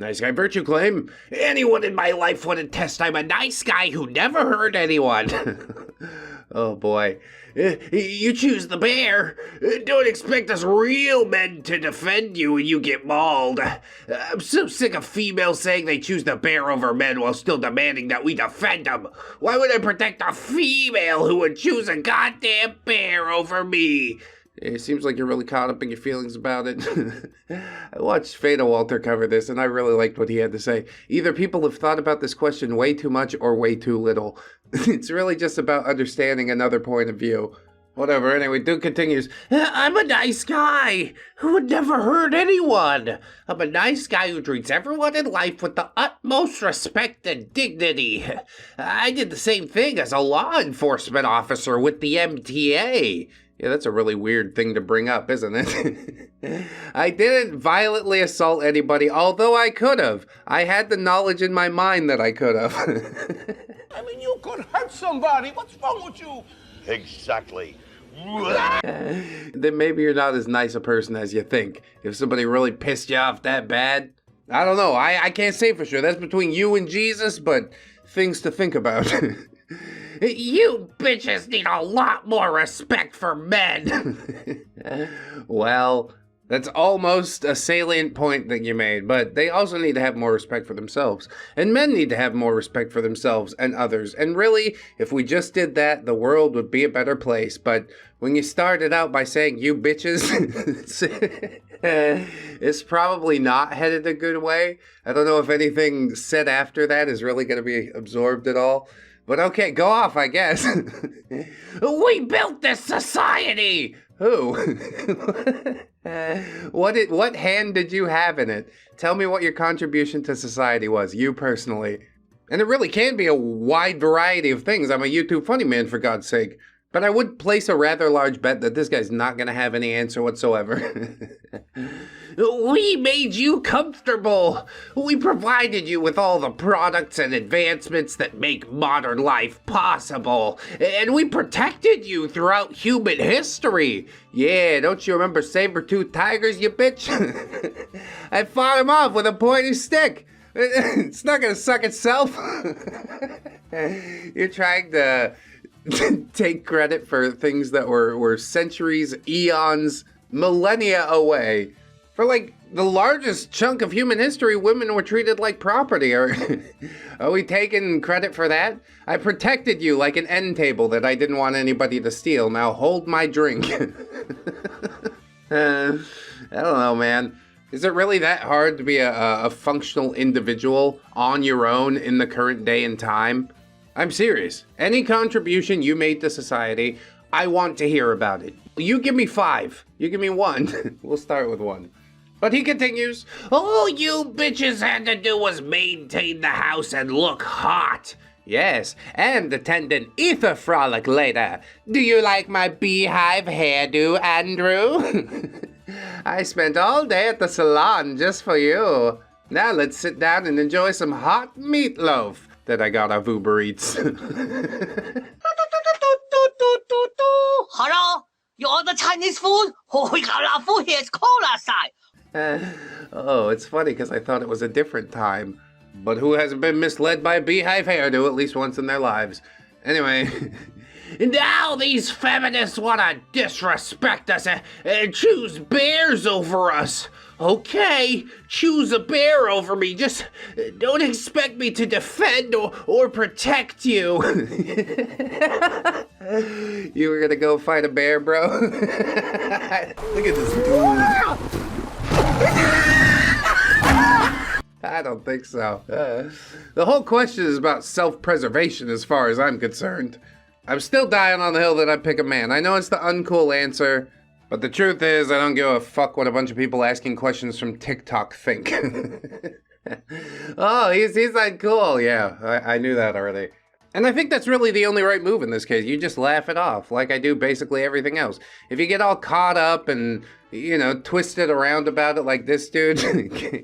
Nice guy virtue claim. Anyone in my life would attest I'm a nice guy who never hurt anyone. Oh boy. You choose the bear. Don't expect us real men to defend you when you get mauled. I'm so sick of females saying they choose the bear over men while still demanding that we defend them. Why would I protect a female who would choose a goddamn bear over me? It seems like you're really caught up in your feelings about it. I watched Fada Walter cover this, and I really liked what he had to say. Either people have thought about this question way too much or way too little. It's really just about understanding another point of view. Whatever, anyway, Duke continues. I'm a nice guy who would never hurt anyone. I'm a nice guy who treats everyone in life with the utmost respect and dignity. I did the same thing as a law enforcement officer with the MTA. Yeah, that's a really weird thing to bring up, isn't it? I didn't violently assault anybody, although I could have. I had the knowledge in my mind that I could have. I mean, you could hurt somebody. What's wrong with you? Exactly. Then maybe you're not as nice a person as you think. If somebody really pissed you off that bad. I don't know. I can't say for sure. That's between you and Jesus, but things to think about. You bitches need a lot more respect for men. Well, that's almost a salient point that you made, but they also need to have more respect for themselves. And men need to have more respect for themselves and others. And really, if we just did that, the world would be a better place. But when you started out by saying, you bitches, it's probably not headed a good way. I don't know if anything said after that is really going to be absorbed at all. But okay, go off, I guess. We built this society! Who? What hand did you have in it? Tell me what your contribution to society was, you personally. And it really can be a wide variety of things. I'm a YouTube funny man, for God's sake. But I would place a rather large bet that this guy's not going to have any answer whatsoever. We made you comfortable. We provided you with all the products and advancements that make modern life possible. And we protected you throughout human history. Yeah, don't you remember saber-toothed tigers, you bitch? I fought him off with a pointy stick. It's not going to suck itself. You're trying to take credit for things that were centuries, eons, millennia away. For like the largest chunk of human history, women were treated like property. Are we taking credit for that? I protected you like an end table that I didn't want anybody to steal. Now hold my drink. I don't know, man. Is it really that hard to be a functional individual on your own in the current day and time? I'm serious. Any contribution you made to society, I want to hear about it. You give me 5. You give me 1. We'll start with 1. But he continues, all you bitches had to do was maintain the house and look hot. Yes, and attend an ether frolic later. Do you like my beehive hairdo, Andrew? I spent all day at the salon just for you. Now let's sit down and enjoy some hot meatloaf that I got off Uber Eats. Hello? You order Chinese food? Oh, we got our food here. It's cold outside. Oh, it's funny because I thought it was a different time. But who hasn't been misled by a beehive hairdo at least once in their lives? Anyway, now these feminists want to disrespect us and choose bears over us. Okay, choose a bear over me. Just don't expect me to defend or protect you. You were gonna go fight a bear, bro? Look at this dude. I don't think so. The whole question is about self-preservation as far as I'm concerned. I'm still dying on the hill that I'd pick a man. I know it's the uncool answer, but the truth is I don't give a fuck what a bunch of people asking questions from TikTok think. Oh, he's uncool. Yeah, I knew that already. And I think that's really the only right move in this case. You just laugh it off, like I do basically everything else. If you get all caught up and, you know, twisted around about it like this dude,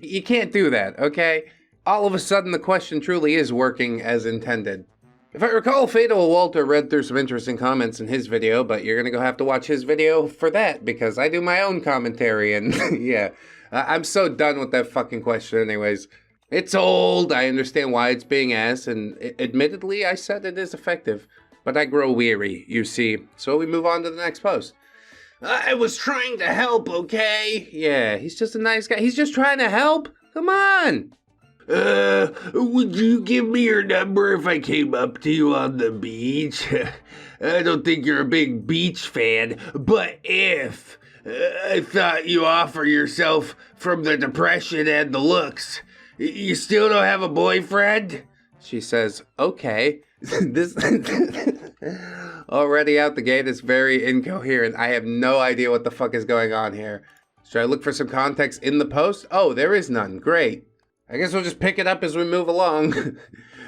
you can't do that, okay? All of a sudden, the question truly is working as intended. If I recall, Fatal Walter read through some interesting comments in his video, but you're gonna go have to watch his video for that, because I do my own commentary, and yeah, I'm so done with that fucking question anyways. It's old, I understand why it's being asked, and admittedly, I said it is effective. But I grow weary, you see, so we move on to the next post. I was trying to help, okay? Yeah, he's just a nice guy. He's just trying to help. Come on. Would you give me your number if I came up to you on the beach? I don't think you're a big beach fan, but if I thought you offer yourself from the depression and the looks, you still don't have a boyfriend? She says, okay. This already out the gate is very incoherent. I have no idea what the fuck is going on here. Should I look for some context in the post? Oh, there is none. Great. I guess we'll just pick it up as we move along.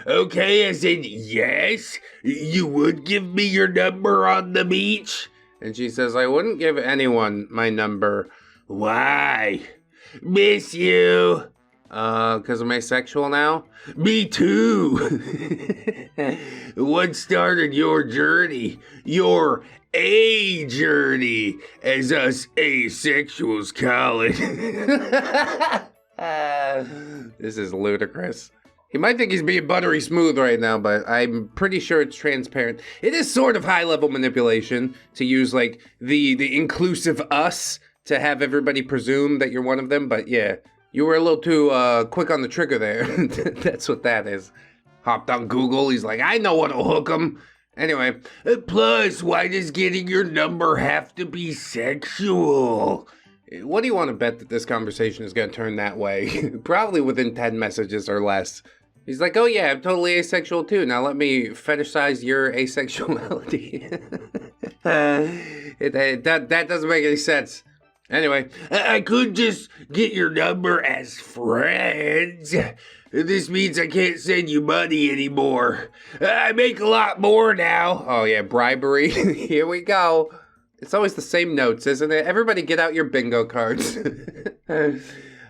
Okay, as in yes, you would give me your number on the beach? And she says, I wouldn't give anyone my number. Why? Miss you. 'Cause I'm asexual now? Me too! What started your journey? Your journey, as us asexuals call it. This is ludicrous. He might think he's being buttery smooth right now, but I'm pretty sure it's transparent. It is sort of high-level manipulation to use, like, the inclusive us to have everybody presume that you're one of them, but yeah. You were a little too quick on the trigger there. That's what that is. Hopped on Google. He's like, I know what'll hook him. Anyway, plus, why does getting your number have to be sexual? What do you want to bet that this conversation is going to turn that way? Probably within 10 messages or less. He's like, oh yeah, I'm totally asexual too. Now let me fetishize your asexuality. That doesn't make any sense. Anyway, I could just get your number as friends. This means I can't send you money anymore. I make a lot more now. Oh yeah, bribery. Here we go. It's always the same notes, isn't it? Everybody get out your bingo cards.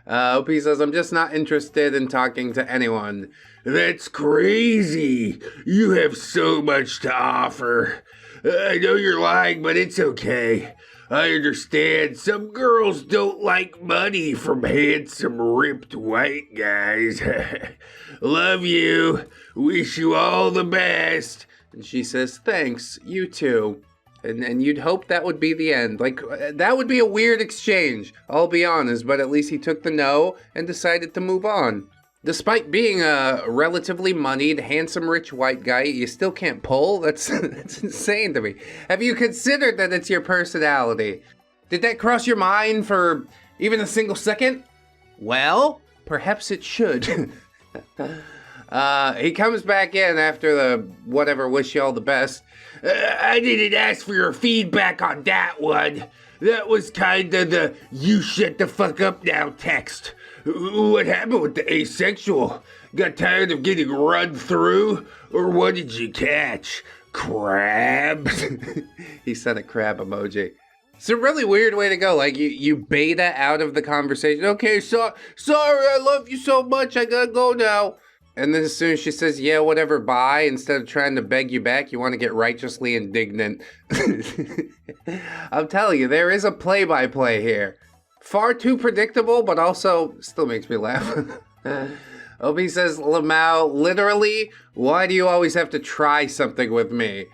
OP says, I'm just not interested in talking to anyone. That's crazy. You have so much to offer. I know you're lying, but it's okay. I understand some girls don't like money from handsome, ripped white guys. Love you. Wish you all the best. And she says, thanks, you too. And you'd hope that would be the end. Like, that would be a weird exchange, I'll be honest, but at least he took the no and decided to move on. Despite being a relatively moneyed, handsome, rich white guy, you still can't pull? That's insane to me. Have you considered that it's your personality? Did that cross your mind for even a single second? Well, perhaps it should. He comes back in after the whatever, wish you all the best. I didn't ask for your feedback on that one. That was kinda the you shut the fuck up now text. What happened with the asexual? Got tired of getting run through? Or what did you catch? Crabs? He sent a crab emoji. It's a really weird way to go. Like, you beta out of the conversation. Okay, sorry, I love you so much, I gotta go now. And then as soon as she says, yeah, whatever, bye, instead of trying to beg you back, you want to get righteously indignant. I'm telling you, there is a play-by-play here. Far too predictable, but also still makes me laugh. Obi says, Lamau, literally, why do you always have to try something with me?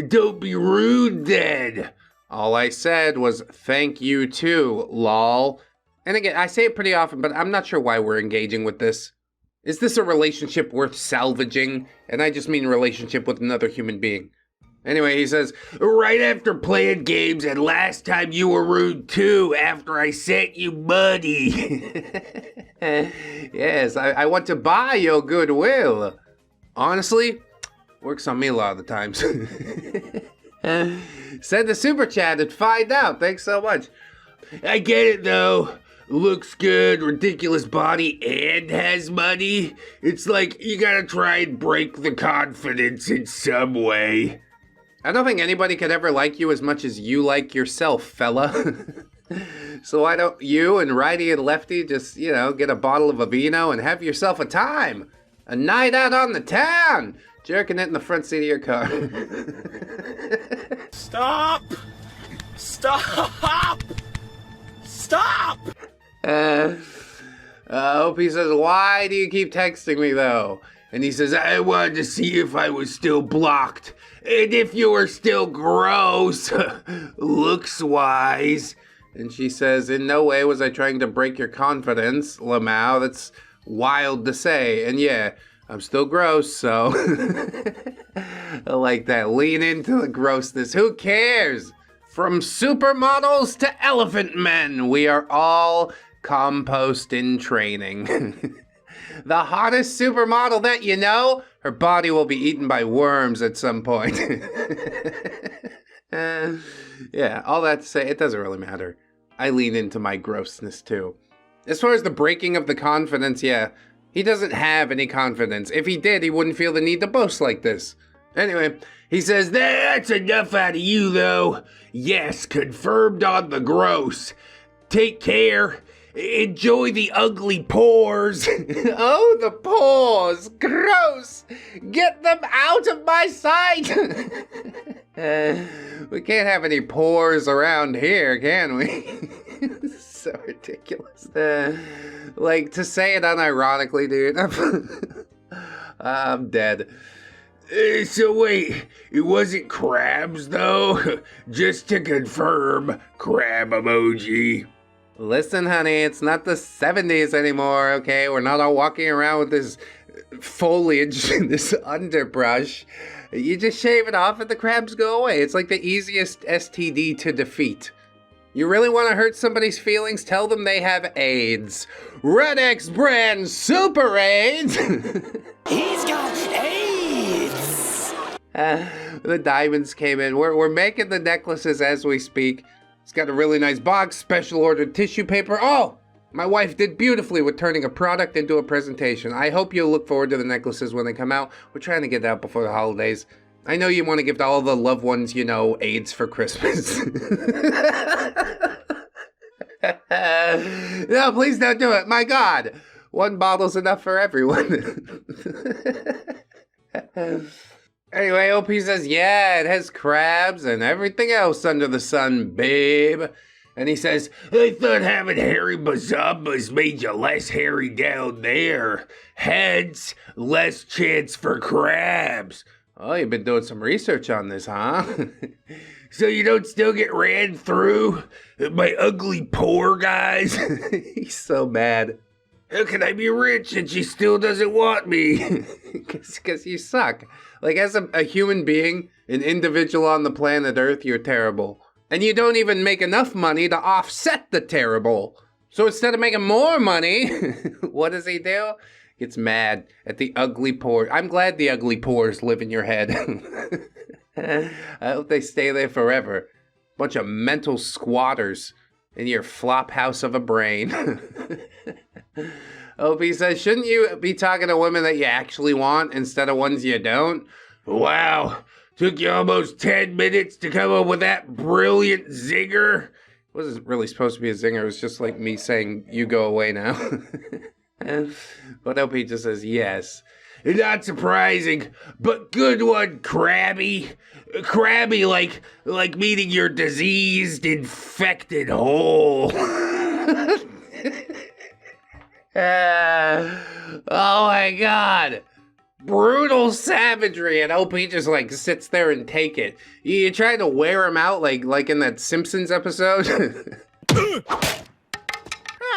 Don't be rude then. All I said was, thank you too, lol. And again, I say it pretty often, but I'm not sure why we're engaging with this. Is this a relationship worth salvaging? And I just mean relationship with another human being. Anyway, he says, right after playing games and last time you were rude too after I sent you money. Yes, I want to buy your goodwill. Honestly, works on me a lot of the times. Send a super chat and find out. Thanks so much. I get it though. Looks good, ridiculous body, and has money. It's like you gotta try and break the confidence in some way. I don't think anybody could ever like you as much as you like yourself, fella. So why don't you and Righty and Lefty just, get a bottle of a vino and have yourself a time? A night out on the town! Jerking it in the front seat of your car. Stop! Stop! Stop! Opie says, why do you keep texting me though? And he says, I wanted to see if I was still blocked. And if you were still gross, looks-wise. And she says, in no way was I trying to break your confidence, Lamau. That's wild to say. And yeah, I'm still gross, so. I like that. Lean into the grossness. Who cares? From supermodels to elephant men, we are all compost in training. The hottest supermodel that you know, her body will be eaten by worms at some point. Yeah, all that to say, it doesn't really matter. I lean into my grossness too. As far as the breaking of the confidence, yeah, he doesn't have any confidence. If he did, he wouldn't feel the need to boast like this. Anyway, he says, that's enough out of you though. Yes, confirmed on the gross. Take care. Enjoy the ugly pores. Oh, the pores. Gross. Get them out of my sight. We can't have any pores around here, can we? So ridiculous. Like, to say it unironically, dude. I'm dead. So wait, it wasn't crabs, though? Just to confirm, crab emoji. Listen, honey, it's not the 70s anymore, okay? We're not all walking around with this foliage, this underbrush. You just shave it off and the crabs go away. It's like the easiest STD to defeat. You really want to hurt somebody's feelings? Tell them they have AIDS. ReddX brand Super AIDS! He's got AIDS! The diamonds came in. We're making the necklaces as we speak. It's got a really nice box, special ordered tissue paper. Oh, my wife did beautifully with turning a product into a presentation. I hope you'll look forward to the necklaces when they come out. We're trying to get it out before the holidays. I know you want to give to all the loved ones, you know, AIDS for Christmas. No, please don't do it. My God. One bottle's enough for everyone. Anyway, OP says, yeah, it has crabs and everything else under the sun, babe. And he says, I thought having hairy bazambas made you less hairy down there. Hence, less chance for crabs. Oh, you've been doing some research on this, huh? So you don't still get ran through by ugly poor guys? He's so mad. How can I be rich and she still doesn't want me? Because you suck. Like, as a human being, an individual on the planet Earth, you're terrible. And you don't even make enough money to offset the terrible. So instead of making more money, what does he do? Gets mad at the ugly pores. I'm glad the ugly pores live in your head. I hope they stay there forever. Bunch of mental squatters in your flop house of a brain. Opie says, shouldn't you be talking to women that you actually want instead of ones you don't? Wow, took you almost 10 minutes to come up with that brilliant zinger. It wasn't really supposed to be a zinger. It was just like me saying, you go away now. But Opie just says, yes. Not surprising, but good one, Crabby. Crabby like meaning your diseased, infected hole. Oh my God. Brutal savagery, and OP just like sits there and take it. You trying to wear him out like in that Simpsons episode?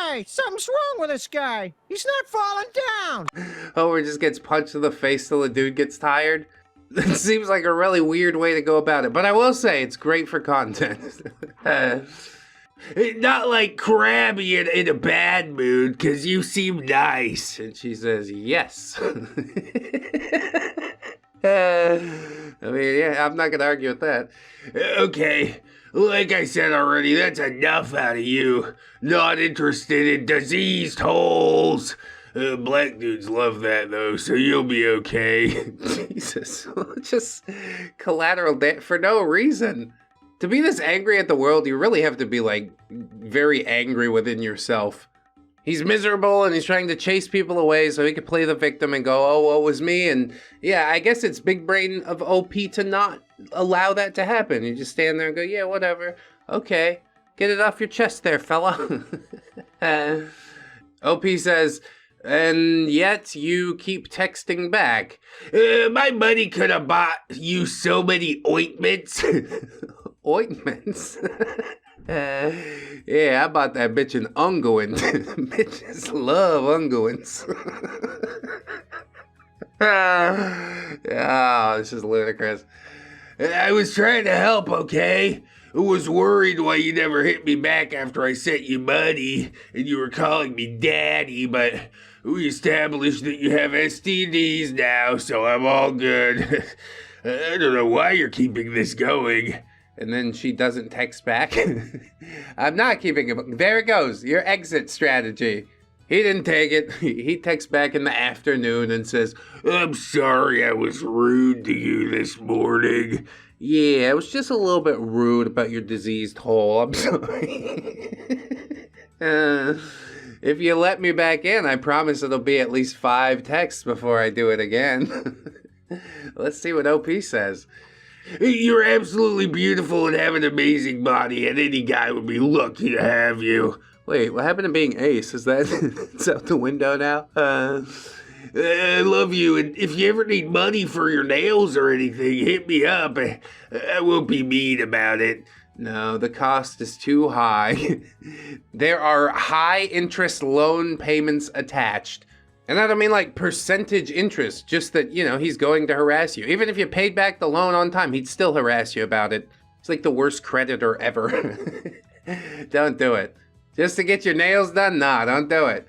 Hey, something's wrong with this guy. He's not falling down. Homer just gets punched in the face till the dude gets tired. It seems like a really weird way to go about it, but I will say it's great for content. Not like Krabby in a bad mood, because you seem nice. And she says, yes. I mean, yeah, I'm not going to argue with that. Okay, like I said already, that's enough out of you. Not interested in diseased holes. Black dudes love that, though, so you'll be okay. Jesus, just collateral damage for no reason. To be this angry at the world, you really have to be, like, very angry within yourself. He's miserable and he's trying to chase people away so he can play the victim and go, oh, woe was me. And yeah, I guess it's big brain of OP to not allow that to happen. You just stand there and go, yeah, whatever. Okay, get it off your chest there, fella. OP says, and yet you keep texting back. My money could have bought you so many ointments. Ointments? Yeah, I bought that bitch an unguent. Bitches love unguents. Oh, this is ludicrous. I was trying to help, okay? I was worried why you never hit me back after I sent you money and you were calling me daddy, but we established that you have STDs now, so I'm all good. I don't know why you're keeping this going. And then she doesn't text back. I'm not keeping it. There it goes. Your exit strategy. He didn't take it. He texts back in the afternoon and says, I'm sorry I was rude to you this morning. Yeah, it was just a little bit rude about your diseased hole. I'm sorry. If you let me back in, I promise it'll be at least 5 texts before I do it again. Let's see what OP says. You're absolutely beautiful and have an amazing body, and any guy would be lucky to have you. Wait, what happened to being ace? Is that it's out the window now? I love you, and if you ever need money for your nails or anything, hit me up. I won't be mean about it. No, the cost is too high. There are high interest loan payments attached. And I don't mean like percentage interest, just that, you know, he's going to harass you. Even if you paid back the loan on time, he'd still harass you about it. It's like the worst creditor ever. Don't do it. Just to get your nails done? Nah, don't do it.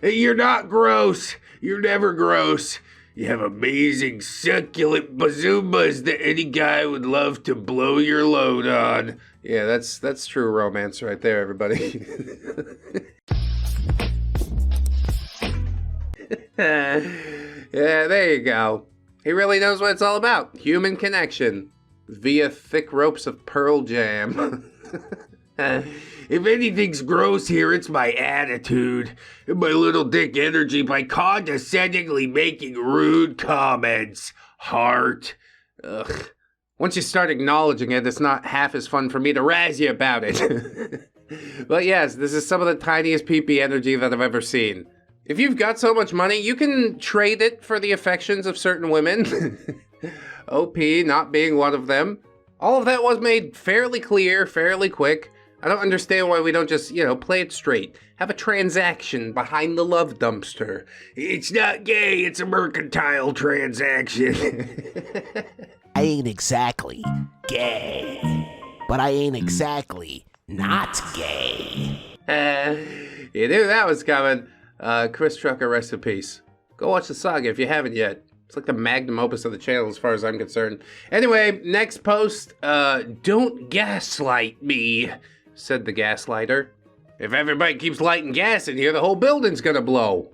You're not gross. You're never gross. You have amazing succulent bazoomas that any guy would love to blow your load on. Yeah, that's true romance right there, everybody. Yeah, there you go. He really knows what it's all about. Human connection via thick ropes of pearl jam. If anything's gross here, it's my attitude and my little dick energy by condescendingly making rude comments. Heart. Ugh. Once you start acknowledging it, it's not half as fun for me to razz you about it. But yes, this is some of the tiniest pee-pee energy that I've ever seen. If you've got so much money, you can trade it for the affections of certain women. OP not being one of them. All of that was made fairly clear, fairly quick. I don't understand why we don't just, play it straight. Have a transaction behind the love dumpster. It's not gay, it's a mercantile transaction. I ain't exactly gay, but I ain't exactly not gay. You knew that was coming. Chris Trucker, rest in peace. Go watch the saga if you haven't yet. It's like the magnum opus of the channel as far as I'm concerned. Anyway, next post, don't gaslight me, said the gaslighter. If everybody keeps lighting gas in here, the whole building's gonna blow.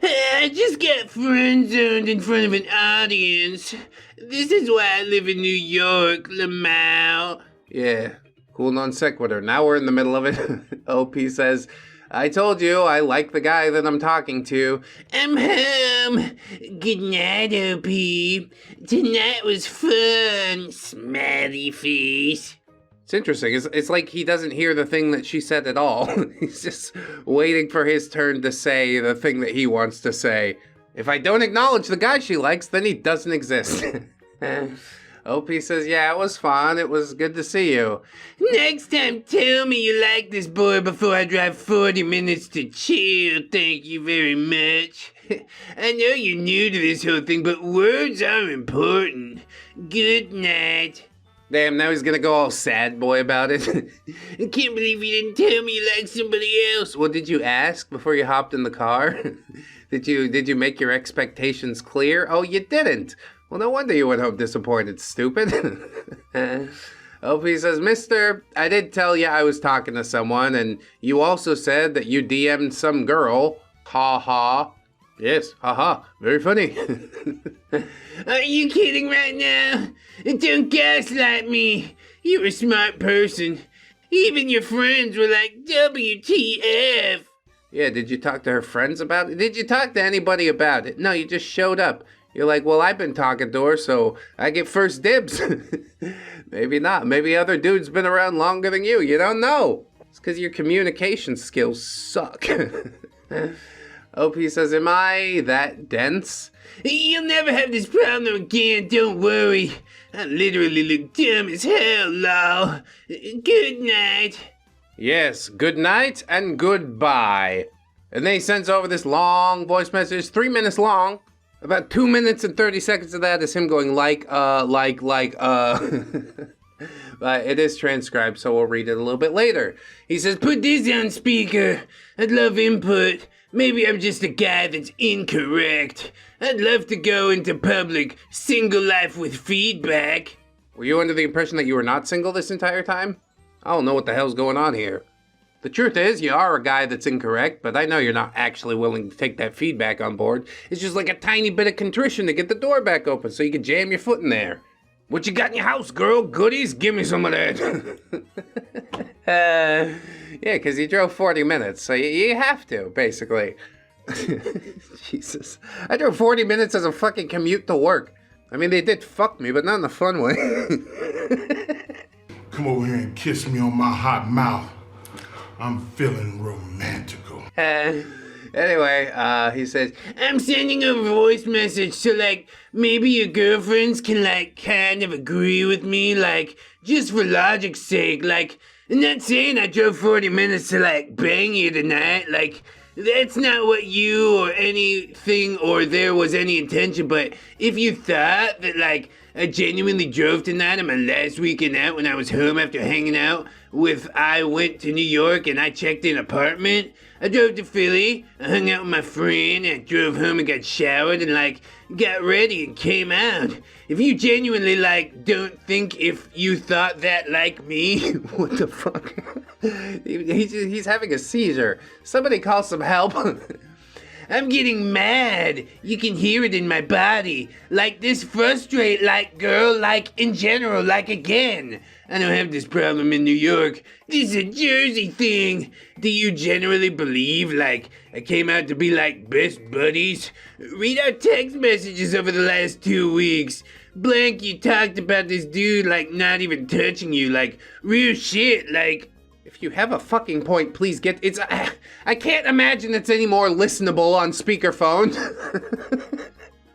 I just got friend-zoned in front of an audience. This is why I live in New York, Lamau. Yeah, cool non sequitur. Now we're in the middle of it. OP says, I told you I like the guy that I'm talking to. I'm home. Good night, OP. Tonight was fun, smiley face. It's interesting. It's like he doesn't hear the thing that she said at all. He's just waiting for his turn to say the thing that he wants to say. If I don't acknowledge the guy she likes, then he doesn't exist. OP says, yeah, it was fun. It was good to see you. Next time, tell me you like this boy before I drive 40 minutes to chill. Thank you very much. I know you're new to this whole thing, but words are important. Good night. Damn, now he's gonna go all sad boy about it. I can't believe you didn't tell me you liked somebody else. Well, did you ask before you hopped in the car? Did you make your expectations clear? Oh, you didn't. Well, no wonder you went home disappointed, stupid. OP says, Mister, I did tell you I was talking to someone, and you also said that you DM'd some girl. Ha ha. Yes, haha, very funny. Are you kidding right now? Don't gaslight me. You're a smart person. Even your friends were like, WTF. Yeah, did you talk to her friends about it? Did you talk to anybody about it? No, you just showed up. You're like, well, I've been talking to her, so I get first dibs. Maybe not. Maybe other dudes been around longer than you. You don't know. It's because your communication skills suck. OP says, am I that dense? You'll never have this problem again, don't worry. I literally look dumb as hell, lol. Good night. Yes, good night and goodbye. And then he sends over this long voice message, 3 minutes long. About 2 minutes and 30 seconds of that is him going But it is transcribed, so we'll read it a little bit later. He says, put this on speaker. I'd love input. Maybe I'm just a guy that's incorrect. I'd love to go into public, single life with feedback. Were you under the impression that you were not single this entire time? I don't know what the hell's going on here. The truth is, you are a guy that's incorrect, but I know you're not actually willing to take that feedback on board. It's just like a tiny bit of contrition to get the door back open so you can jam your foot in there. What you got in your house, girl? Goodies? Give me some of that. Yeah, because you drove 40 minutes, so you have to, basically. Jesus. I drove 40 minutes as a fucking commute to work. I mean, they did fuck me, but not in a fun way. Come over here and kiss me on my hot mouth. I'm feeling romantical. Anyway, he says, I'm sending a voice message so, like, maybe your girlfriends can, like, kind of agree with me, like, just for logic's sake, like, I'm not saying I drove 40 minutes to, like, bang you tonight, like, that's not what you or anything or there was any intention, but if you thought that, like, I genuinely drove tonight on my last weekend out when I was home after hanging out I went to New York and I checked an apartment. I drove to Philly, I hung out with my friend, and I drove home and got showered and, like, got ready and came out. If you genuinely, like, don't think if you thought that like me, what the fuck? He's having a seizure. Somebody call some help. I'm getting mad. You can hear it in my body. Like this frustrate, like girl, like in general, like again. I don't have this problem in New York. This is a Jersey thing. Do you generally believe, like, I came out to be like best buddies? Read our text messages over the last 2 weeks. Blank, you talked about this dude, like, not even touching you, like, real shit, like... If you have a fucking point, please get... I can't imagine it's any more listenable on speakerphone.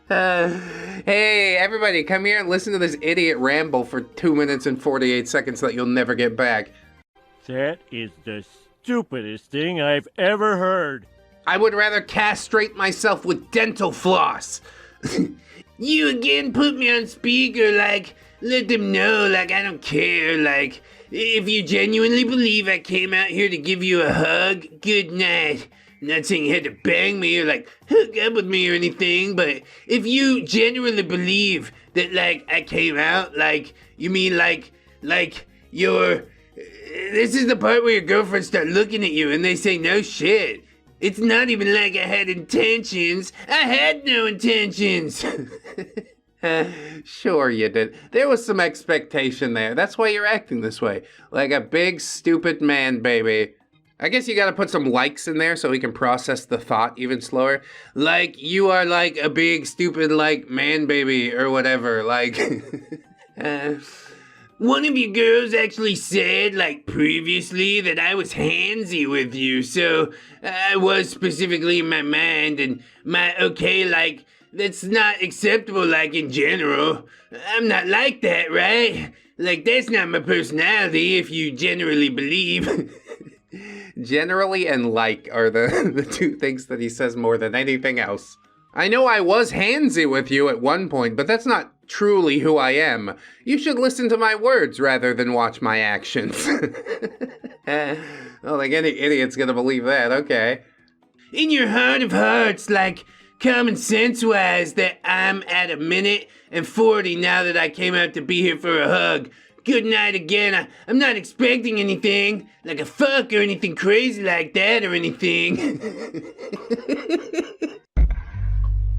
Hey, everybody, come here and listen to this idiot ramble for 2 minutes and 48 seconds that you'll never get back. That is the stupidest thing I've ever heard. I would rather castrate myself with dental floss. You again put me on speaker, like, let them know, like, I don't care, like... If you genuinely believe I came out here to give you a hug, good night. I'm not saying you had to bang me or, like, hook up with me or anything, but if you genuinely believe that, like, I came out, like, you mean, like, you're... This is the part where your girlfriends start looking at you and they say, no shit. It's not even like I had intentions. I had no intentions. Sure you did. There was some expectation there. That's why you're acting this way. Like a big, stupid man, baby. I guess you gotta put some likes in there so we can process the thought even slower. Like, you are like a big, stupid, like, man baby or whatever. Like, one of you girls actually said, like, previously that I was handsy with you. So, I was specifically in my mind and like, that's not acceptable, like, in general. I'm not like that, right? Like, that's not my personality, if you generally believe. Generally and like are the two things that he says more than anything else. I know I was handsy with you at one point, but that's not truly who I am. You should listen to my words rather than watch my actions. Oh, like any idiot's gonna believe that, okay. In your heart of hearts, like... common sense wise that I'm at 1 minute and 40 now that I came out to be here for a hug. Good night again. I'm not expecting anything, like a fuck or anything crazy like that or anything.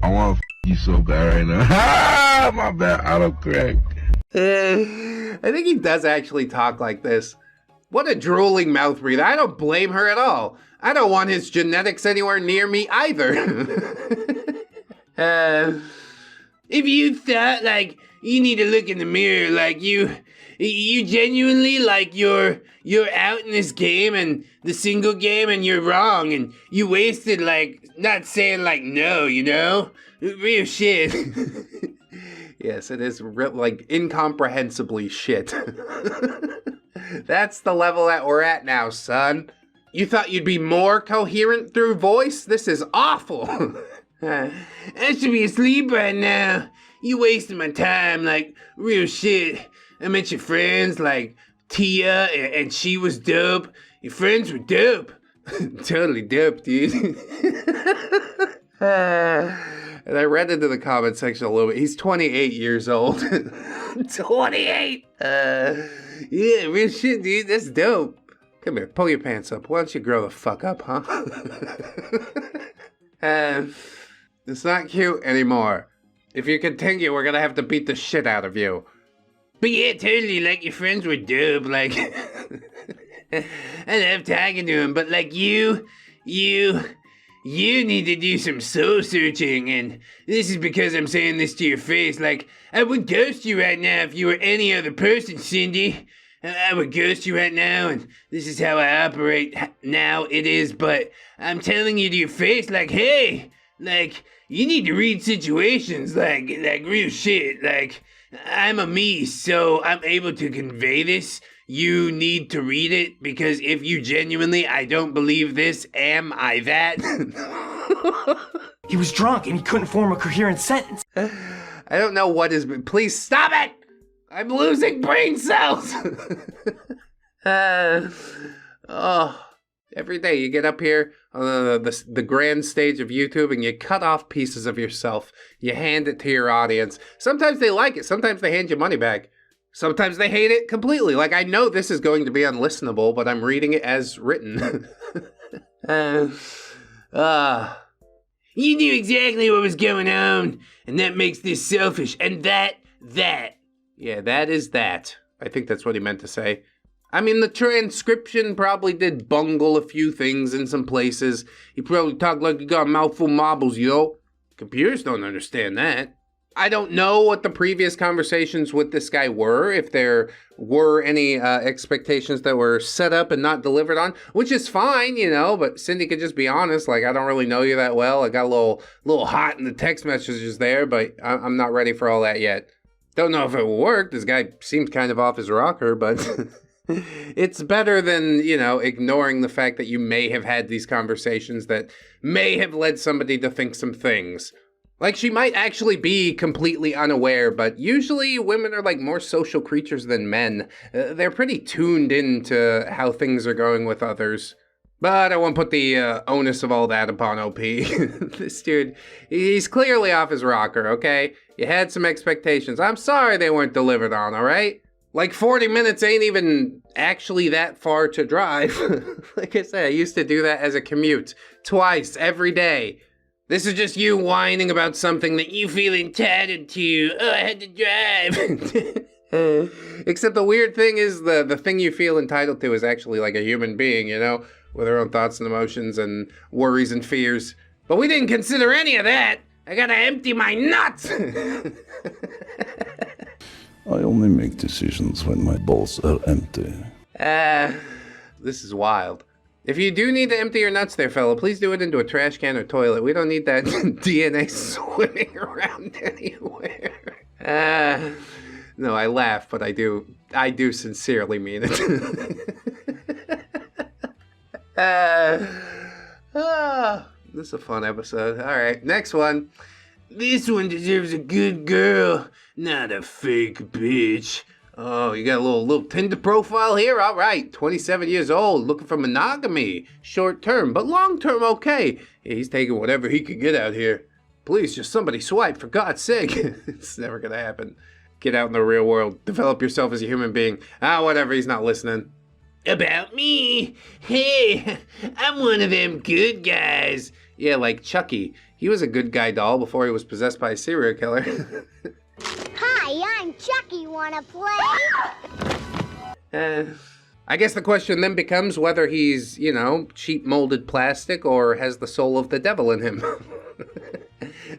I want to you so bad right now. Ah, my bad, autocorrect. I think he does actually talk like this. What a drooling mouth breather. I don't blame her at all. I don't want his genetics anywhere near me either. If you thought, like, you need to look in the mirror. Like, you genuinely, like, you're out in this game and the single game and you're wrong and you wasted, like, not saying, like, no, you know? Real shit. Yes, it is, like, incomprehensibly shit. That's the level that we're at now, son. You thought you'd be more coherent through voice? This is awful. I should be asleep right now. You wasting my time, like, real shit. I met your friends, like Tia, and she was dope. Your friends were dope. Totally dope, dude. And I read into the comment section a little bit. He's 28 years old. 28? Yeah, real shit, dude. That's dope. Come here, pull your pants up. Why don't you grow the fuck up, huh? It's not cute anymore. If you continue, we're gonna have to beat the shit out of you. But yeah, totally, like, your friends were dope, like... I love talking to him, but, like, you need to do some soul searching, and this is because I'm saying this to your face. Like, I would ghost you right now if you were any other person, Cindy. I would ghost you right now, and this is how I operate now. It is, but I'm telling you to your face, like, hey, like, you need to read situations, like real shit. Like, I'm a me, so I'm able to convey this. You need to read it, because if you genuinely, I don't believe this, am I that? He was drunk and he couldn't form a coherent sentence. I don't know what is, please stop it! I'm losing brain cells! Every day you get up here on the grand stage of YouTube and you cut off pieces of yourself. You hand it to your audience. Sometimes they like it. Sometimes they hand you money back. Sometimes they hate it completely. Like, I know this is going to be unlistenable, but I'm reading it as written. You knew exactly what was going on, and that makes this selfish, and that. Yeah, that is that. I think that's what he meant to say. I mean, the transcription probably did bungle a few things in some places. He probably talked like he got a mouthful of marbles, yo. Computers don't understand that. I don't know what the previous conversations with this guy were, if there were any expectations that were set up and not delivered on, which is fine, you know, but Cindy could just be honest, like, I don't really know you that well. I got a little hot in the text messages there, but I'm not ready for all that yet. Don't know if it will work. This guy seems kind of off his rocker, but it's better than, you know, ignoring the fact that you may have had these conversations that may have led somebody to think some things. Like, she might actually be completely unaware, but usually women are, like, more social creatures than men. They're pretty tuned into how things are going with others. But I won't put the onus of all that upon OP. This dude, he's clearly off his rocker, okay? You had some expectations. I'm sorry they weren't delivered on, all right? Like, 40 minutes ain't even actually that far to drive. Like I said, I used to do that as a commute. Twice, every day. This is just you whining about something that you feel entitled to. Oh, I had to drive. Except the weird thing is the thing you feel entitled to is actually like a human being, you know? With her own thoughts and emotions and worries and fears. But we didn't consider any of that. I gotta empty my nuts. I only make decisions when my balls are empty. This is wild. If you do need to empty your nuts there, fella, please do it into a trash can or toilet. We don't need that DNA swimming around anywhere. No, I laugh, but I do sincerely mean it. This is a fun episode. All right, next one. This one deserves a good girl, not a fake bitch. Oh, you got a little Tinder profile here? All right, 27 years old, looking for monogamy. Short term, but long term okay. Yeah, he's taking whatever he can get out here. Please, just somebody swipe, for God's sake. It's never gonna happen. Get out in the real world. Develop yourself as a human being. Whatever, he's not listening. About me? Hey, I'm one of them good guys. Yeah, like Chucky. He was a good guy doll before he was possessed by a serial killer. Hi, I'm Chucky. Wanna play? I guess the question then becomes whether he's, you know, cheap molded plastic or has the soul of the devil in him.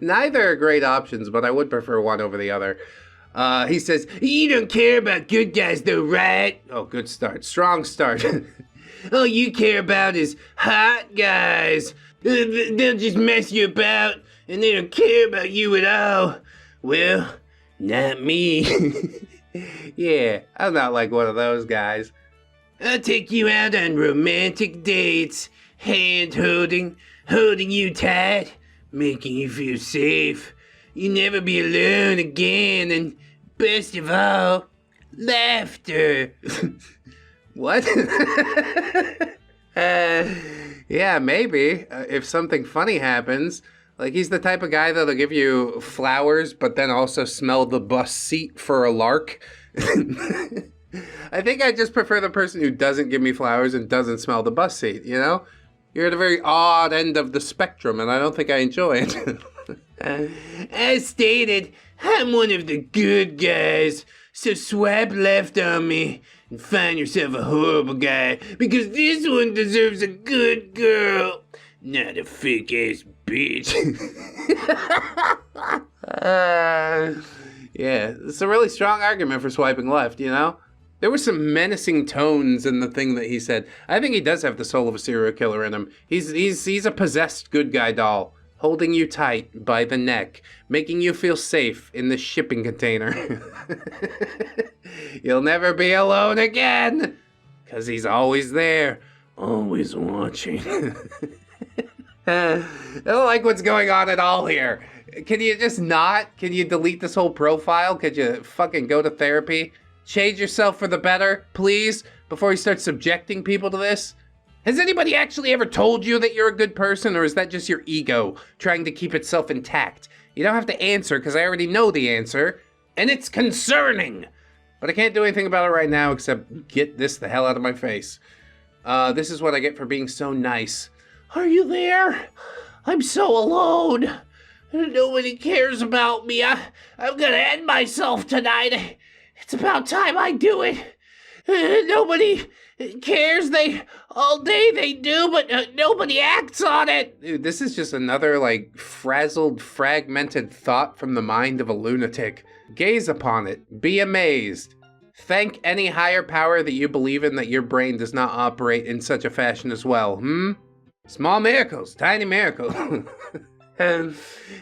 Neither are great options, but I would prefer one over the other. He says, you don't care about good guys though, right? Oh, good start. Strong start. All you care about is hot guys. They'll just mess you about, and they don't care about you at all. Well, not me. Yeah, I'm not like one of those guys. I'll take you out on romantic dates, hand-holding, holding you tight, making you feel safe. You'll never be alone again, and best of all, laughter. What? Yeah, maybe. If something funny happens. Like, he's the type of guy that'll give you flowers, but then also smell the bus seat for a lark. I think I just prefer the person who doesn't give me flowers and doesn't smell the bus seat, you know? You're at a very odd end of the spectrum, and I don't think I enjoy it. As stated, I'm one of the good guys, so swipe left on me and find yourself a horrible guy, because this one deserves a good girl, not a fake-ass bitch. Yeah, it's a really strong argument for swiping left, you know? There were some menacing tones in the thing that he said. I think he does have the soul of a serial killer in him. He's a possessed good guy doll, holding you tight by the neck, making you feel safe in the shipping container. You'll never be alone again, 'cause he's always there, always watching. I don't like what's going on at all here. Can you just not? Can you delete this whole profile? Could you fucking go to therapy? Change yourself for the better, please, before you start subjecting people to this? Has anybody actually ever told you that you're a good person, or is that just your ego trying to keep itself intact? You don't have to answer, because I already know the answer, and it's concerning. But I can't do anything about it right now except get this the hell out of my face. This is what I get for being so nice. Are you there? I'm so alone. Nobody cares about me. I'm gonna end myself tonight. It's about time I do it. Nobody cares. All day they do, but nobody acts on it. Dude, this is just another, like, frazzled, fragmented thought from the mind of a lunatic. Gaze upon it. Be amazed. Thank any higher power that you believe in that your brain does not operate in such a fashion as well, Small miracles, tiny miracles.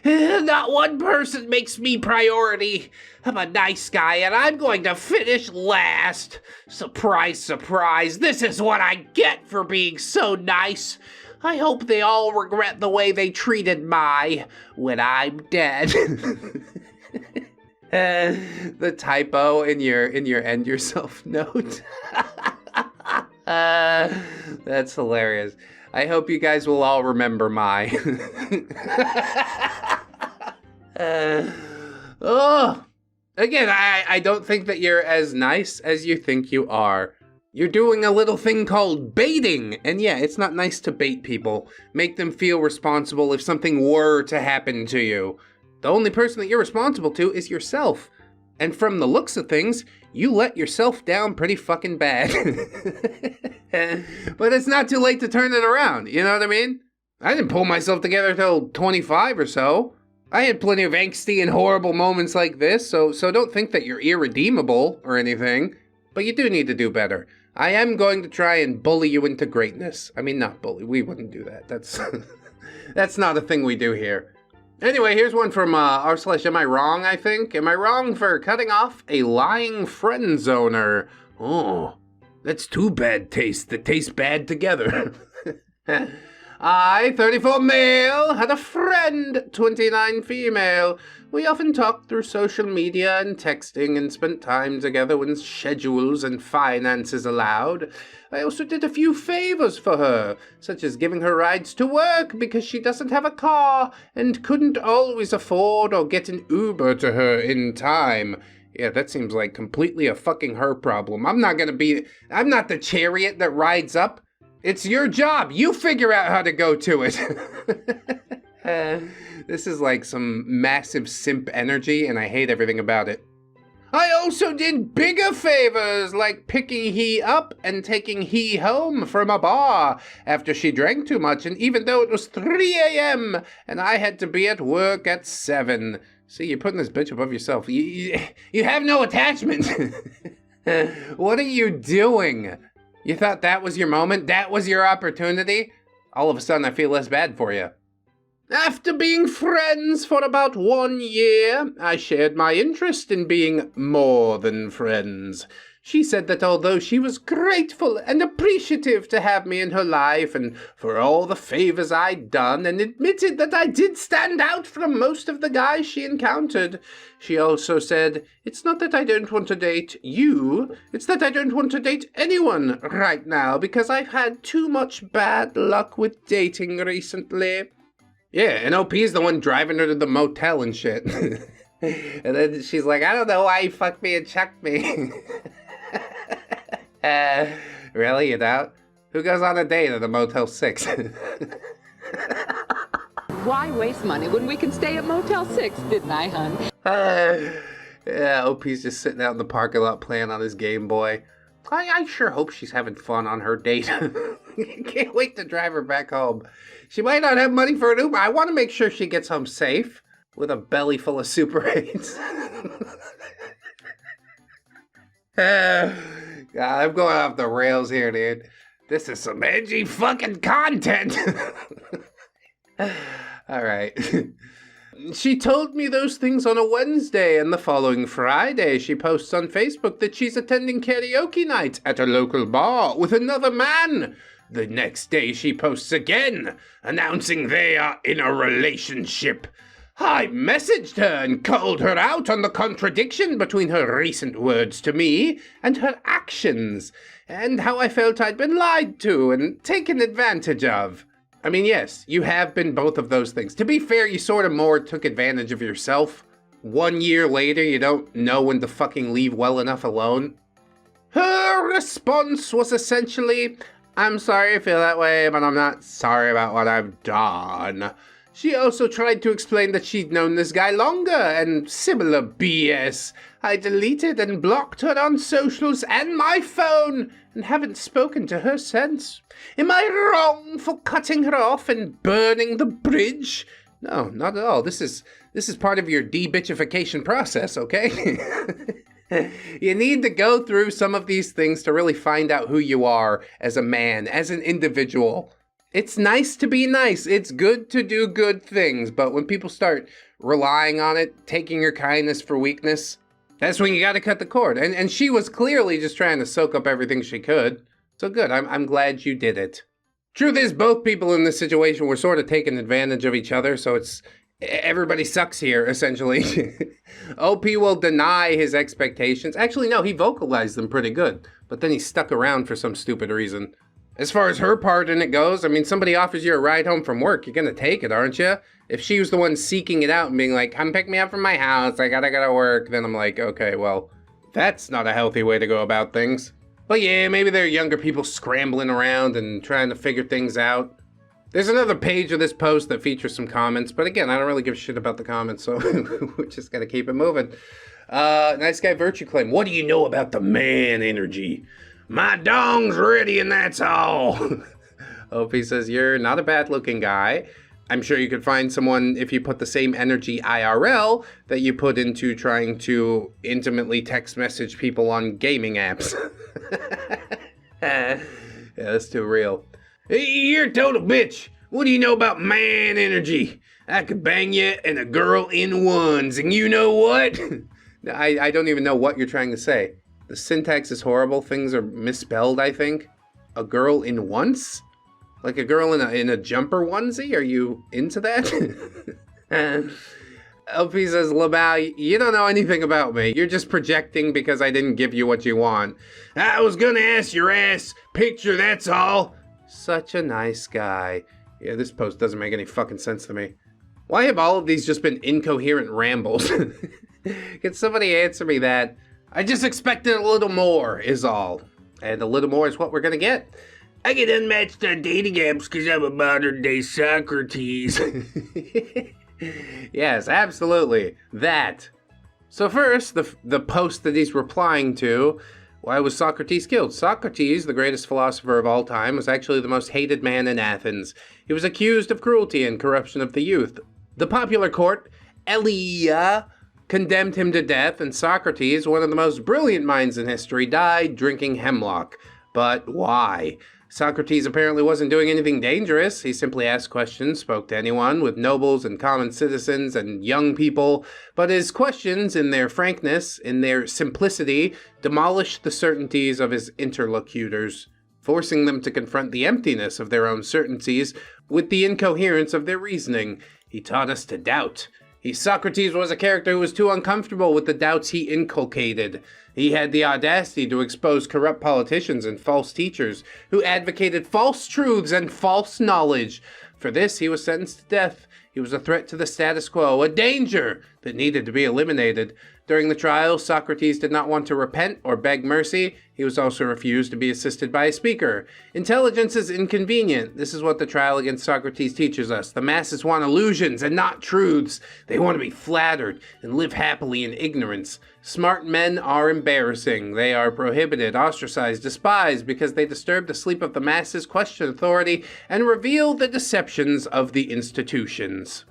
Not one person makes me priority. I'm a nice guy, and I'm going to finish last. Surprise, surprise, this is what I get for being so nice. I hope they all regret the way they treated my when I'm dead. The typo in your end yourself note. That's hilarious. I hope you guys will all remember my. Again, I don't think that you're as nice as you think you are. You're doing a little thing called baiting. And yeah, it's not nice to bait people. Make them feel responsible if something were to happen to you. The only person that you're responsible to is yourself. And from the looks of things, you let yourself down pretty fucking bad. But it's not too late to turn it around, you know what I mean? I didn't pull myself together till 25 or so. I had plenty of angsty and horrible moments like this, so don't think that you're irredeemable or anything. But you do need to do better. I am going to try and bully you into greatness. I mean, not bully, we wouldn't do that. That's not a thing we do here. Anyway, here's one from r/Am I Wrong, I think? Am I wrong for cutting off a lying friend zoner? Oh, that's two bad tastes that taste bad together. I, 34 male, had a friend, 29 female. We often talked through social media and texting and spent time together when schedules and finances allowed. I also did a few favors for her, such as giving her rides to work because she doesn't have a car and couldn't always afford or get an Uber to her in time. Yeah, that seems like completely a fucking her problem. I'm not the chariot that rides up. It's your job. You figure out how to go to it. This is like some massive simp energy, and I hate everything about it. I also did bigger favors, like picking he up and taking he home from a bar after she drank too much, and even though it was 3 a.m. and I had to be at work at 7. See, you're putting this bitch above yourself. You have no attachment. What are you doing? You thought that was your moment? That was your opportunity? All of a sudden, I feel less bad for you. After being friends for about 1 year, I shared my interest in being more than friends. She said that although she was grateful and appreciative to have me in her life and for all the favors I'd done, and admitted that I did stand out from most of the guys she encountered, she also said, "It's not that I don't want to date you, it's that I don't want to date anyone right now because I've had too much bad luck with dating recently." Yeah, and OP's the one driving her to the motel and shit. And then she's like, "I don't know why you fucked me and chucked me." Really, you doubt? Who goes on a date at a Motel 6? Why waste money when we can stay at Motel 6, didn't I, hun? Yeah, OP's just sitting out in the parking lot playing on his Game Boy. I sure hope she's having fun on her date. Can't wait to drive her back home. She might not have money for an Uber. I want to make sure she gets home safe with a belly full of Super 8s. God, I'm going off the rails here, dude. This is some edgy fucking content. All right. She told me those things on a Wednesday, and the following Friday she posts on Facebook that she's attending karaoke night at a local bar with another man. The next day she posts again, announcing they are in a relationship. I messaged her and called her out on the contradiction between her recent words to me and her actions, and how I felt I'd been lied to and taken advantage of. I mean, yes, you have been both of those things. To be fair, you sort of more took advantage of yourself. 1 year later, you don't know when to fucking leave well enough alone. Her response was essentially, "I'm sorry I feel that way, but I'm not sorry about what I've done." She also tried to explain that she'd known this guy longer, and similar BS. I deleted and blocked her on socials and my phone, and haven't spoken to her since. Am I wrong for cutting her off and burning the bridge? No, not at all. This is part of your de-bitchification process, okay? You need to go through some of these things to really find out who you are as a man, as an individual. It's nice to be nice. It's good to do good things. But when people start relying on it, taking your kindness for weakness, that's when you got to cut the cord. And she was clearly just trying to soak up everything she could. So good. I'm glad you did it. Truth is, both people in this situation were sort of taking advantage of each other. So everybody sucks here, essentially. OP will deny his expectations. Actually, no, he vocalized them pretty good. But then he stuck around for some stupid reason. As far as her part in it goes, I mean, somebody offers you a ride home from work, you're gonna take it, aren't you? If she was the one seeking it out and being like, "Come pick me up from my house, I gotta go to work," then I'm like, okay, well, that's not a healthy way to go about things. But yeah, maybe there are younger people scrambling around and trying to figure things out. There's another page of this post that features some comments, but again, I don't really give a shit about the comments, so we're just gotta keep it moving. Nice Guy Virtue Claim, what do you know about the man energy? My dong's ready and that's all. OP says, you're not a bad looking guy. I'm sure you could find someone if you put the same energy IRL that you put into trying to intimately text message people on gaming apps. Yeah, that's too real. Hey, you're a total bitch. What do you know about man energy? I could bang you and a girl in ones, and you know what? I don't even know what you're trying to say. The syntax is horrible. Things are misspelled, I think. A girl in once? Like a girl in a jumper onesie? Are you into that? LP says, Labau, you don't know anything about me. You're just projecting because I didn't give you what you want. I was gonna ask your ass picture, that's all. Such a nice guy. Yeah, this post doesn't make any fucking sense to me. Why have all of these just been incoherent rambles? Can somebody answer me that? I just expected a little more, is all. And a little more is what we're gonna get. I get unmatched on dating apps because I'm a modern day Socrates. Yes, absolutely. That. So first, the post that he's replying to, why was Socrates killed? Socrates, the greatest philosopher of all time, was actually the most hated man in Athens. He was accused of cruelty and corruption of the youth. The popular court Elia condemned him to death, and Socrates, one of the most brilliant minds in history, died drinking hemlock. But why? Socrates apparently wasn't doing anything dangerous. He simply asked questions, spoke to anyone, with nobles and common citizens and young people, but his questions, in their frankness, in their simplicity, demolished the certainties of his interlocutors, forcing them to confront the emptiness of their own certainties with the incoherence of their reasoning. He taught us to doubt. Socrates was a character who was too uncomfortable with the doubts he inculcated. He had the audacity to expose corrupt politicians and false teachers who advocated false truths and false knowledge. For this, he was sentenced to death. He was a threat to the status quo, a danger that needed to be eliminated. During the trial, Socrates did not want to repent or beg mercy. He was also refused to be assisted by a speaker. Intelligence is inconvenient. This is what the trial against Socrates teaches us. The masses want illusions and not truths. They want to be flattered and live happily in ignorance. Smart men are embarrassing. They are prohibited, ostracized, despised because they disturb the sleep of the masses, question authority, and reveal the deceptions of the institutions.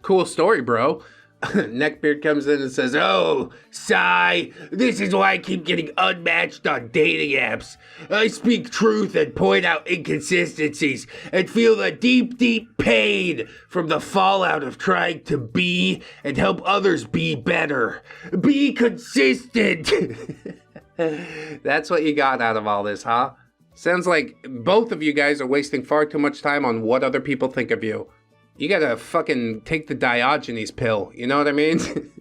Cool story, bro. Neckbeard comes in and says, "Oh, sigh, this is why I keep getting unmatched on dating apps. I speak truth and point out inconsistencies and feel the deep, deep pain from the fallout of trying to be and help others be better. Be consistent." That's what you got out of all this, huh? Sounds like both of you guys are wasting far too much time on what other people think of you. You gotta fucking take the Diogenes pill, you know what I mean?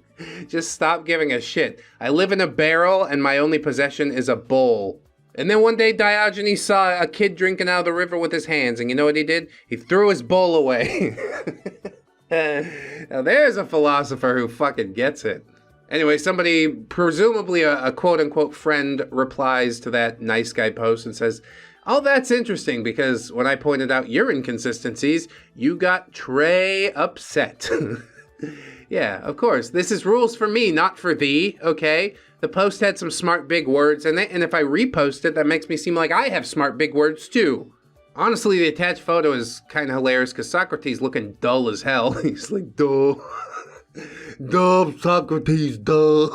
Just stop giving a shit. I live in a barrel and my only possession is a bowl. And then one day Diogenes saw a kid drinking out of the river with his hands, and you know what he did? He threw his bowl away. Now there's a philosopher who fucking gets it. Anyway, somebody, presumably a quote-unquote friend, replies to that nice guy post and says, "Oh, that's interesting, because when I pointed out your inconsistencies, you got Trey upset." Yeah, of course. This is rules for me, not for thee, okay? The post had some smart big words, and if I repost it, that makes me seem like I have smart big words too. Honestly, the attached photo is kind of hilarious, because Socrates looking dull as hell. He's like, duh. Duh, Socrates, duh.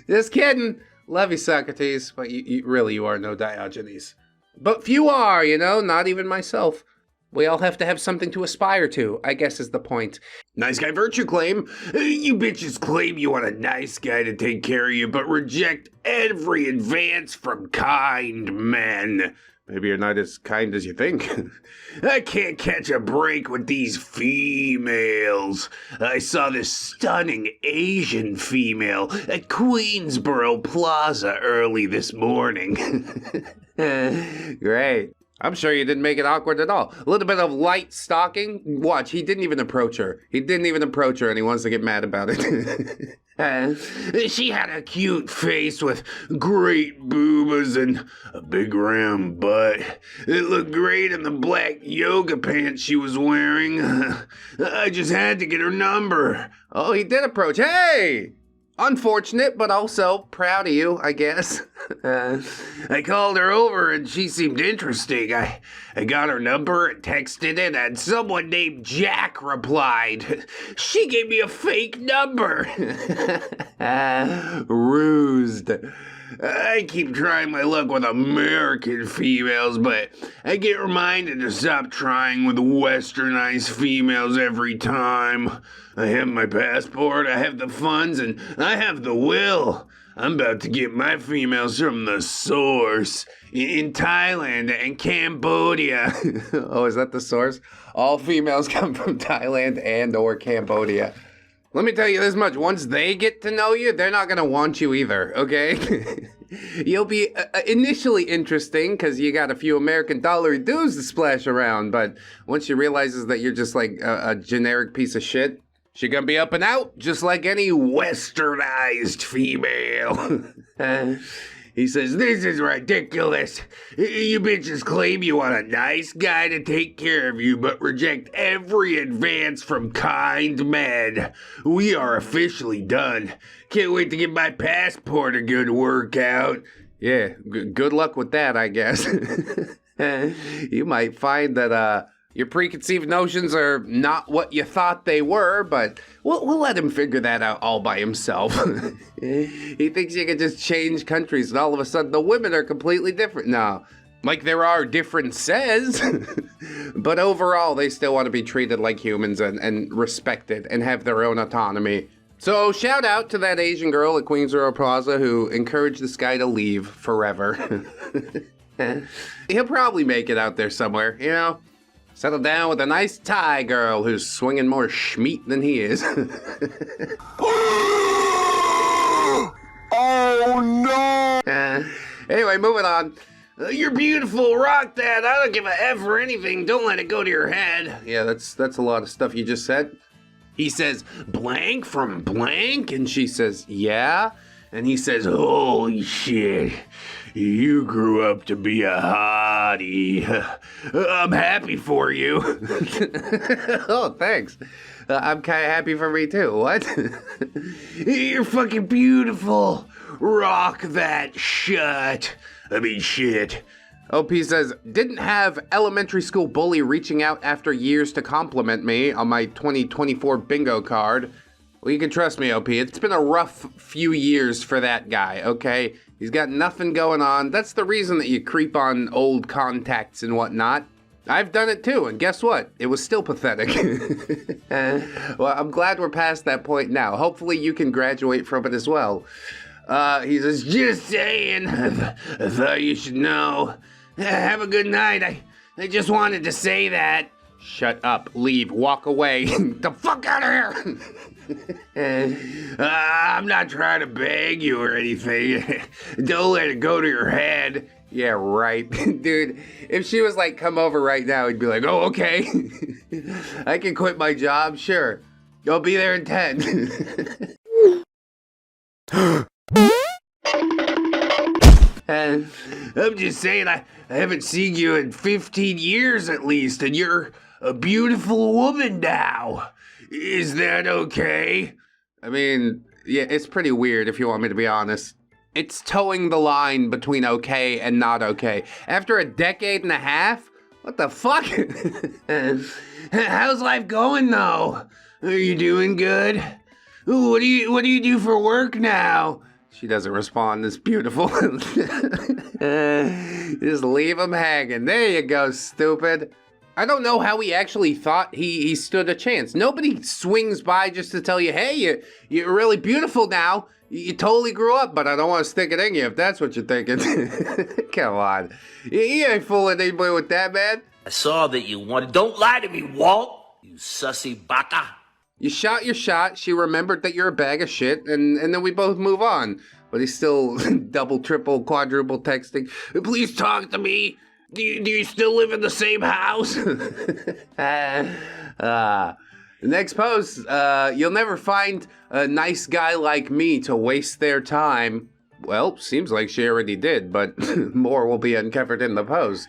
Just kidding. Love you, Socrates, but you are no Diogenes. But few are, you know, not even myself. We all have to have something to aspire to, I guess is the point. Nice guy virtue claim. You bitches claim you want a nice guy to take care of you, but reject every advance from kind men. Maybe you're not as kind as you think. I can't catch a break with these females. I saw this stunning Asian female at Queensboro Plaza early this morning. Great. I'm sure you didn't make it awkward at all. A little bit of light stalking. Watch, he didn't even approach her. And he wants to get mad about it. She had a cute face with great boobas and a big round butt. It looked great in the black yoga pants she was wearing. I just had to get her number. Oh, he did approach. Hey! Unfortunate, but also proud of you, I guess. I called her over and she seemed interesting. I got her number and texted it, and someone named Jack replied. She gave me a fake number. Rused. I keep trying my luck with American females, but I get reminded to stop trying with westernized females every time. I have my passport, I have the funds, and I have the will. I'm about to get my females from the source in Thailand and Cambodia. Oh, is that the source? All females come from Thailand and or Cambodia. Let me tell you this much, once they get to know you, they're not going to want you either, okay? You'll be initially interesting because you got a few American dollar dues to splash around, but once she realizes that you're just like a generic piece of shit, she gonna be up and out, just like any westernized female. He says, "This is ridiculous. You bitches claim you want a nice guy to take care of you, but reject every advance from kind men. We are officially done. Can't wait to get my passport a good workout." Yeah, good luck with that, I guess. You might find that Your preconceived notions are not what you thought they were, but we'll let him figure that out all by himself. He thinks you can just change countries and all of a sudden the women are completely different. No, like there are differences, but overall they still want to be treated like humans and respected and have their own autonomy. So shout out to that Asian girl at Queensboro Plaza who encouraged this guy to leave forever. He'll probably make it out there somewhere, you know? Settle down with a nice Thai girl who's swinging more schmeat than he is. Oh no! Anyway, moving on. You're beautiful, rock that. I don't give a F for anything. Don't let it go to your head. Yeah, that's a lot of stuff you just said. He says, blank from blank, and she says, yeah. And he says, holy shit, you grew up to be a hottie. I'm happy for you. Oh, thanks. I'm kind of happy for me too. What? You're fucking beautiful. Rock that shit. OP says, didn't have elementary school bully reaching out after years to compliment me on my 2024 bingo card. Well, you can trust me, OP. It's been a rough few years for that guy, okay? He's got nothing going on. That's the reason that you creep on old contacts and whatnot. I've done it too, and guess what? It was still pathetic. Well, I'm glad we're past that point now. Hopefully you can graduate from it as well. He says, just saying. I thought you should know. Have a good night. I just wanted to say that. Shut up, leave, walk away. The fuck out of here! I'm not trying to beg you or anything. Don't let it go to your head. Yeah, right. Dude, if she was like, come over right now, he'd be like, oh, okay. I can quit my job, sure. I'll be there in 10. And I'm just saying, I haven't seen you in 15 years at least, and you're a beautiful woman now. Is that okay? I mean, yeah, it's pretty weird if you want me to be honest. It's towing the line between okay and not okay. After a decade and a half? What the fuck? How's life going though? Are you doing good? What do you do for work now? She doesn't respond. It's beautiful. Just leave him hanging. There you go, stupid. I don't know how he actually thought he stood a chance. Nobody swings by just to tell you, hey, you're really beautiful now. You totally grew up, but I don't want to stick it in you if that's what you're thinking. Come on. You ain't fooling anybody with that, man. I saw that you wanted. Don't lie to me, Walt, you sussy baka. You shot your shot, she remembered that you're a bag of shit, and then we both move on. But he's still double, triple, quadruple texting. Please talk to me. Do you still live in the same house? Next post, you'll never find a nice guy like me to waste their time. Well, seems like she already did, but more will be uncovered in the post.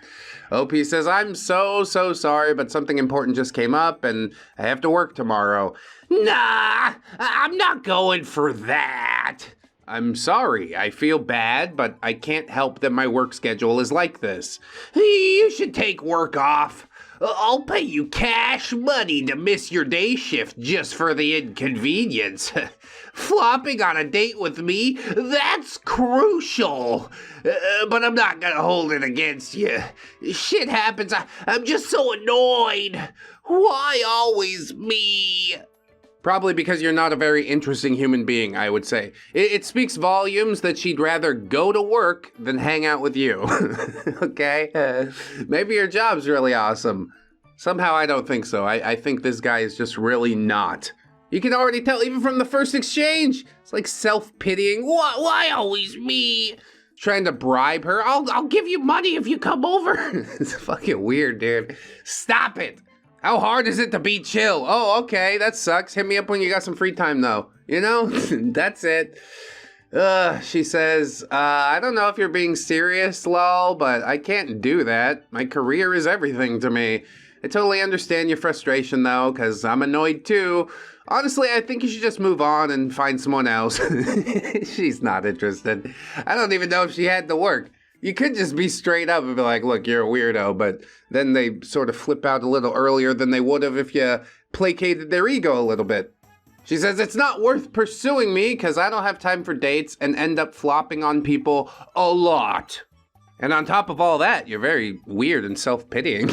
OP says, I'm so sorry, but something important just came up and I have to work tomorrow. Nah, I'm not going for that. I'm sorry, I feel bad, but I can't help that my work schedule is like this. You should take work off. I'll pay you cash money to miss your day shift just for the inconvenience. Flopping on a date with me, that's crucial. But I'm not gonna hold it against you. Shit happens, I'm just so annoyed. Why always me? Probably because you're not a very interesting human being, I would say. It speaks volumes that she'd rather go to work than hang out with you. Okay? Maybe your job's really awesome. Somehow I don't think so. I think this guy is just really not. You can already tell even from the first exchange. It's like self-pitying. Why always me? Trying to bribe her. I'll give you money if you come over. It's fucking weird, dude. Stop it. How hard is it to be chill? Oh, okay, that sucks. Hit me up when you got some free time, though. You know? That's it. She says, I don't know if you're being serious, lol, but I can't do that. My career is everything to me. I totally understand your frustration, though, because I'm annoyed, too. Honestly, I think you should just move on and find someone else. She's not interested. I don't even know if she had to work. You could just be straight up and be like, look, you're a weirdo, but then they sort of flip out a little earlier than they would have if you placated their ego a little bit. She says, it's not worth pursuing me because I don't have time for dates and end up flopping on people a lot. And on top of all that, you're very weird and self-pitying.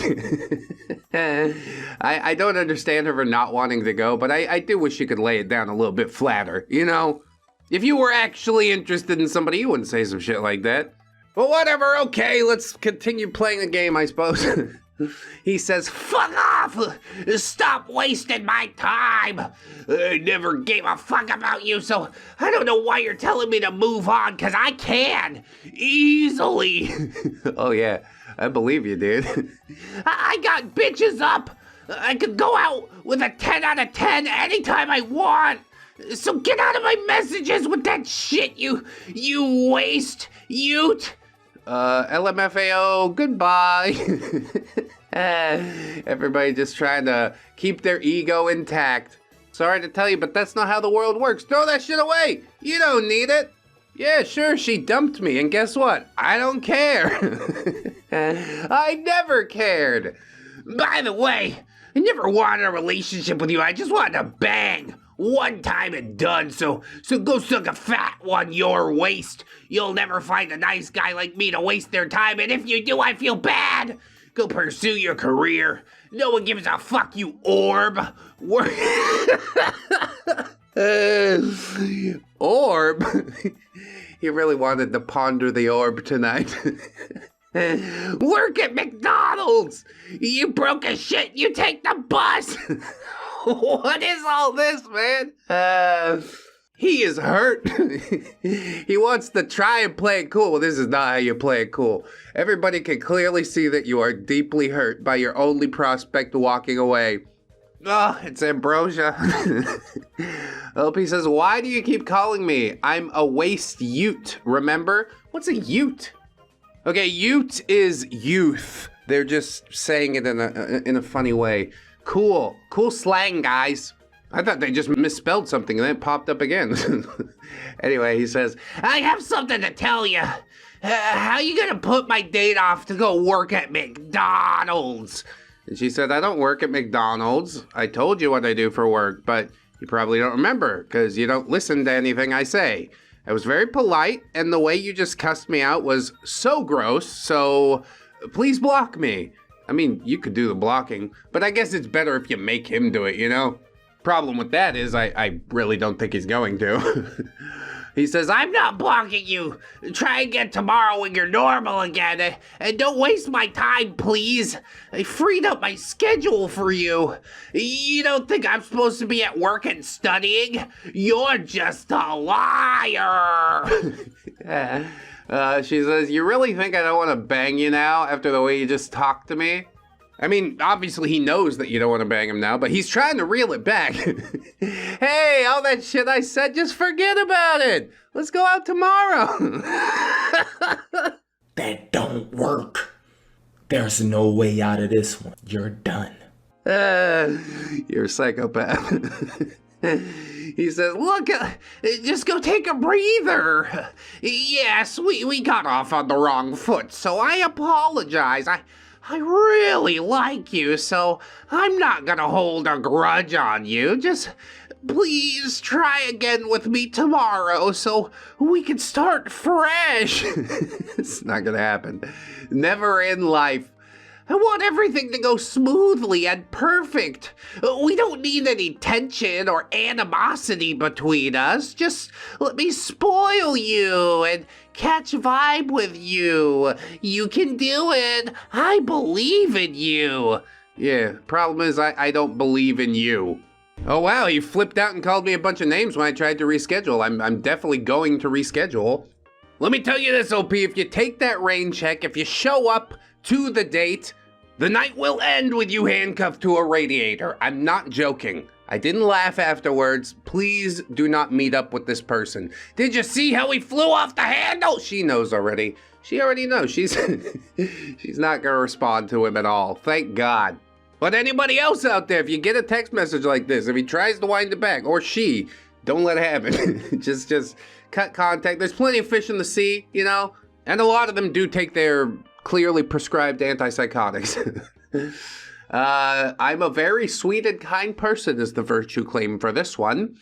I don't understand her for not wanting to go, but I do wish you could lay it down a little bit flatter, you know? If you were actually interested in somebody, you wouldn't say some shit like that. Well, whatever, okay, let's continue playing the game, I suppose. He says, fuck off! Stop wasting my time! I never gave a fuck about you, so I don't know why you're telling me to move on, because I can! Easily! Oh yeah, I believe you, dude. I got bitches up! I could go out with a 10 out of 10 anytime I want! So get out of my messages with that shit, you waste, ute! LMFAO, goodbye. Everybody just trying to keep their ego intact. Sorry to tell you, but that's not how the world works. Throw that shit away. You don't need it. Yeah, sure, she dumped me, and guess what? I don't care. I never cared. By the way, I never wanted a relationship with you. I just wanted to bang. One time and done, so go suck a fat one your waist. You'll never find a nice guy like me to waste their time, and if you do, I feel bad. Go pursue your career. No one gives a fuck, you orb. Orb? He really wanted to ponder the orb tonight. Work at McDonald's! You broke a shit, you take the bus! What is all this, man? He is hurt. He wants to try and play it cool. Well, this is not how you play it cool. Everybody can clearly see that you are deeply hurt by your only prospect walking away. Oh, it's Ambrosia. LP says, why do you keep calling me? I'm a waste ute, remember? What's a ute? Okay, ute is youth. They're just saying it in a funny way. Cool slang, guys. I thought they just misspelled something and then it popped up again. Anyway, he says, I have something to tell you. How you gonna put my date off to go work at McDonald's? And she said, I don't work at McDonald's. I told you what I do for work, but you probably don't remember because you don't listen to anything I say. I was very polite, and the way you just cussed me out was so gross, so please block me. I mean, you could do the blocking, but I guess it's better if you make him do it, you know? Problem with that is I really don't think he's going to. He says, I'm not blocking you. Try again tomorrow when you're normal again. And don't waste my time, please. I freed up my schedule for you. You don't think I'm supposed to be at work and studying? You're just a liar. She says, you really think I don't want to bang you now after the way you just talked to me? I mean, obviously he knows that you don't want to bang him now, but he's trying to reel it back. Hey, all that shit I said, just forget about it. Let's go out tomorrow. That don't work. There's no way out of this one. You're done. You're a psychopath. He says, look, just go take a breather. Yes, we got off on the wrong foot, so I apologize. I really like you, so I'm not gonna hold a grudge on you. Just please try again with me tomorrow so we can start fresh. It's not gonna happen. Never in life. I want everything to go smoothly and perfect. We don't need any tension or animosity between us. Just let me spoil you and catch vibe with you. You can do it. I believe in you. Yeah, problem is I don't believe in you. Oh wow, he flipped out and called me a bunch of names when I tried to reschedule. I'm definitely going to reschedule. Let me tell you this, OP, if you take that rain check, if you show up to the date, the night will end with you handcuffed to a radiator. I'm not joking. I didn't laugh afterwards. Please do not meet up with this person. Did you see how he flew off the handle? She knows already. She already knows. She's not gonna respond to him at all. Thank God. But anybody else out there, if you get a text message like this, if he tries to wind it back, or she, don't let it happen. just cut contact. There's plenty of fish in the sea, you know? And a lot of them do take their clearly prescribed antipsychotics. I'm a very sweet and kind person is the virtue claim for this one.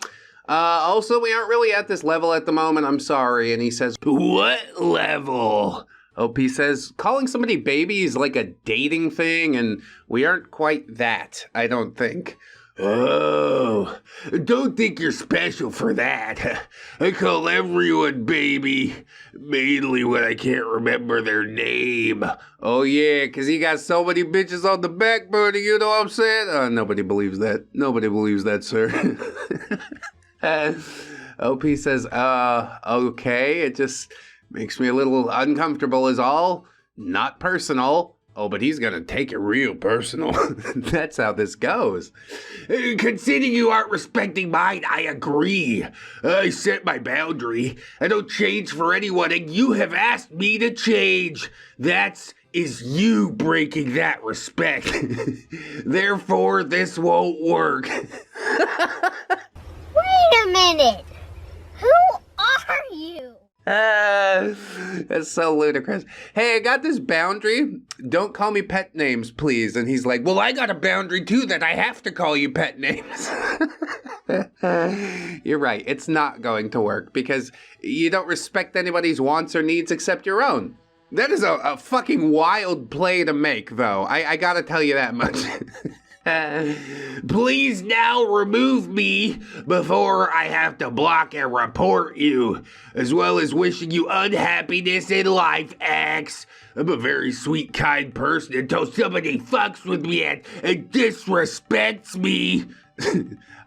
Also, we aren't really at this level at the moment, I'm sorry. And he says, what level? OP says, calling somebody baby is like a dating thing, and we aren't quite that, I don't think. Oh, don't think you're special for that. I call everyone baby, mainly when I can't remember their name. Oh yeah, 'cause he got so many bitches on the back burner, you know what I'm saying? Nobody believes that. Nobody believes that, sir. OP says, okay, it just makes me a little uncomfortable is all. Not personal. Oh, but he's gonna take it real personal. That's how this goes. Considering you aren't respecting mine, I agree. I set my boundary. I don't change for anyone, and you have asked me to change. That's you breaking that respect. Therefore, this won't work. Wait a minute. Who are you? That's so ludicrous. Hey, I got this boundary. Don't call me pet names, please. And he's like, well, I got a boundary too that I have to call you pet names. You're right. It's not going to work because you don't respect anybody's wants or needs except your own. That is a fucking wild play to make, though. I gotta tell you that much. Please now remove me before I have to block and report you, as well as wishing you unhappiness in life, X. I'm a very sweet, kind person until somebody fucks with me and disrespects me.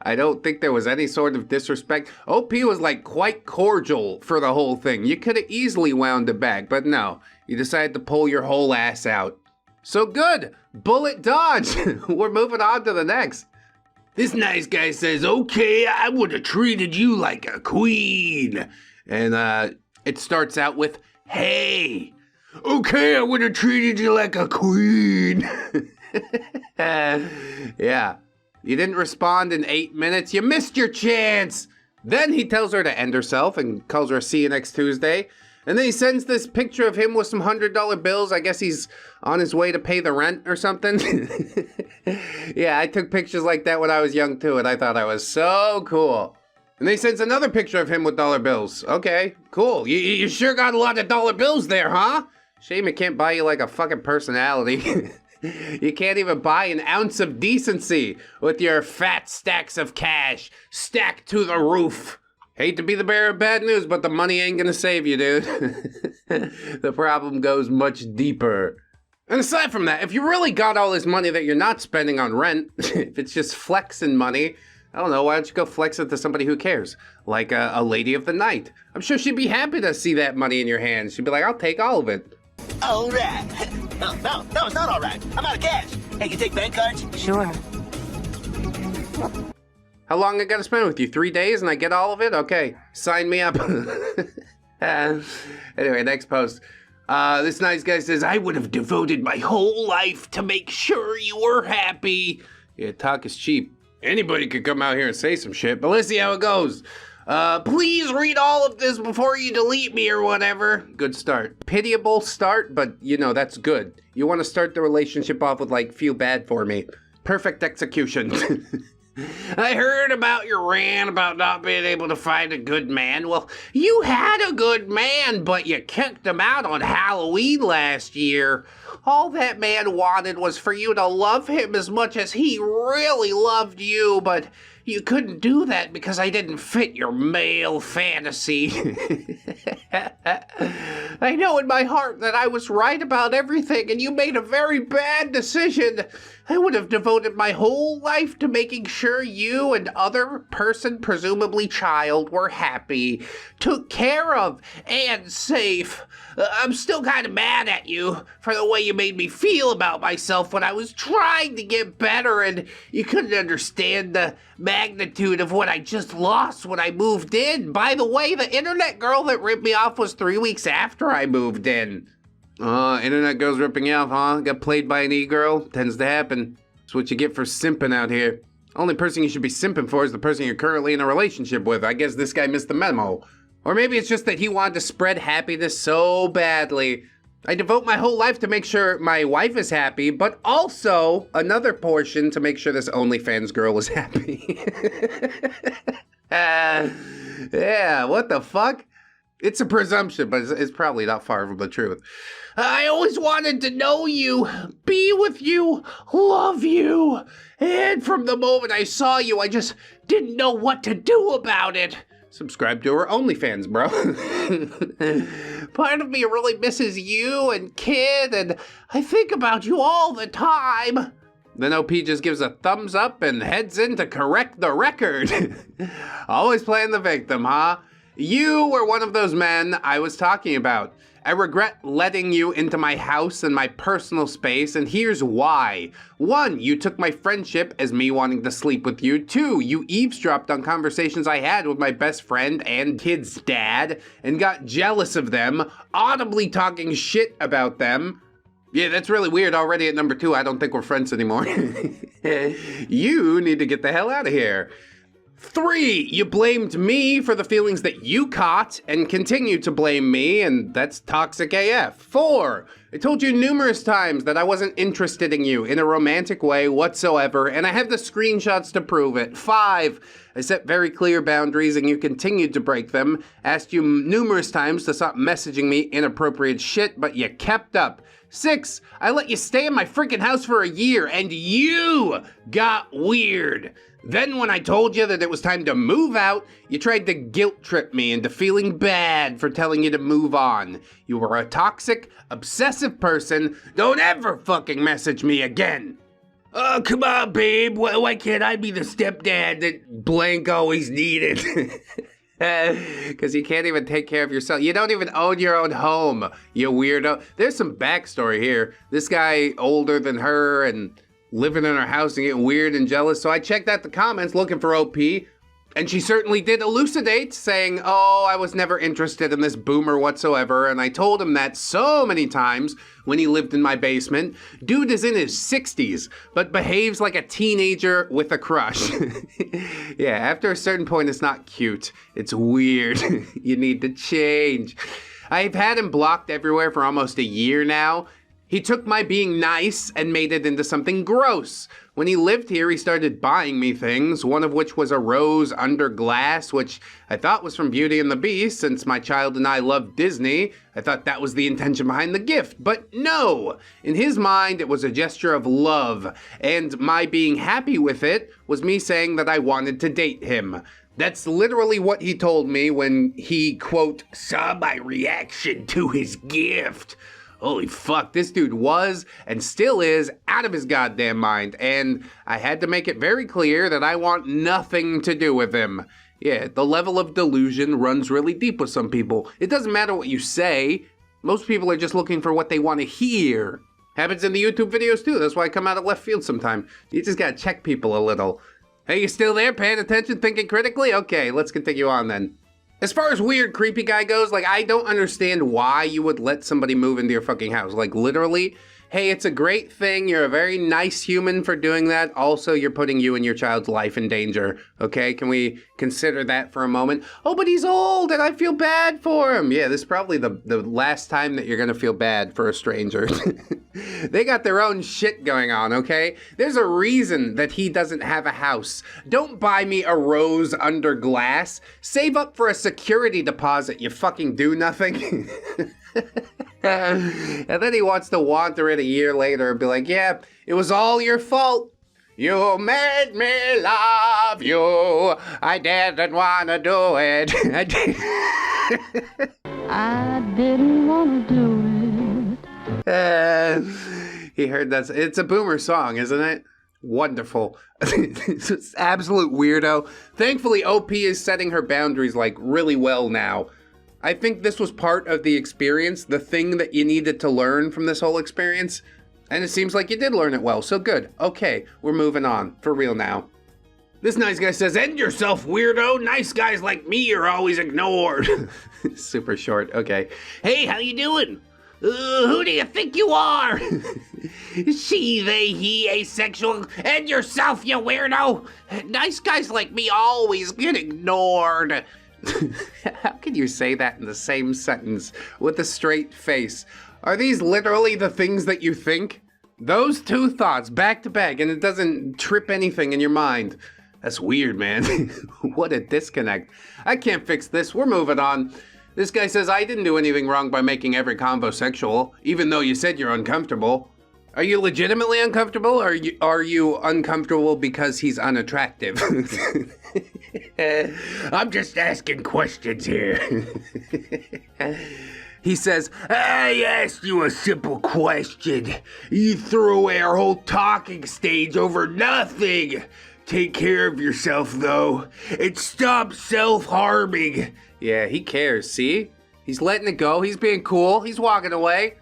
I don't think there was any sort of disrespect. OP was like quite cordial for the whole thing. You could have easily wound it back, but no, you decided to pull your whole ass out. So good, bullet dodge. We're moving on to the next. This nice guy says, okay, I would have treated you like a queen. And it starts out with, hey. Okay, I would have treated you like a queen. Yeah, you didn't respond in 8 minutes. You missed your chance. Then he tells her to end herself and calls her see you next Tuesday. And then he sends this picture of him with some $100 bills. I guess he's on his way to pay the rent or something. Yeah, I took pictures like that when I was young too, and I thought I was so cool. And then he sends another picture of him with dollar bills. Okay, cool. You sure got a lot of dollar bills there, huh? Shame it can't buy you like a fucking personality. You can't even buy an ounce of decency with your fat stacks of cash stacked to the roof. Hate to be the bearer of bad news, but the money ain't gonna save you, dude. The problem goes much deeper. And aside from that, if you really got all this money that you're not spending on rent, if it's just flexing money, I don't know, why don't you go flex it to somebody who cares? Like a lady of the night. I'm sure she'd be happy to see that money in your hands. She'd be like, I'll take all of it. All right. No, it's not all right. I'm out of cash. Hey, you take bank cards? Sure. How long I gotta spend with you? 3 days and I get all of it? Okay, sign me up. Anyway, next post. This nice guy says, I would have devoted my whole life to make sure you were happy. Yeah, talk is cheap. Anybody could come out here and say some shit, but let's see how it goes. Please read all of this before you delete me or whatever. Good start. Pitiable start, but you know, that's good. You want to start the relationship off with like, feel bad for me. Perfect execution. I heard about your rant about not being able to find a good man. Well, you had a good man, but you kicked him out on Halloween last year. All that man wanted was for you to love him as much as he really loved you, but you couldn't do that because I didn't fit your male fantasy. I know in my heart that I was right about everything and you made a very bad decision. I would have devoted my whole life to making sure you and other person, presumably child, were happy, took care of, and safe. I'm still kind of mad at you for the way you made me feel about myself when I was trying to get better and you couldn't understand the magnitude of what I just lost when I moved in. By the way, the internet girl that ripped me off was 3 weeks after I moved in. Internet girls ripping you off, huh? Got played by an e-girl? Tends to happen. That's what you get for simping out here. Only person you should be simping for is the person you're currently in a relationship with. I guess this guy missed the memo. Or maybe it's just that he wanted to spread happiness so badly. I devote my whole life to make sure my wife is happy, but also another portion to make sure this OnlyFans girl is happy. Yeah, what the fuck? It's a presumption, but it's probably not far from the truth. I always wanted to know you, be with you, love you. And from the moment I saw you, I just didn't know what to do about it. Subscribe to her OnlyFans, bro. Part of me really misses you and Kid, and I think about you all the time. Then OP just gives a thumbs up and heads in to correct the record. Always playing the victim, huh? You were one of those men I was talking about. I regret letting you into my house and my personal space, and here's why. 1, you took my friendship as me wanting to sleep with you. 2, you eavesdropped on conversations I had with my best friend and Kid's dad, and got jealous of them, audibly talking shit about them. Yeah, that's really weird. Already at number 2, I don't think we're friends anymore. You need to get the hell out of here. 3, you blamed me for the feelings that you caught and continue to blame me, and that's toxic AF. 4, I told you numerous times that I wasn't interested in you in a romantic way whatsoever, and I have the screenshots to prove it. 5, I set very clear boundaries and you continued to break them. Asked you numerous times to stop messaging me inappropriate shit, but you kept up. 6, I let you stay in my freaking house for a year and you got weird. Then when I told you that it was time to move out, you tried to guilt trip me into feeling bad for telling you to move on. You were a toxic, obsessive person. Don't ever fucking message me again. Oh, come on, babe. Why can't I be the stepdad that blank always needed? Because you can't even take care of yourself. You don't even own your own home, you weirdo. There's some backstory here. This guy older than her and living in her house and getting weird and jealous. So I checked out the comments looking for OP, and she certainly did elucidate, saying, oh, I was never interested in this boomer whatsoever, and I told him that so many times when he lived in my basement. Dude is in his 60s, but behaves like a teenager with a crush. Yeah, after a certain point, it's not cute. It's weird. You need to change. I've had him blocked everywhere for almost a year now. He took my being nice and made it into something gross. When he lived here, he started buying me things, one of which was a rose under glass, which I thought was from Beauty and the Beast. Since my child and I love Disney, I thought that was the intention behind the gift. But no! In his mind, it was a gesture of love, and my being happy with it was me saying that I wanted to date him. That's literally what he told me when he, quote, saw my reaction to his gift. Holy fuck, this dude was and still is out of his goddamn mind, and I had to make it very clear that I want nothing to do with him. Yeah, the level of delusion runs really deep with some people. It doesn't matter what you say. Most people are just looking for what they want to hear. Happens in the YouTube videos too. That's why I come out of left field sometime. You just gotta check people a little. Hey, you still there? Paying attention, thinking critically? Okay, let's continue on then. As far as weird, creepy guy goes, like, I don't understand why you would let somebody move into your fucking house. Like, literally, hey, it's a great thing. You're a very nice human for doing that. Also, you're putting you and your child's life in danger. Okay, can we consider that for a moment? Oh, but he's old and I feel bad for him. Yeah, this is probably the last time that you're gonna feel bad for a stranger. They got their own shit going on, okay? There's a reason that he doesn't have a house. Don't buy me a rose under glass. Save up for a security deposit, you fucking do nothing. And then he wants to wander in a year later and be like, yeah, it was all your fault. You made me love you. I didn't want to do it. I didn't want to do it. He heard that. It's a boomer song, isn't it? Wonderful. It's absolute weirdo. Thankfully, OP is setting her boundaries, like, really well now. I think this was part of the experience, the thing that you needed to learn from this whole experience. And it seems like you did learn it well, so good. Okay, we're moving on, for real now. This nice guy says, end yourself, weirdo. Nice guys like me are always ignored. Super short, okay. Hey, how you doing? Who do you think you are? She, they, he, asexual, and yourself, you weirdo. Nice guys like me always get ignored. How can you say that in the same sentence with a straight face? Are these literally the things that you think? Those two thoughts back to back, and it doesn't trip anything in your mind. That's weird, man. What a disconnect. I can't fix this. We're moving on. This guy says, I didn't do anything wrong by making every convo sexual, even though you said you're uncomfortable. Are you legitimately uncomfortable, or are you uncomfortable because he's unattractive? I'm just asking questions here. He says, I asked you a simple question. You threw away our whole talking stage over nothing. Take care of yourself, though, and stop self-harming. Yeah, he cares, see? He's letting it go. He's being cool. He's walking away.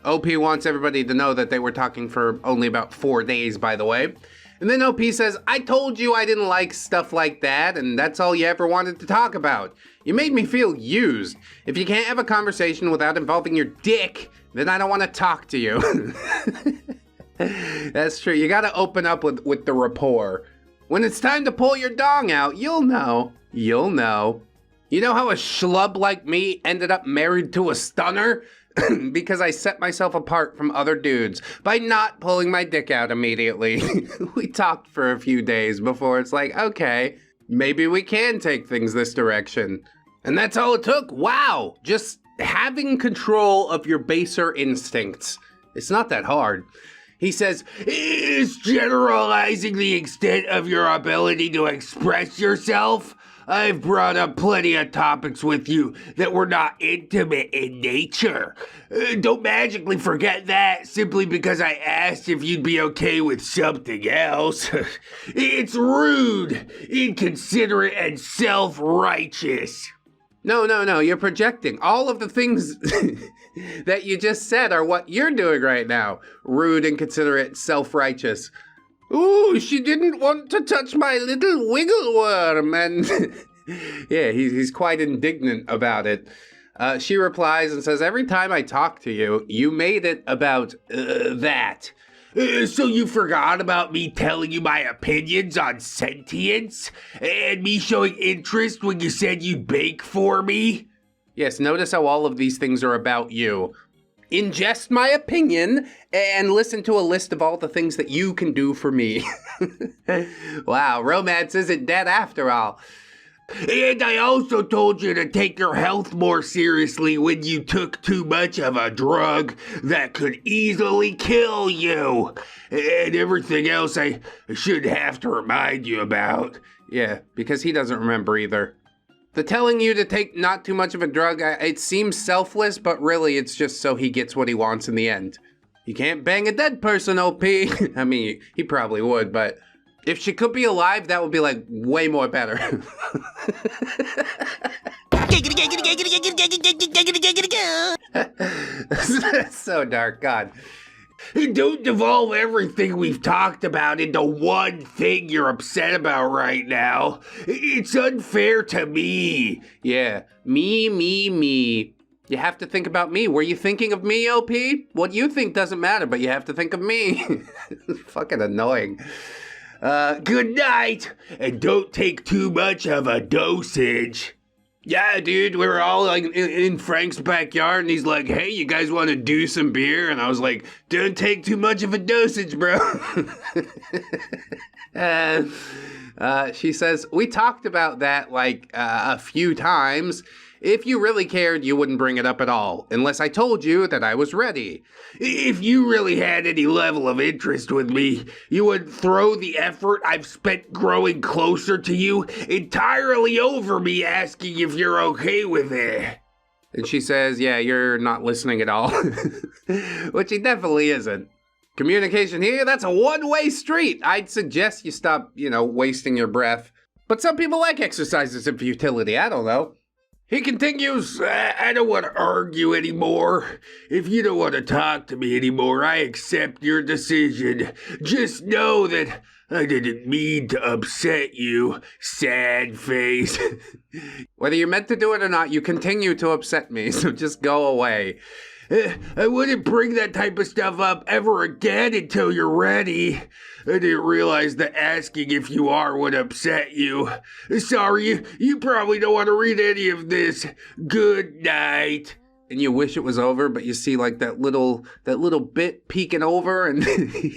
OP wants everybody to know that they were talking for only about 4 days, by the way. And then OP says, I told you I didn't like stuff like that, and that's all you ever wanted to talk about. You made me feel used. If you can't have a conversation without involving your dick, then I don't want to talk to you. That's true. You got to open up with the rapport. When it's time to pull your dong out, you'll know. You'll know. You know how a schlub like me ended up married to a stunner? Because I set myself apart from other dudes by not pulling my dick out immediately. We talked for a few days before it's like, okay, maybe we can take things this direction. And that's all it took. Wow. Just having control of your baser instincts. It's not that hard. He says, is generalizing the extent of your ability to express yourself? I've brought up plenty of topics with you that were not intimate in nature. Don't magically forget that simply because I asked if you'd be okay with something else. It's rude, inconsiderate, and self-righteous. No, you're projecting. All of the things that you just said are what you're doing right now. Rude, inconsiderate, self-righteous. Ooh, she didn't want to touch my little wiggle worm, and yeah, he's quite indignant about it. She replies and says, every time I talk to you, you made it about that. So you forgot about me telling you my opinions on sentience? And me showing interest when you said you'd bake for me? Yes, notice how all of these things are about you. Ingest my opinion and listen to a list of all the things that you can do for me. Wow, romance isn't dead after all. And I also told you to take your health more seriously when you took too much of a drug that could easily kill you. And everything else I should have to remind you about. Yeah, because he doesn't remember either. The telling you to take not too much of a drug, it seems selfless, but really it's just so he gets what he wants in the end. You can't bang a dead person, OP. I mean, he probably would, but if she could be alive, that would be like way more better. That's so dark, God. Don't devolve everything we've talked about into one thing you're upset about right now. It's unfair to me. Yeah, me. You have to think about me. Were you thinking of me, OP? What you think doesn't matter, but you have to think of me. Fucking annoying. Good night, and don't take too much of a dosage. Yeah, dude, we were all like in Frank's backyard, and he's like, hey, you guys want to do some beer? And I was like, don't take too much of a dosage, bro. She says, we talked about that like a few times. If you really cared, you wouldn't bring it up at all, unless I told you that I was ready. If you really had any level of interest with me, you would throw the effort I've spent growing closer to you entirely over me asking if you're okay with it. And she says, yeah, you're not listening at all. Which he definitely isn't. Communication here, that's a one-way street. I'd suggest you stop, wasting your breath. But some people like exercises in futility, I don't know. He continues, I don't want to argue anymore. If you don't want to talk to me anymore, I accept your decision. Just know that I didn't mean to upset you, sad face. Whether you're meant to do it or not, you continue to upset me, so just go away. I wouldn't bring that type of stuff up ever again until you're ready. I didn't realize that asking if you are would upset you. Sorry, you probably don't want to read any of this. Good night. And you wish it was over, but you see like that little bit peeking over, and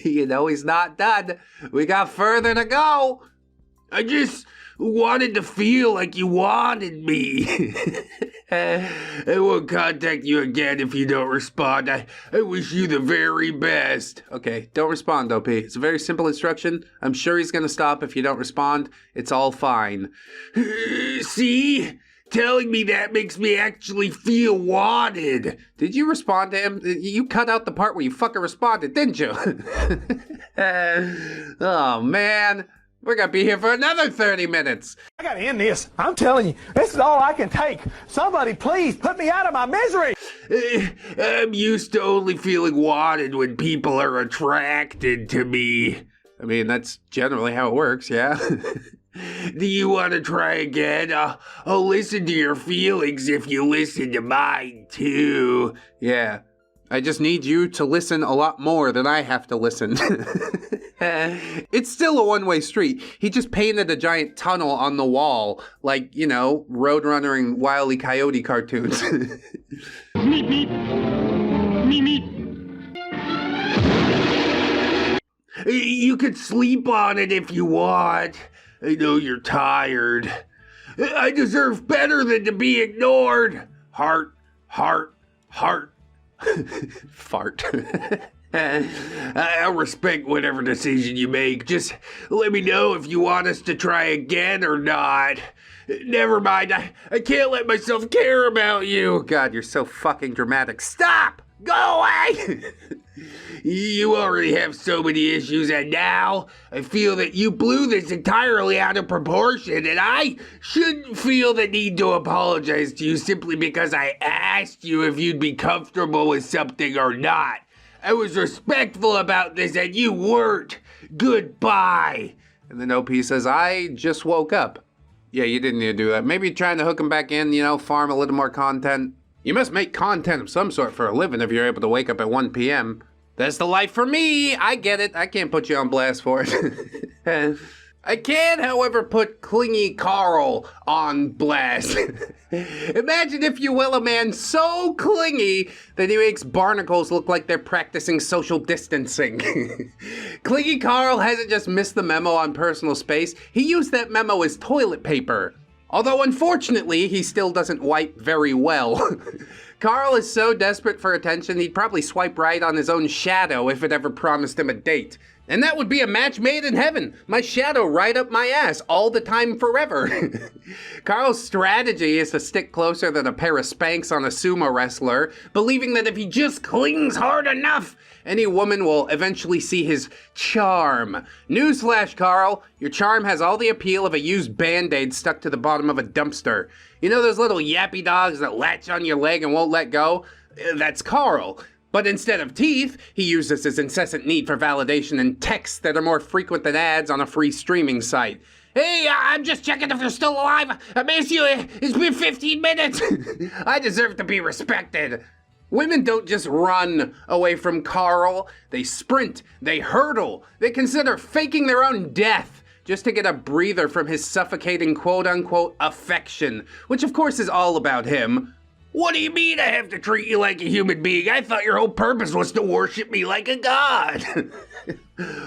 you know he's not done. We got further to go. I just wanted to feel like you wanted me. I won't contact you again if you don't respond. I wish you the very best. Okay, don't respond, OP. It's a very simple instruction. I'm sure he's gonna stop if you don't respond. It's all fine. See? Telling me that makes me actually feel wanted. Did you respond to him? You cut out the part where you fucking responded, didn't you? Oh, man. We're gonna be here for another 30 minutes. I gotta end this. I'm telling you, this is all I can take. Somebody please put me out of my misery. I'm used to only feeling wanted when people are attracted to me. I mean, that's generally how it works, yeah? Do you want to try again? I'll listen to your feelings if you listen to mine, too. Yeah, I just need you to listen a lot more than I have to listen. It's still a one-way street. He just painted a giant tunnel on the wall, like, you know, Roadrunner and Wile E. Coyote cartoons. Meep, meep. Meep, meep. You could sleep on it if you want. I know you're tired. I deserve better than to be ignored. Heart, heart, heart. Fart. I'll respect whatever decision you make. Just let me know if you want us to try again or not. Never mind, I can't let myself care about you. God, you're so fucking dramatic. Stop! Go away! You already have so many issues, and now I feel that you blew this entirely out of proportion, and I shouldn't feel the need to apologize to you simply because I asked you if you'd be comfortable with something or not. I was respectful about this, and you weren't. Goodbye. And then OP says, I just woke up. Yeah, you didn't need to do that. Maybe you're trying to hook him back in, you know, farm a little more content. You must make content of some sort for a living if you're able to wake up at 1 p.m. That's the life for me. I get it. I can't put you on blast for it. I can, however, put Clingy Carl on blast. Imagine, if you will, a man so clingy that he makes barnacles look like they're practicing social distancing. Clingy Carl hasn't just missed the memo on personal space. He used that memo as toilet paper. Although, unfortunately, he still doesn't wipe very well. Carl is so desperate for attention, he'd probably swipe right on his own shadow if it ever promised him a date. And that would be a match made in heaven. My shadow right up my ass all the time forever. Carl's strategy is to stick closer than a pair of Spanx on a sumo wrestler, believing that if he just clings hard enough, any woman will eventually see his charm. Newsflash, Carl, your charm has all the appeal of a used Band-Aid stuck to the bottom of a dumpster. You know those little yappy dogs that latch on your leg and won't let go? That's Carl. But instead of teeth, he uses his incessant need for validation in texts that are more frequent than ads on a free streaming site. Hey, I'm just checking if you're still alive. I miss you. It's been 15 minutes. I deserve to be respected. Women don't just run away from Carl. They sprint. They hurdle. They consider faking their own death just to get a breather from his suffocating quote-unquote affection, which of course is all about him. What do you mean I have to treat you like a human being? I thought your whole purpose was to worship me like a god.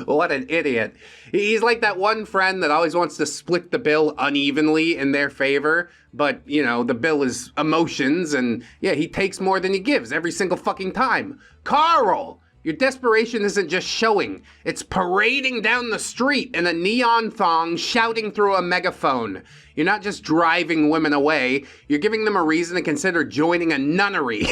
What an idiot. He's like that one friend that always wants to split the bill unevenly in their favor, but, you know, the bill is emotions, and yeah, he takes more than he gives every single fucking time. Carl! Your desperation isn't just showing, it's parading down the street in a neon thong shouting through a megaphone. You're not just driving women away, you're giving them a reason to consider joining a nunnery.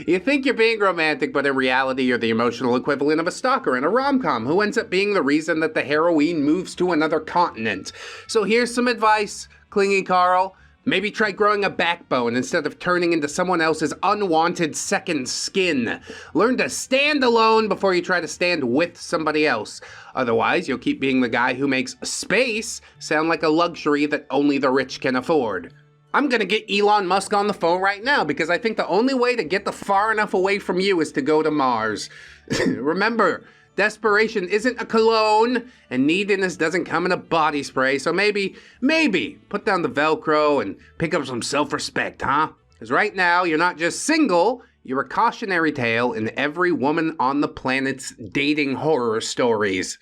You think you're being romantic, but in reality you're the emotional equivalent of a stalker in a rom-com who ends up being the reason that the heroine moves to another continent. So here's some advice, Clingy Carl. Maybe try growing a backbone instead of turning into someone else's unwanted second skin. Learn to stand alone before you try to stand with somebody else. Otherwise, you'll keep being the guy who makes space sound like a luxury that only the rich can afford. I'm gonna get Elon Musk on the phone right now because I think the only way to get far enough away from you is to go to Mars. Remember, Desperation isn't a cologne, and neediness doesn't come in a body spray, so maybe, put down the Velcro and pick up some self-respect, huh? Because right now, you're not just single, you're a cautionary tale in every woman on the planet's dating horror stories.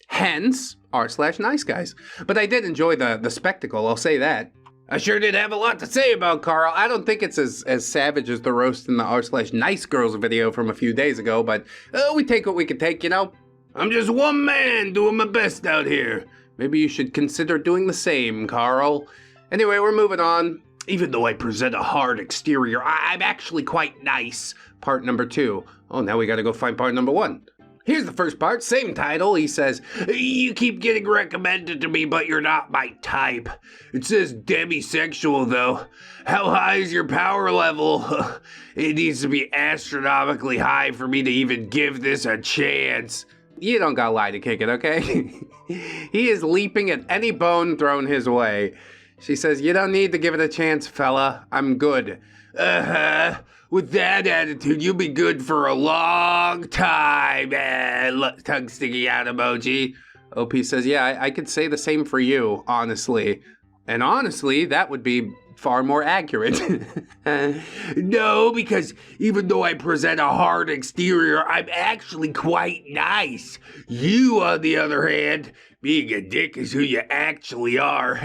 Hence, r/NiceGuys. But I did enjoy the spectacle, I'll say that. I sure did have a lot to say about Carl. I don't think it's as savage as the roast in the r/NiceGirls video from a few days ago, but we take what we can take, you know? I'm just one man doing my best out here. Maybe you should consider doing the same, Carl. Anyway, we're moving on. Even though I present a hard exterior, I'm actually quite nice. Part number 2. Oh, now we gotta go find part number 1. Here's the first part, same title. He says, you keep getting recommended to me, but you're not my type. It says demisexual, though. How high is your power level? It needs to be astronomically high for me to even give this a chance. You don't gotta lie to kick it, okay? He is leaping at any bone thrown his way. She says, you don't need to give it a chance, fella. I'm good. With that attitude, you'll be good for a long time. Tongue sticking out emoji. OP says, yeah, I could say the same for you, honestly. And honestly, that would be far more accurate. No, because even though I present a hard exterior, I'm actually quite nice. You, on the other hand, being a dick is who you actually are.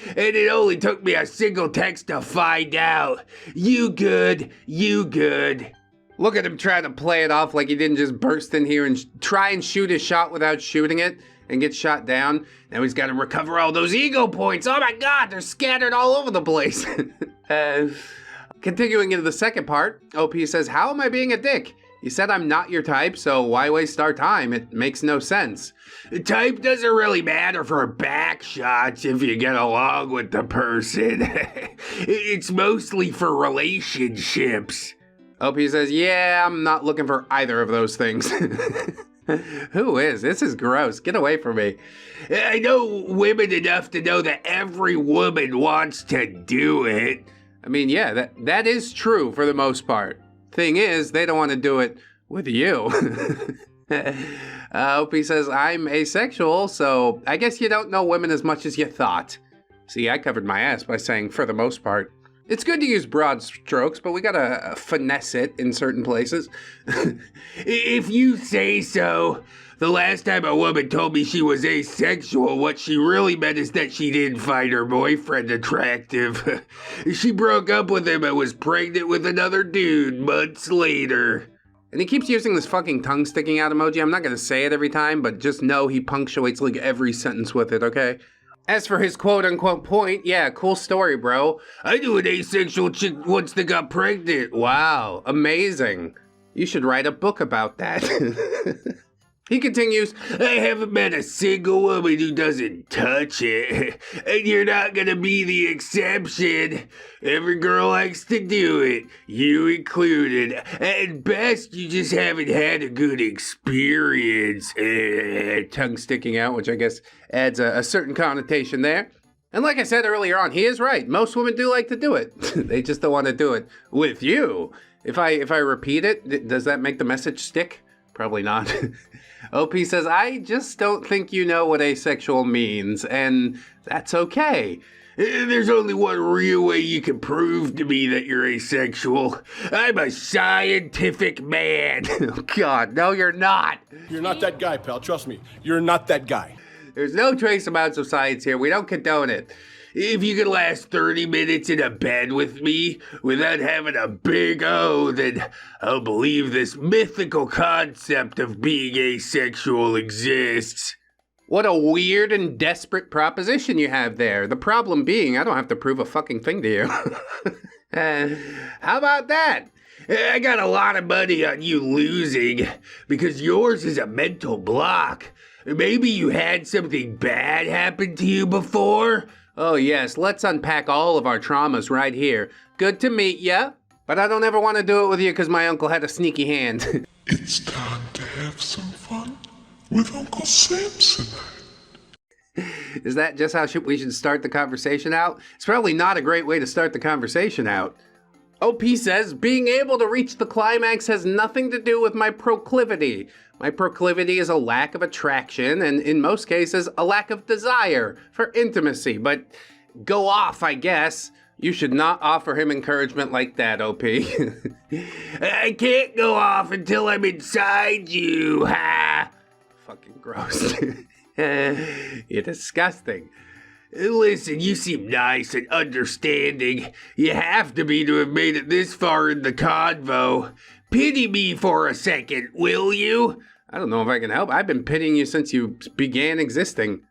And it only took me a single text to find out. You good, you good. Look at him trying to play it off like he didn't just burst in here and try and shoot his shot without shooting it and get shot down. Now he's got to recover all those ego points. Oh my God, they're scattered all over the place. Continuing into the second part, OP says, how am I being a dick? You said I'm not your type, so why waste our time? It makes no sense. Type doesn't really matter for back shots if you get along with the person. It's mostly for relationships. OP says, yeah, I'm not looking for either of those things. Who is? This is gross. Get away from me. I know women enough to know that every woman wants to do it. I mean, yeah, that is true for the most part. Thing is, they don't want to do it with you. OP says, I'm asexual, so I guess you don't know women as much as you thought. See, I covered my ass by saying for the most part. It's good to use broad strokes, but we gotta finesse it in certain places. If you say so. The last time a woman told me she was asexual, what she really meant is that she didn't find her boyfriend attractive. She broke up with him and was pregnant with another dude months later. And he keeps using this fucking tongue sticking out emoji. I'm not gonna say it every time, but just know he punctuates like every sentence with it, okay? As for his quote-unquote point, yeah, cool story, bro. I knew an asexual chick once that got pregnant. Wow, amazing. You should write a book about that. He continues, I haven't met a single woman who doesn't touch it, and you're not gonna be the exception. Every girl likes to do it, you included. At best, you just haven't had a good experience. Tongue sticking out, which I guess adds a certain connotation there. And like I said earlier on, he is right. Most women do like to do it. They just don't want to do it with you. If I repeat it, does that make the message stick? Probably not. OP says, I just don't think you know what asexual means, and that's okay. There's only one real way you can prove to me that you're asexual. I'm a scientific man. Oh, God, no, you're not. You're not that guy, pal. Trust me. You're not that guy. There's no trace amounts of science here. We don't condone it. If you can last 30 minutes in a bed with me without having a big O, then I'll believe this mythical concept of being asexual exists. What a weird and desperate proposition you have there. The problem being, I don't have to prove a fucking thing to you. How about that? I got a lot of money on you losing because yours is a mental block. Maybe you had something bad happen to you before? Oh yes, let's unpack all of our traumas right here. Good to meet ya, but I don't ever want to do it with you because my uncle had a sneaky hand. It's time to have some fun with Uncle Simps. Is that just how we should start the conversation out? It's probably not a great way to start the conversation out. OP says, being able to reach the climax has nothing to do with my proclivity. My proclivity is a lack of attraction, and in most cases, a lack of desire for intimacy. But go off, I guess. You should not offer him encouragement like that, OP. I can't go off until I'm inside you, ha! Fucking gross. You're disgusting. Listen, you seem nice and understanding. You have to be to have made it this far in the convo. Pity me for a second, will you? I don't know if I can help. I've been pitying you since you began existing.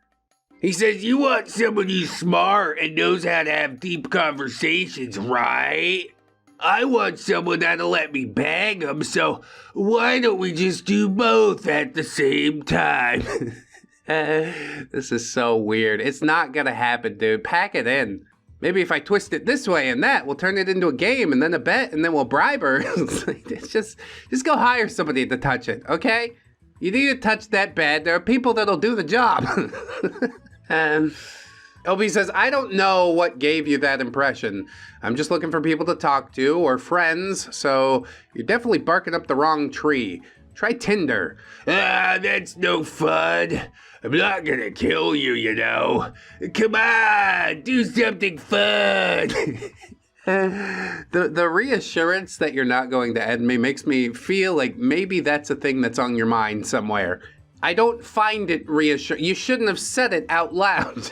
He says you want someone who's smart and knows how to have deep conversations, right? I want someone that'll let me bang them, so why don't we just do both at the same time? This is so weird. It's not gonna happen, dude. Pack it in. Maybe if I twist it this way and that, we'll turn it into a game and then a bet and then we'll bribe her. It's just go hire somebody to touch it, okay? You need to touch that bad. There are people that'll do the job. Obi says, I don't know what gave you that impression. I'm just looking for people to talk to or friends, so you're definitely barking up the wrong tree. Try Tinder. Ah, that's no fun. I'm not gonna kill you, you know. Come on, do something fun. The reassurance that you're not going to end me makes me feel like maybe that's a thing that's on your mind somewhere. I don't find it reassuring. You shouldn't have said it out loud.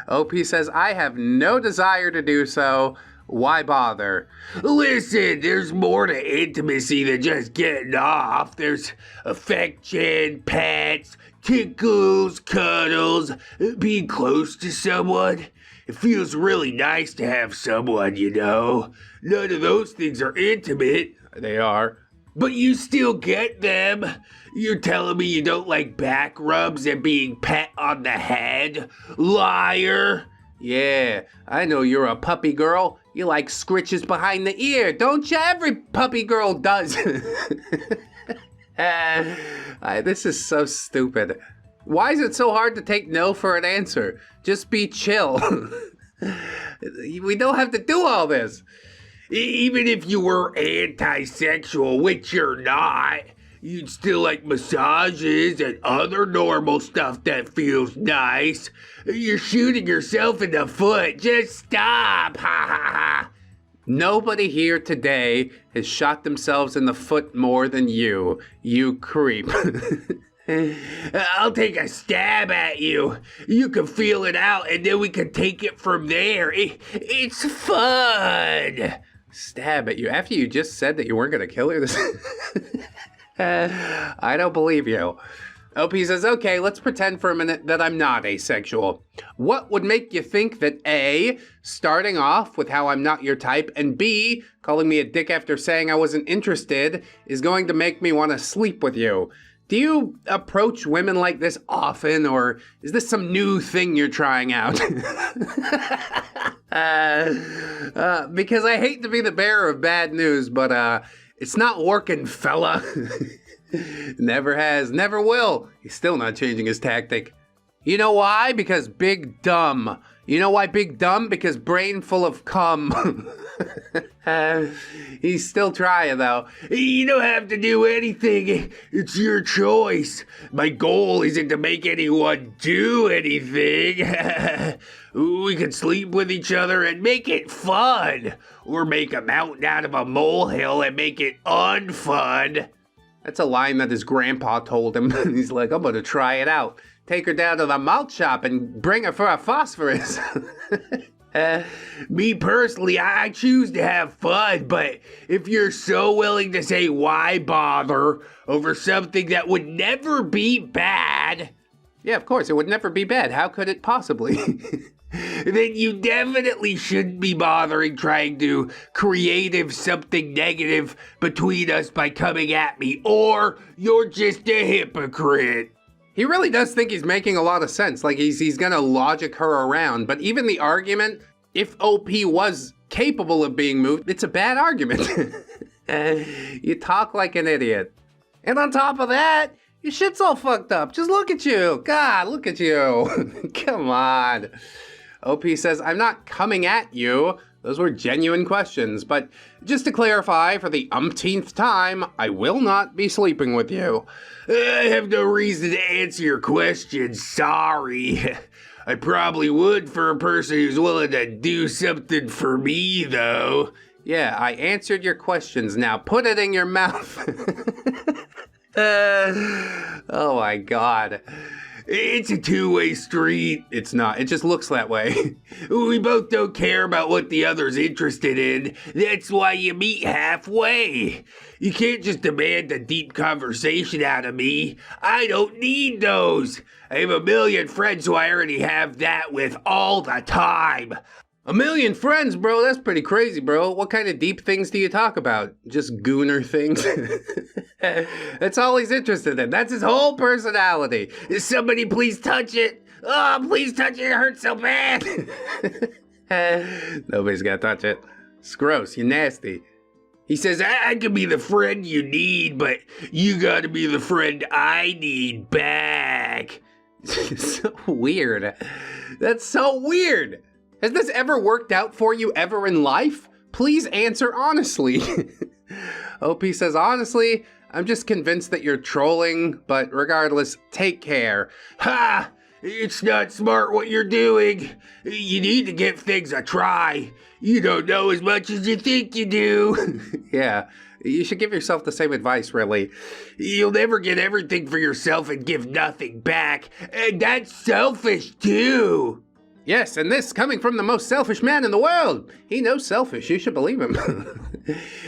OP says, I have no desire to do so. Why bother? Listen, there's more to intimacy than just getting off. There's affection, pets, tickles, cuddles, being close to someone. It feels really nice to have someone, you know. None of those things are intimate. They are. But you still get them. You're telling me you don't like back rubs and being pat on the head? Liar. Yeah, I know you're a puppy girl. You like scritches behind the ear, don't you? Every puppy girl does. This is so stupid. Why is it so hard to take no for an answer? Just be chill. We don't have to do all this. Even if you were anti-sexual, which you're not, you'd still like massages and other normal stuff that feels nice. You're shooting yourself in the foot. Just stop. Ha ha ha. Nobody here today has shot themselves in the foot more than you creep. I'll take a stab at you. You can feel it out and then we can take it from there. It's fun. Stab at you after you just said that you weren't going to kill her? I don't believe you. OP says, okay, let's pretend for a minute that I'm not asexual. What would make you think that A, starting off with how I'm not your type, and B, calling me a dick after saying I wasn't interested, is going to make me want to sleep with you? Do you approach women like this often, or is this some new thing you're trying out? Because I hate to be the bearer of bad news, but it's not working, fella. Never has, never will. He's still not changing his tactic. You know why? Because big dumb. You know why big dumb? Because brain full of cum. He's still trying though. You don't have to do anything. It's your choice. My goal isn't to make anyone do anything. We can sleep with each other and make it fun. Or make a mountain out of a molehill and make it unfun. That's a line that his grandpa told him. He's like, I'm gonna try it out. Take her down to the malt shop and bring her for a phosphorus. Me personally, I choose to have fun, but if you're so willing to say why bother over something that would never be bad. Yeah, of course, it would never be bad. How could it possibly? Then you definitely shouldn't be bothering trying to creative something negative between us by coming at me, or you're just a hypocrite. He really does think he's making a lot of sense, like he's gonna logic her around, but even the argument, if OP was capable of being moved, it's a bad argument. You talk like an idiot. And on top of that, your shit's all fucked up. Just look at you. God, look at you. Come on. OP says, I'm not coming at you. Those were genuine questions, but just to clarify for the umpteenth time, I will not be sleeping with you. I have no reason to answer your questions, sorry. I probably would for a person who's willing to do something for me, though. Yeah, I answered your questions, now put it in your mouth. Oh my god. It's a two-way street. It's not. It just looks that way. We both don't care about what the other's interested in. That's why you meet halfway. You can't just demand a deep conversation out of me. I don't need those. I have a million friends who I already have that with all the time. A million friends, bro? That's pretty crazy, bro. What kind of deep things do you talk about? Just gooner things? That's all he's interested in. That's his whole personality. Somebody please touch it. Oh, please touch it. It hurts so bad. Nobody's gonna touch it. It's gross. You're nasty. He says, I could be the friend you need, but you gotta be the friend I need back. So weird. That's so weird. Has this ever worked out for you ever in life? Please answer honestly. OP says, honestly, I'm just convinced that you're trolling, but regardless, take care. Ha! It's not smart what you're doing. You need to give things a try. You don't know as much as you think you do. Yeah, you should give yourself the same advice, really. You'll never get everything for yourself and give nothing back. And that's selfish, too. Yes, and this coming from the most selfish man in the world. He knows selfish, you should believe him.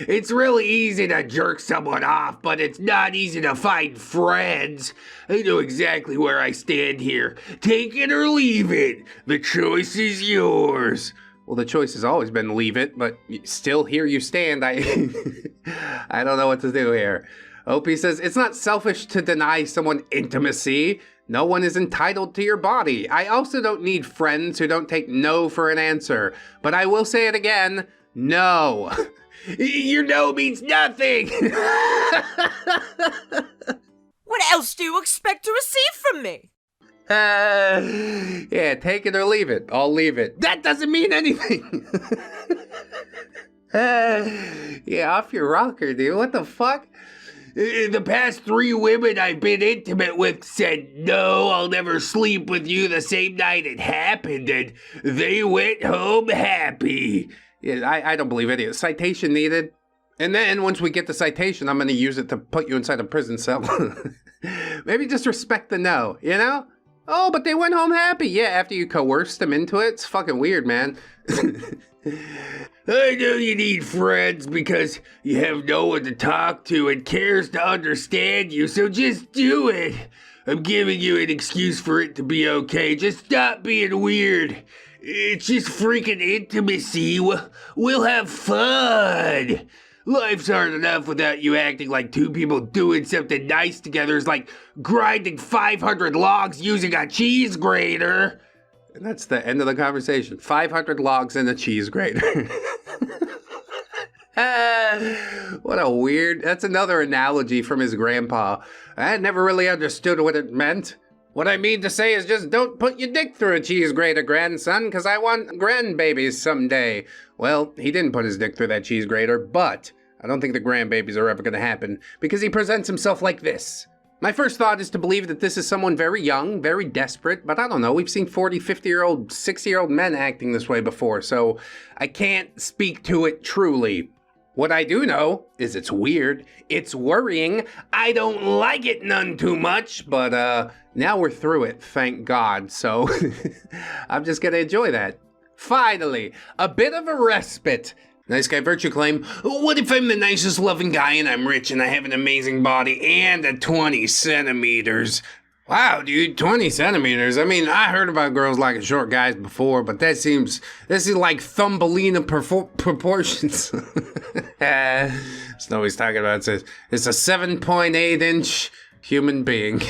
It's really easy to jerk someone off, but it's not easy to find friends. I know exactly where I stand here. Take it or leave it. The choice is yours. Well, the choice has always been leave it, but still here you stand. I don't know what to do here. OP says, it's not selfish to deny someone intimacy. No one is entitled to your body. I also don't need friends who don't take no for an answer. But I will say it again, no. Your no means nothing. What else do you expect to receive from me? Yeah, take it or leave it. I'll leave it. That doesn't mean anything. Yeah, off your rocker, dude. What the fuck? The past 3 women I've been intimate with said, no, I'll never sleep with you the same night it happened, and they went home happy. Yeah, I don't believe it. Citation needed. And then once we get the citation, I'm going to use it to put you inside a prison cell. Maybe just respect the no, you know? Oh, but they went home happy. Yeah, after you coerced them into it. It's fucking weird, man. I know you need friends because you have no one to talk to and cares to understand you, so just do it. I'm giving you an excuse for it to be okay. Just stop being weird. It's just freaking intimacy. We'll have fun. Life's hard enough without you acting like 2 people doing something nice together is like grinding 500 logs using a cheese grater. And that's the end of the conversation. 500 logs in a cheese grater. What a weird... That's another analogy from his grandpa. I never really understood what it meant. What I mean to say is just don't put your dick through a cheese grater, grandson, because I want grandbabies someday. Well, he didn't put his dick through that cheese grater, but I don't think the grandbabies are ever going to happen because he presents himself like this. My first thought is to believe that this is someone very young, very desperate, but I don't know. We've seen 40, 50-year-old, 60-year-old men acting this way before, so I can't speak to it truly. What I do know is it's weird, it's worrying, I don't like it none too much, but now we're through it, thank God, so I'm just gonna enjoy that. Finally, a bit of a respite. Nice guy virtue claim. What if I'm the nicest loving guy and I'm rich and I have an amazing body and a 20 centimeters? Wow, dude, 20 centimeters. I mean, I heard about girls liking short guys before, but this is like Thumbelina proportions. That's not what he's talking about. It's a 7.8 inch human being.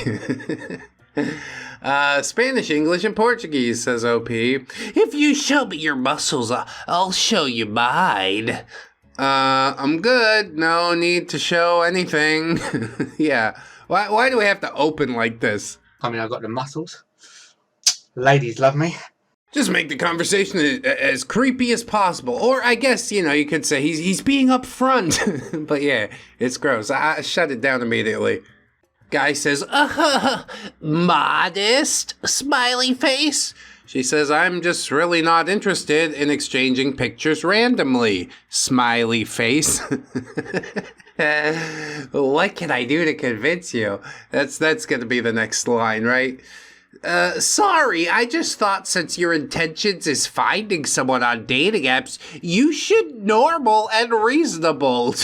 Spanish, English, and Portuguese, says OP. If you show me your muscles, I'll show you mine. I'm good. No need to show anything. Yeah. Why do we have to open like this? I mean, I've got the muscles. Ladies love me. Just make the conversation as creepy as possible. Or I guess, you could say he's being upfront. But yeah, it's gross. I shut it down immediately. Guy says, modest, smiley face. She says, I'm just really not interested in exchanging pictures randomly, smiley face. What can I do to convince you? That's going to be the next line, right? Sorry, I just thought since your intentions is finding someone on dating apps, you should normal and reasonable.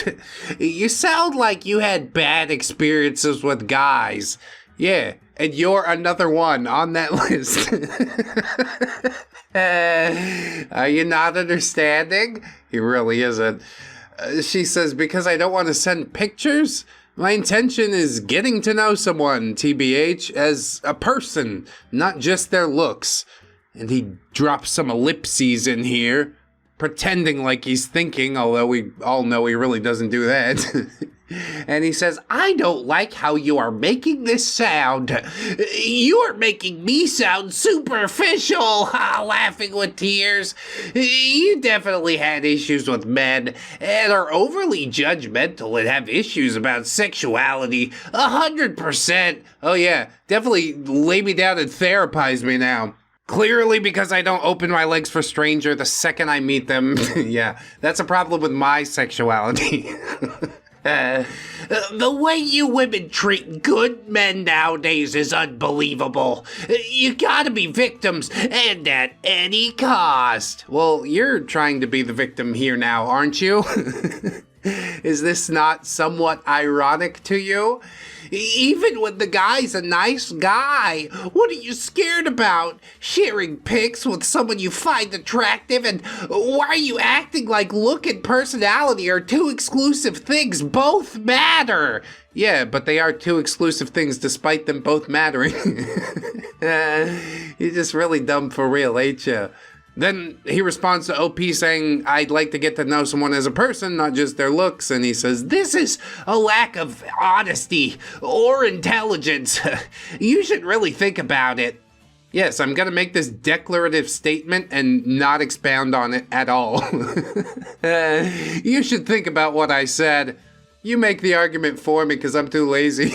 You sound like you had bad experiences with guys. Yeah, and you're another one on that list. Are you not understanding? He really isn't. She says, because I don't want to send pictures? My intention is getting to know someone, TBH, as a person, not just their looks. And he drops some ellipses in here, pretending like he's thinking, although we all know he really doesn't do that. And he says, I don't like how you are making this sound. You are making me sound superficial, laughing with tears. You definitely had issues with men and are overly judgmental and have issues about sexuality. 100%. Oh yeah, definitely lay me down and therapize me now. Clearly because I don't open my legs for stranger the second I meet them. Yeah, that's a problem with my sexuality. The way you women treat good men nowadays is unbelievable. You gotta be victims, and at any cost. Well, you're trying to be the victim here now, aren't you? Is this not somewhat ironic to you? Even when the guy's a nice guy, what are you scared about? Sharing pics with someone you find attractive? And why are you acting like look and personality are two exclusive things? Both matter. Yeah, but they are two exclusive things despite them both mattering. You're just really dumb for real, ain't you? Then he responds to OP saying, I'd like to get to know someone as a person, not just their looks. And he says, this is a lack of honesty or intelligence. You should really think about it. Yes, I'm going to make this declarative statement and not expound on it at all. You should think about what I said. You make the argument for me because I'm too lazy.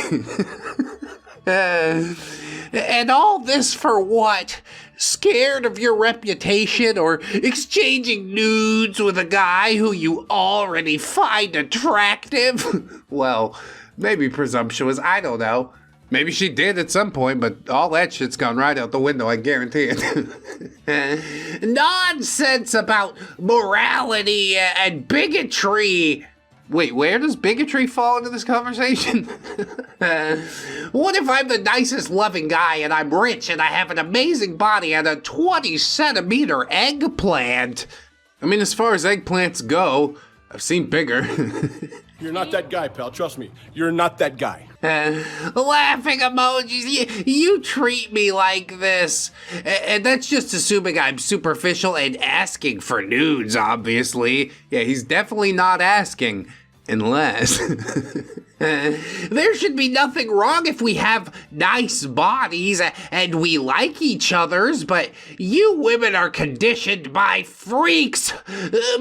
And all this for what? Scared of your reputation or exchanging nudes with a guy who you already find attractive? Well, maybe presumptuous, I don't know. Maybe she did at some point, but all that shit's gone right out the window, I guarantee it. Nonsense about morality and bigotry. Wait, where does bigotry fall into this conversation? What if I'm the nicest loving guy and I'm rich and I have an amazing body and a 20-centimeter eggplant? I mean, as far as eggplants go, I've seen bigger. You're not that guy, pal. Trust me. You're not that guy. Laughing emojis. You treat me like this. And that's just assuming I'm superficial and asking for nudes, obviously. Yeah, he's definitely not asking. Unless. There should be nothing wrong if we have nice bodies and we like each other's, but you women are conditioned by freaks.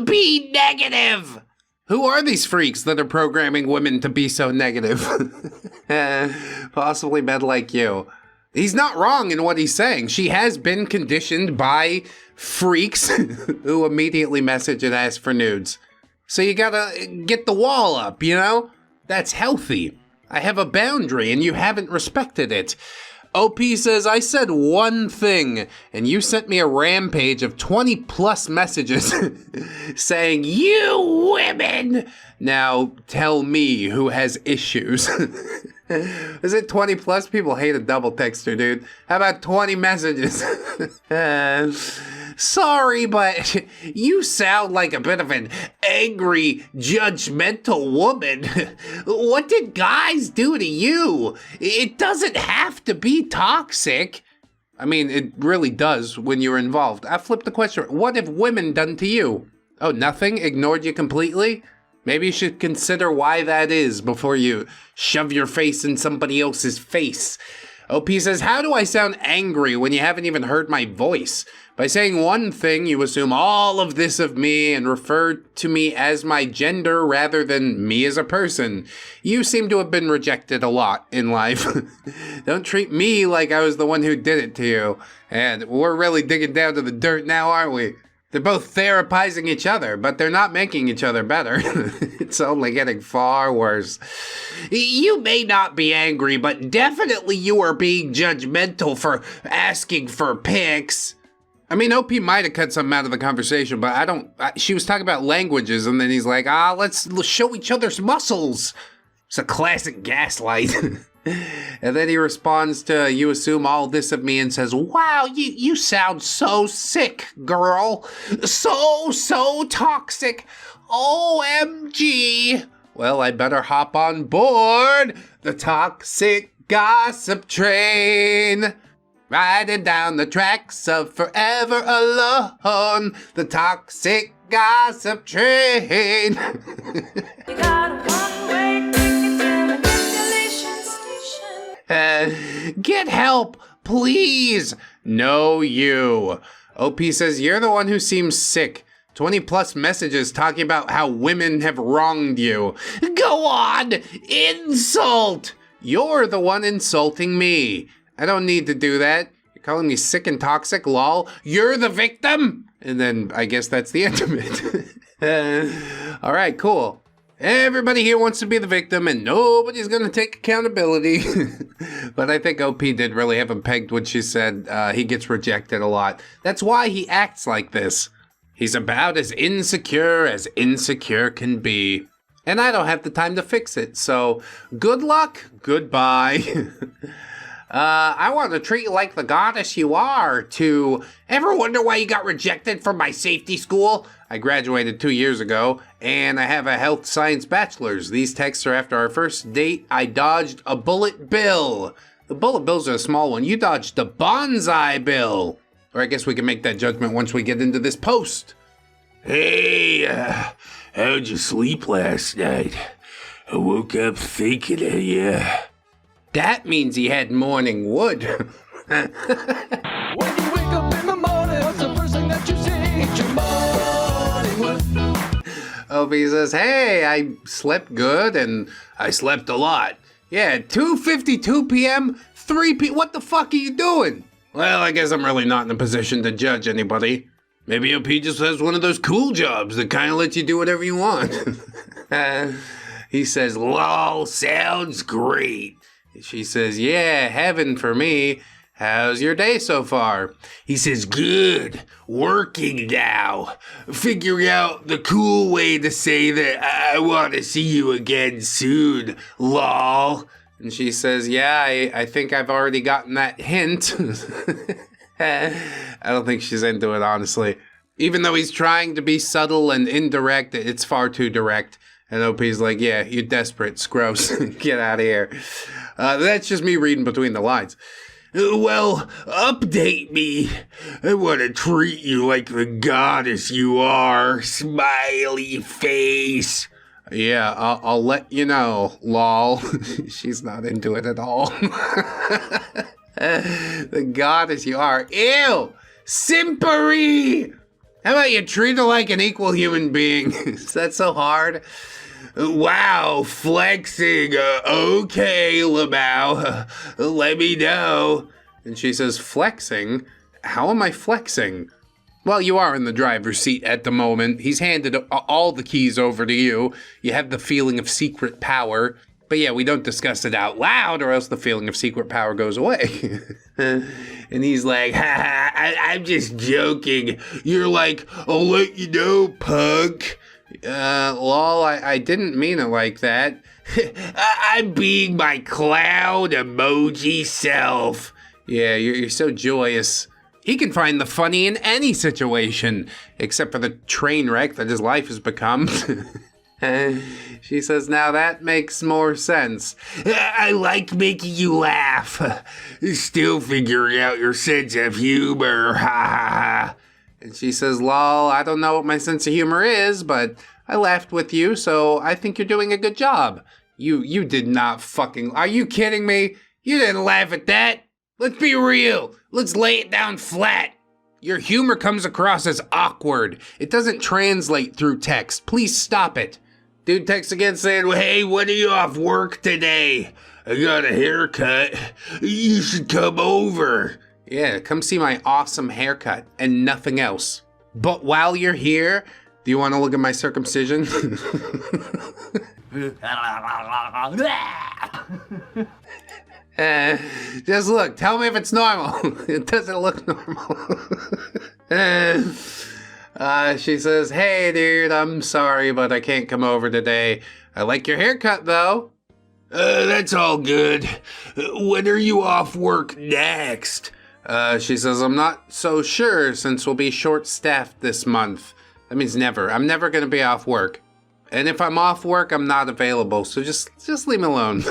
Be negative. Who are these freaks that are programming women to be so negative? Possibly men like you. He's not wrong in what he's saying. She has been conditioned by freaks who immediately message and ask for nudes. So you gotta get the wall up, you know? That's healthy. I have a boundary and you haven't respected it. OP says, I said one thing, and you sent me a rampage of 20 plus messages saying, you women! Now tell me who has issues. Is it 20 plus? People hate a double texter, dude. How about 20 messages? Sorry, but you sound like a bit of an angry, judgmental woman. What did guys do to you? It doesn't have to be toxic. I mean, it really does when you're involved. I flipped the question. What have women done to you? Oh, nothing? Ignored you completely? Maybe you should consider why that is before you shove your face in somebody else's face. OP says, how do I sound angry when you haven't even heard my voice? By saying one thing, you assume all of this of me and refer to me as my gender rather than me as a person. You seem to have been rejected a lot in life. Don't treat me like I was the one who did it to you. And we're really digging down to the dirt now, aren't we? They're both therapizing each other, but they're not making each other better. It's only getting far worse. You may not be angry, but definitely you are being judgmental for asking for pics. I mean, OP might have cut something out of the conversation, but she was talking about languages, and then he's like, let's show each other's muscles. It's a classic gaslight. And then he responds to, you assume all this of me, and says, wow, you sound so sick, girl. So toxic. OMG. Well, I better hop on board the toxic gossip train. Riding down the tracks of forever alone, the toxic gossip train. You got a one-way ticket to the destination station. Get help, please. No, you. OP says, you're the one who seems sick. 20 plus messages talking about how women have wronged you. Go on, insult. You're the one insulting me. I don't need to do that. You're calling me sick and toxic, lol. You're the victim? And then I guess that's the end of it. All right, cool. Everybody here wants to be the victim and nobody's going to take accountability. But I think OP did really have him pegged when she said he gets rejected a lot. That's why he acts like this. He's about as insecure can be. And I don't have the time to fix it. So good luck, goodbye. I want to treat you like the goddess you are. To ever wonder why you got rejected from my safety school? I graduated 2 years ago, and I have a health science bachelor's. These texts are after our first date. I dodged a bullet bill. The bullet bills are a small one. You dodged a bonsai bill. Or I guess we can make that judgment once we get into this post. Hey, how'd you sleep last night? I woke up thinking of you. That means he had morning wood. When you wake up in the morning, what's the first thing that you see? It's your morning wood. Opie says, hey, I slept good and I slept a lot. Yeah, 2:52 p.m., 3 p.m. What the fuck are you doing? Well, I guess I'm really not in a position to judge anybody. Maybe OP just has one of those cool jobs that kind of lets you do whatever you want. He says, lol, sounds great. She says, yeah, heaven for me. How's your day so far? He says, good, working now. Figuring out the cool way to say that I want to see you again soon, lol. And she says, yeah, I think I've already gotten that hint. I don't think she's into it, honestly. Even though he's trying to be subtle and indirect, it's far too direct. And OP's like, yeah, you're desperate. It's gross. Get out of here. That's just me reading between the lines. Well, update me. I want to treat you like the goddess you are. Smiley face. Yeah, I'll let you know, lol. She's not into it at all. The goddess you are. Ew! Simpery! How about you treat her like an equal human being? Is that so hard? Wow, flexing. Okay, Lamau. Let me know. And she says, flexing? How am I flexing? Well, you are in the driver's seat at the moment. He's handed all the keys over to you. You have the feeling of secret power. But yeah, we don't discuss it out loud or else the feeling of secret power goes away. And he's like, I'm just joking. You're like, I'll let you know, punk. Lol, I didn't mean it like that. I'm being my clown emoji self. Yeah, you're so joyous. He can find the funny in any situation, except for the train wreck that his life has become. She says, now that makes more sense. I like making you laugh. Still figuring out your sense of humor. Ha ha ha. And she says, lol, I don't know what my sense of humor is, but I laughed with you, so I think you're doing a good job. You did not fucking... Are you kidding me? You didn't laugh at that. Let's be real. Let's lay it down flat. Your humor comes across as awkward. It doesn't translate through text. Please stop it. Dude texts again saying, hey, when are you off work today? I got a haircut. You should come over. Yeah, come see my awesome haircut and nothing else. But while you're here, do you want to look at my circumcision? Just look, tell me if it's normal. It doesn't look normal. She says, hey dude, I'm sorry, but I can't come over today. I like your haircut though. That's all good. When are you off work next? She says, I'm not so sure since we'll be short-staffed this month. That means never. I'm never gonna be off work. And if I'm off work, I'm not available, so just leave me alone.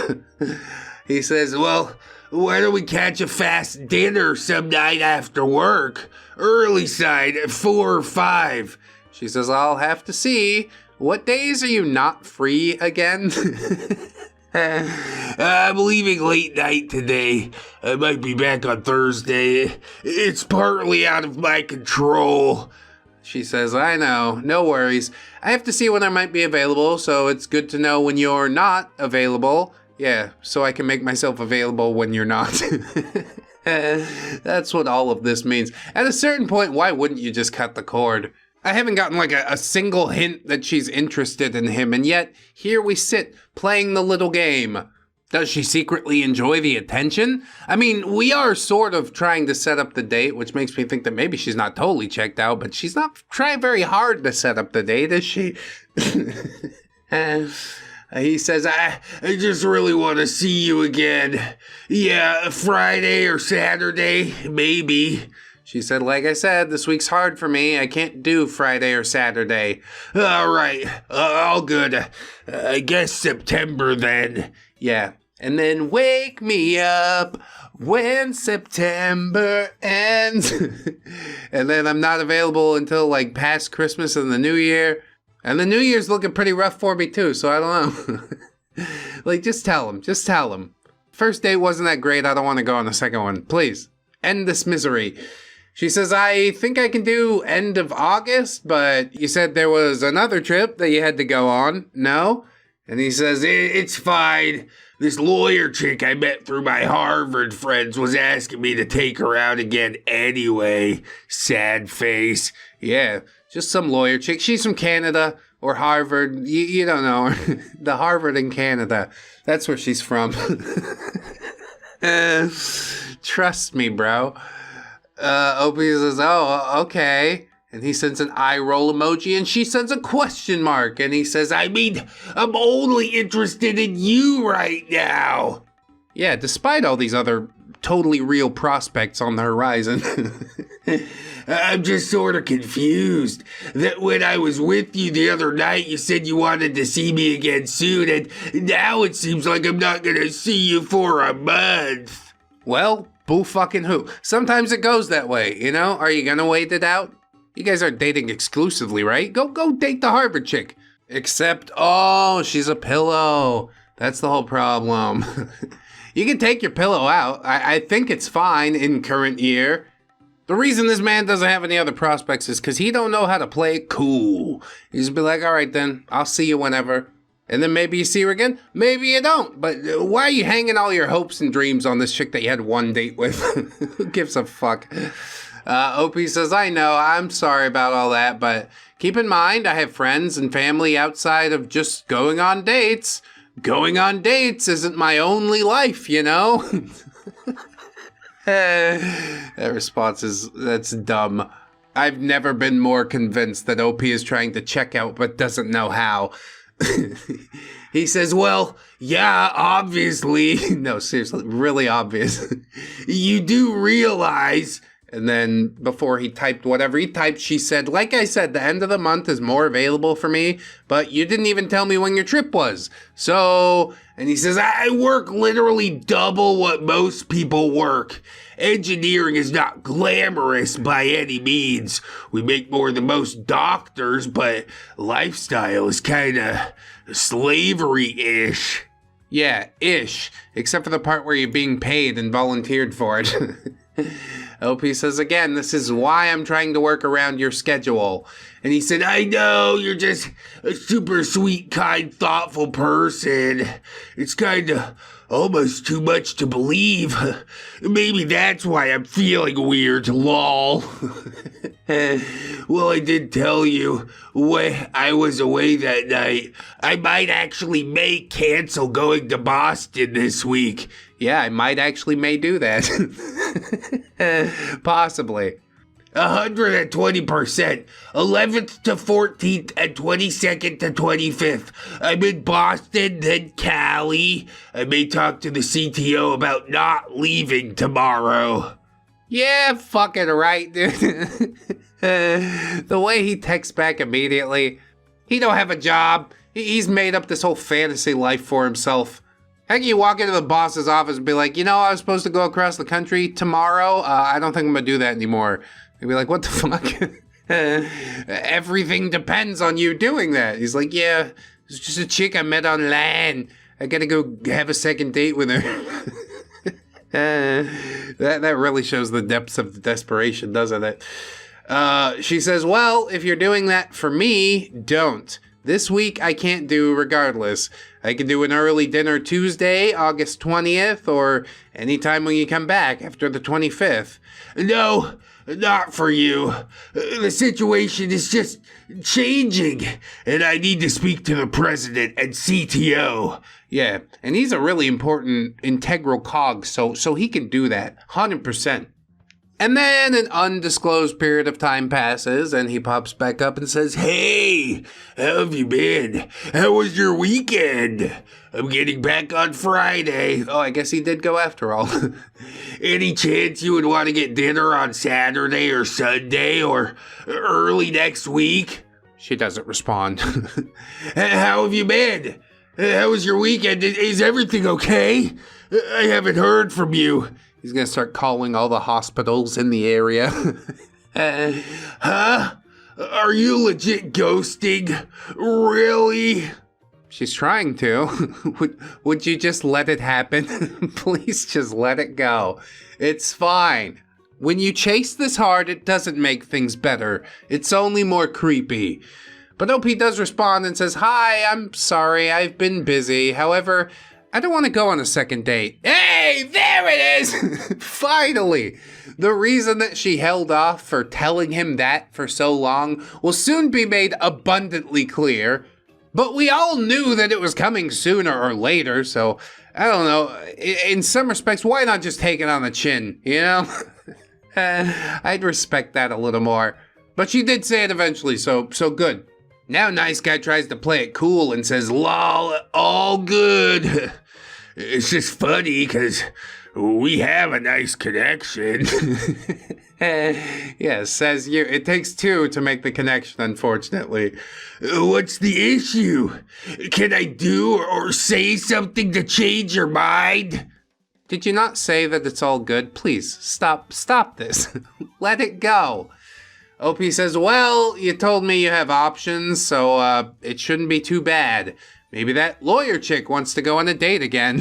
He says, well, why don't we catch a fast dinner some night after work? Early side at 4 or 5. She says, I'll have to see. What days are you not free again? I'm leaving late night today. I might be back on Thursday. It's partly out of my control. She says, I know, no worries. I have to see when I might be available, so it's good to know when you're not available. Yeah, so I can make myself available when you're not. That's what all of this means. At a certain point, why wouldn't you just cut the cord? I haven't gotten like a single hint that she's interested in him, and yet here we sit playing the little game. Does she secretly enjoy the attention? I mean, we are sort of trying to set up the date, which makes me think that maybe she's not totally checked out, but she's not trying very hard to set up the date, is she? He says, I just really want to see you again. Yeah, Friday or Saturday, maybe. She said, like I said, this week's hard for me. I can't do Friday or Saturday. All right, all good. I guess September then. Yeah. And then wake me up when September ends. And then I'm not available until like past Christmas and the New Year. And the New Year's looking pretty rough for me too, so I don't know. Like, just tell him. First date wasn't that great. I don't want to go on the second one. Please, end this misery. She says, I think I can do end of August, but you said there was another trip that you had to go on, no? And he says, it's fine. This lawyer chick I met through my Harvard friends was asking me to take her out again anyway. Sad face. Yeah, just some lawyer chick. She's from Canada or Harvard. You don't know her. The Harvard in Canada. That's where she's from. Trust me, bro. Opie says, oh, okay. And he sends an eye roll emoji, and she sends a question mark. And he says, I mean, I'm only interested in you right now. Yeah, despite all these other totally real prospects on the horizon. I'm just sort of confused. That when I was with you the other night, you said you wanted to see me again soon, and now it seems like I'm not going to see you for a month. Well, boo fucking who? Sometimes it goes that way, you know? Are you going to wait it out? You guys are dating exclusively, right? Go date the Harvard chick. Except, oh, she's a pillow. That's the whole problem. You can take your pillow out. I think it's fine in current year. The reason this man doesn't have any other prospects is because he don't know how to play it cool. He just be like, all right then, I'll see you whenever. And then maybe you see her again, maybe you don't. But why are you hanging all your hopes and dreams on this chick that you had one date with? Who gives a fuck? Opie says, I know, I'm sorry about all that, but keep in mind I have friends and family outside of just going on dates. Going on dates isn't my only life, you know? That response that's dumb. I've never been more convinced that OP is trying to check out but doesn't know how. He says, well, yeah, obviously. No, seriously, really obvious. You do realize. And then before he typed whatever he typed, she said, like I said, the end of the month is more available for me, but you didn't even tell me when your trip was. So, and he says, I work literally double what most people work. Engineering is not glamorous by any means. We make more than most doctors, but lifestyle is kind of slavery-ish. Yeah, ish. Except for the part where you're being paid and volunteered for it. OP says again, this is why I'm trying to work around your schedule. And he said, I know, you're just a super sweet, kind, thoughtful person. It's kind of almost too much to believe. Maybe that's why I'm feeling weird, lol. Well, I did tell you when I was away that night, I might actually cancel going to Boston this week. Yeah, I might actually may do that. Possibly. 120%. 11th to 14th and 22nd to 25th. I'm in Boston, then Cali. I may talk to the CTO about not leaving tomorrow. Yeah, fucking right, dude. The way he texts back immediately. He don't have a job. He's made up this whole fantasy life for himself. How can you walk into the boss's office and be like, you know, I was supposed to go across the country tomorrow. I don't think I'm going to do that anymore. He'd be like, what the fuck? Everything depends on you doing that. He's like, yeah, it's just a chick I met online. I got to go have a second date with her. That really shows the depths of the desperation, doesn't it? She says, well, if you're doing that for me, don't. This week I can't do regardless. I can do an early dinner Tuesday, August 20th, or anytime when you come back after the 25th. No, not for you. The situation is just changing, and I need to speak to the president and CTO. Yeah, and he's a really important integral cog, so he can do that, 100%. And then an undisclosed period of time passes, and he pops back up and says, hey, how have you been? How was your weekend? I'm getting back on Friday. Oh, I guess he did go after all. Any chance you would want to get dinner on Saturday or Sunday or early next week? She doesn't respond. How have you been? How was your weekend? Is everything okay? I haven't heard from you. He's going to start calling all the hospitals in the area. Huh? Are you legit ghosting? Really? She's trying to. Would you just let it happen? Please just let it go. It's fine. When you chase this hard, it doesn't make things better. It's only more creepy. But OP does respond and says, hi, I'm sorry, I've been busy. However, I don't want to go on a second date. Hey, there it is! Finally! The reason that she held off for telling him that for so long will soon be made abundantly clear. But we all knew that it was coming sooner or later, so I don't know. In some respects, why not just take it on the chin, you know? I'd respect that a little more. But she did say it eventually, so good. Now Nice Guy tries to play it cool and says, lol, all good. It's just funny because we have a nice connection. Yeah, says you. It takes two to make the connection, unfortunately. What's the issue? Can I do or say something to change your mind? Did you not say that it's all good? Please, stop this. Let it go. OP says, well, you told me you have options, so it shouldn't be too bad. Maybe that lawyer chick wants to go on a date again.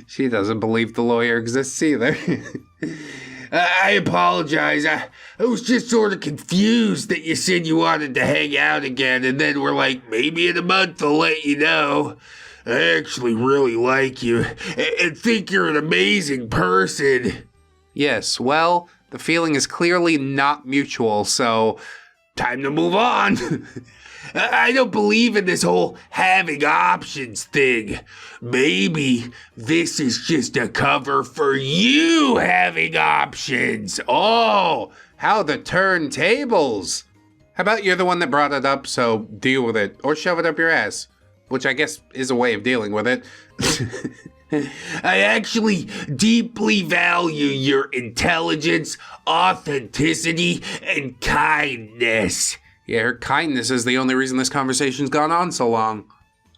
She doesn't believe the lawyer exists either. I apologize. I was just sort of confused that you said you wanted to hang out again, and then we're like, maybe in a month I'll let you know. I actually really like you and think you're an amazing person. Yes, well, the feeling is clearly not mutual, so time to move on. I don't believe in this whole having options thing. Maybe this is just a cover for you having options. Oh, how the turntables. How about you're the one that brought it up, so deal with it. Or shove it up your ass. Which I guess is a way of dealing with it. I actually deeply value your intelligence, authenticity, and kindness. Yeah, her kindness is the only reason this conversation's gone on so long.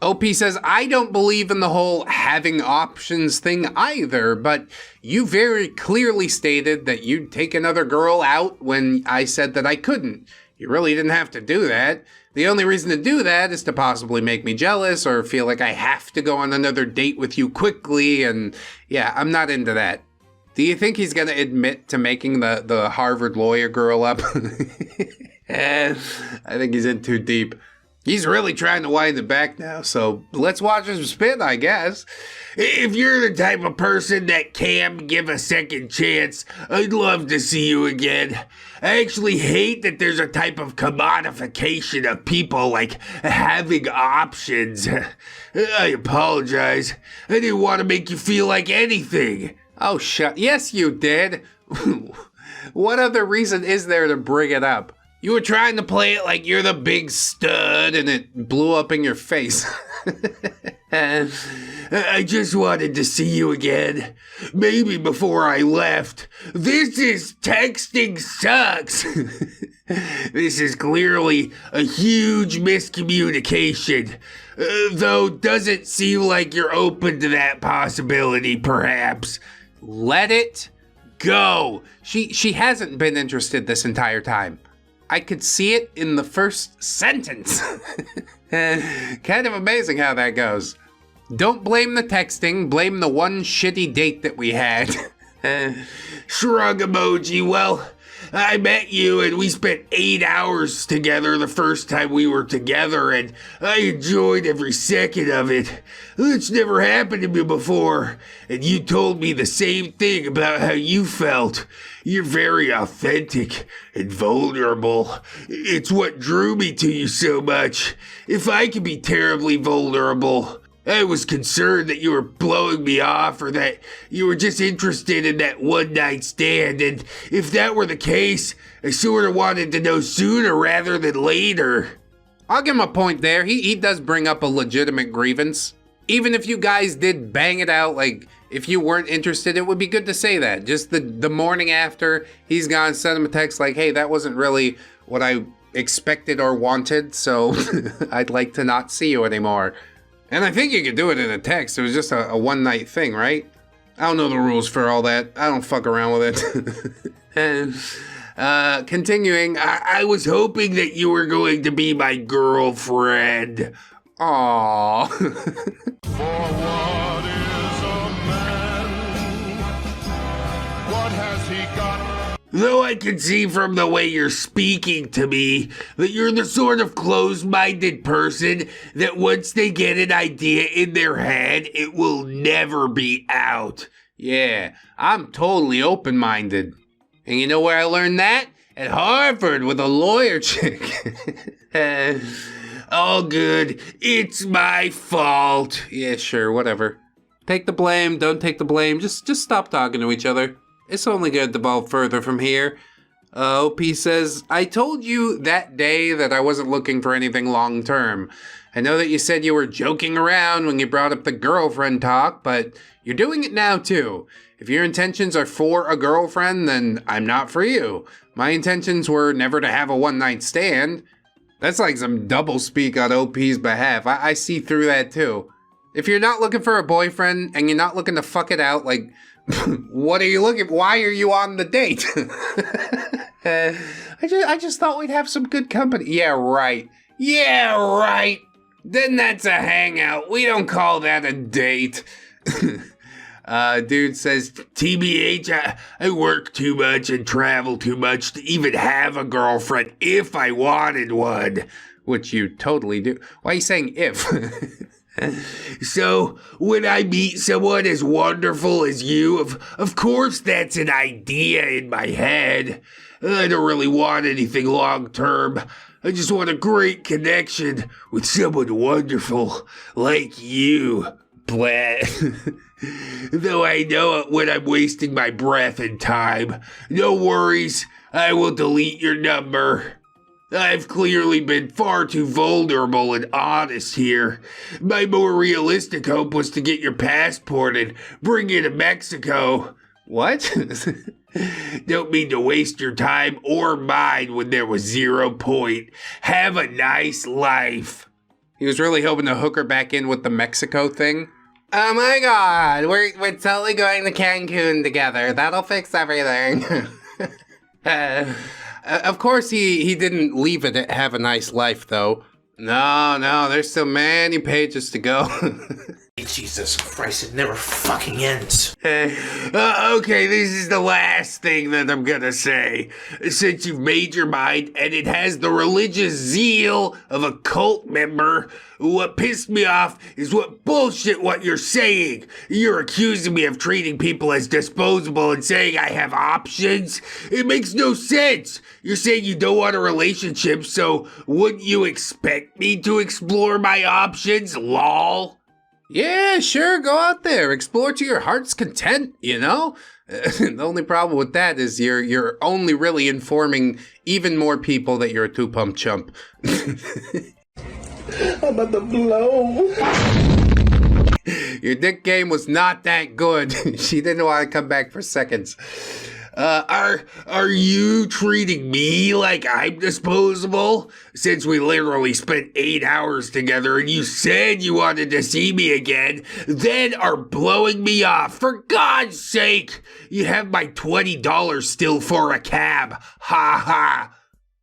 OP says, I don't believe in the whole having options thing either, but you very clearly stated that you'd take another girl out when I said that I couldn't. You really didn't have to do that. The only reason to do that is to possibly make me jealous or feel like I have to go on another date with you quickly, and yeah, I'm not into that. Do you think he's gonna admit to making the Harvard lawyer girl up? I think he's in too deep. He's really trying to wind it back now, so let's watch him spin, I guess. If you're the type of person that can give a second chance, I'd love to see you again. I actually hate that there's a type of commodification of people, like having options. I apologize. I didn't want to make you feel like anything. Oh, yes, you did. What other reason is there to bring it up? You were trying to play it like you're the big stud, and it blew up in your face. I just wanted to see you again. Maybe before I left. Texting sucks. This is clearly a huge miscommunication. Though doesn't seem like you're open to that possibility, perhaps. Let it go. She hasn't been interested this entire time. I could see it in the first sentence. Kind of amazing how that goes. Don't blame the texting, blame the one shitty date that we had. Shrug emoji. Well, I met you and we spent 8 hours together the first time we were together, and I enjoyed every second of it. It's never happened to me before, and you told me the same thing about how you felt. You're very authentic and vulnerable. It's what drew me to you so much. If I could be terribly vulnerable, I was concerned that you were blowing me off or that you were just interested in that one-night stand. And if that were the case, I sort of wanted to know sooner rather than later. I'll give him a point there. He does bring up a legitimate grievance. Even if you guys did bang it out, like, if you weren't interested, it would be good to say that. Just the morning after, he's gone, send him a text like, hey, that wasn't really what I expected or wanted, so I'd like to not see you anymore. And I think you could do it in a text. It was just a one-night thing, right? I don't know the rules for all that. I don't fuck around with it. And continuing, I was hoping that you were going to be my girlfriend. Aww. What has he got? Though I can see from the way you're speaking to me that you're the sort of closed-minded person that once they get an idea in their head, it will never be out. Yeah, I'm totally open-minded. And you know where I learned that? At Harvard with a lawyer chick. All good. It's my fault. Yeah, sure, whatever. Take the blame, don't take the blame. Just stop talking to each other. It's only going to devolve further from here. OP says, I told you that day that I wasn't looking for anything long-term. I know that you said you were joking around when you brought up the girlfriend talk, but you're doing it now too. If your intentions are for a girlfriend, then I'm not for you. My intentions were never to have a one-night stand. That's like some doublespeak on OP's behalf. I see through that too. If you're not looking for a boyfriend and you're not looking to fuck it out, like, what are you looking? Why are you on the date? I just thought we'd have some good company. Yeah, right. Yeah, right. Then that's a hangout. We don't call that a date. Dude says, TBH, I work too much and travel too much to even have a girlfriend if I wanted one. Which you totally do. Why are you saying if? So, when I meet someone as wonderful as you, of course that's an idea in my head. I don't really want anything long-term. I just want a great connection with someone wonderful like you. Blah. Though I know it when I'm wasting my breath and time. No worries, I will delete your number. I've clearly been far too vulnerable and honest here. My more realistic hope was to get your passport and bring you to Mexico. What? Don't mean to waste your time or mine when there was 0 point. Have a nice life. He was really hoping to hook her back in with the Mexico thing. Oh my god, we're totally going to Cancun together. That'll fix everything. Of course, he didn't leave it at Have a Nice Life, though. No, there's still many pages to go. Jesus Christ, it never fucking ends. Okay, this is the last thing that I'm gonna say. Since you've made your mind and it has the religious zeal of a cult member, what pissed me off is what bullshit what you're saying. You're accusing me of treating people as disposable and saying I have options. It makes no sense. You're saying you don't want a relationship, so wouldn't you expect me to explore my options, lol? Yeah, sure, go out there, explore to your heart's content, you know? The only problem with that is you're only really informing even more people that you're a two-pump chump. I'm about to blow. Your dick game was not that good. She didn't want to come back for seconds. Are you treating me like I'm disposable? Since we literally spent 8 hours together and you said you wanted to see me again, then are blowing me off. For God's sake, you have my $20 still for a cab. Ha ha.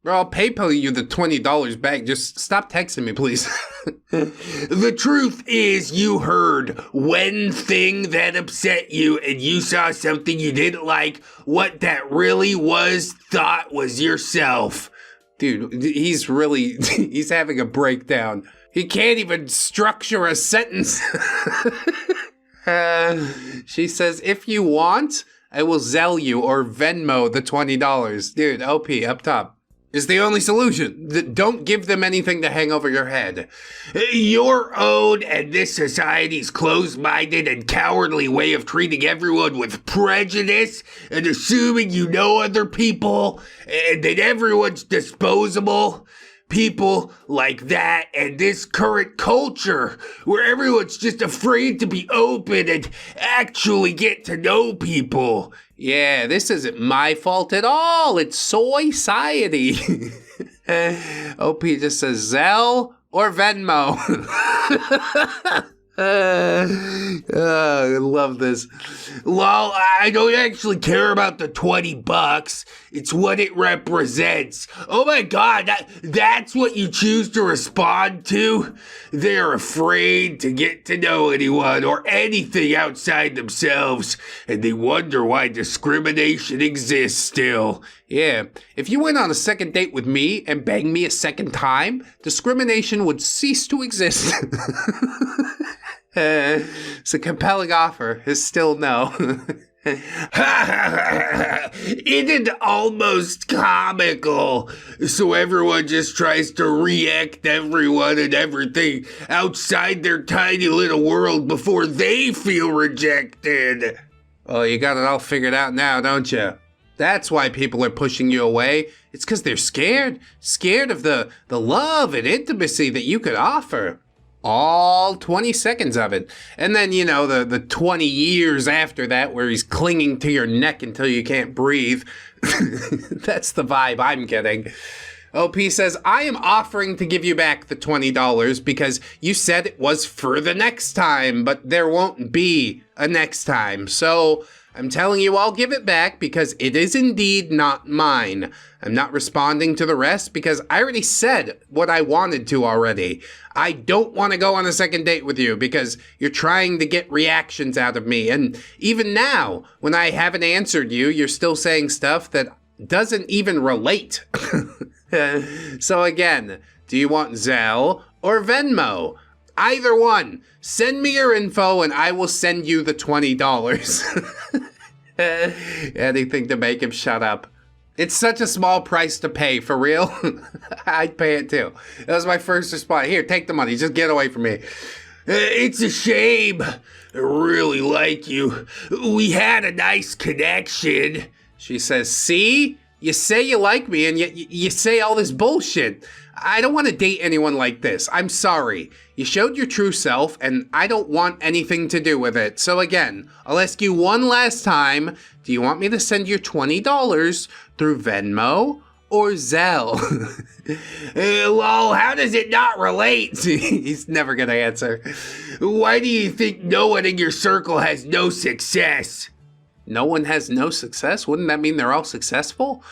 Bro, I'll PayPal you the $20 back. Just stop texting me, please. The truth is, you heard one thing that upset you and you saw something you didn't like. What that really thought was yourself. Dude, he's having a breakdown. He can't even structure a sentence. She says, if you want, I will Zelle you or Venmo the $20. Dude, OP, up top. Is the only solution. Don't give them anything to hang over your head. Your own and this society's closed-minded and cowardly way of treating everyone with prejudice and assuming you know other people and that everyone's disposable. People like that and this current culture where everyone's just afraid to be open and actually get to know people. Yeah, this isn't my fault at all. It's soy-society. OP just says Zelle or Venmo. I love this. Lol, I don't actually care about the $20. It's what it represents. Oh my God, that's what you choose to respond to? They're afraid to get to know anyone or anything outside themselves, and they wonder why discrimination exists still. Yeah, if you went on a second date with me and banged me a second time, discrimination would cease to exist. It's a compelling offer. Is still no. Isn't almost comical? So everyone just tries to react everyone and everything outside their tiny little world before they feel rejected. Oh, you got it all figured out now, don't you? That's why people are pushing you away. It's because they're scared. Scared of the love and intimacy that you could offer. All 20 seconds of it. And then, you know, the 20 years after that where he's clinging to your neck until you can't breathe. That's the vibe I'm getting. OP says, I am offering to give you back the $20 because you said it was for the next time, but there won't be a next time. So I'm telling you I'll give it back because it is indeed not mine. I'm not responding to the rest because I already said what I wanted to already. I don't want to go on a second date with you because you're trying to get reactions out of me. And even now, when I haven't answered you, you're still saying stuff that doesn't even relate. So again, do you want Zelle or Venmo? Either one. Send me your info and I will send you the $20. Anything to make him shut up. It's such a small price to pay, for real. I'd pay it too. That was my first response. Here, take the money. Just get away from me. It's a shame. I really like you. We had a nice connection. She says, see? You say you like me and yet you say all this bullshit. I don't want to date anyone like this. I'm sorry. You showed your true self and I don't want anything to do with it. So again, I'll ask you one last time. Do you want me to send you $20 through Venmo or Zelle? Lol, how does it not relate? He's never gonna answer. Why do you think no one in your circle has no success? No one has no success? Wouldn't that mean they're all successful?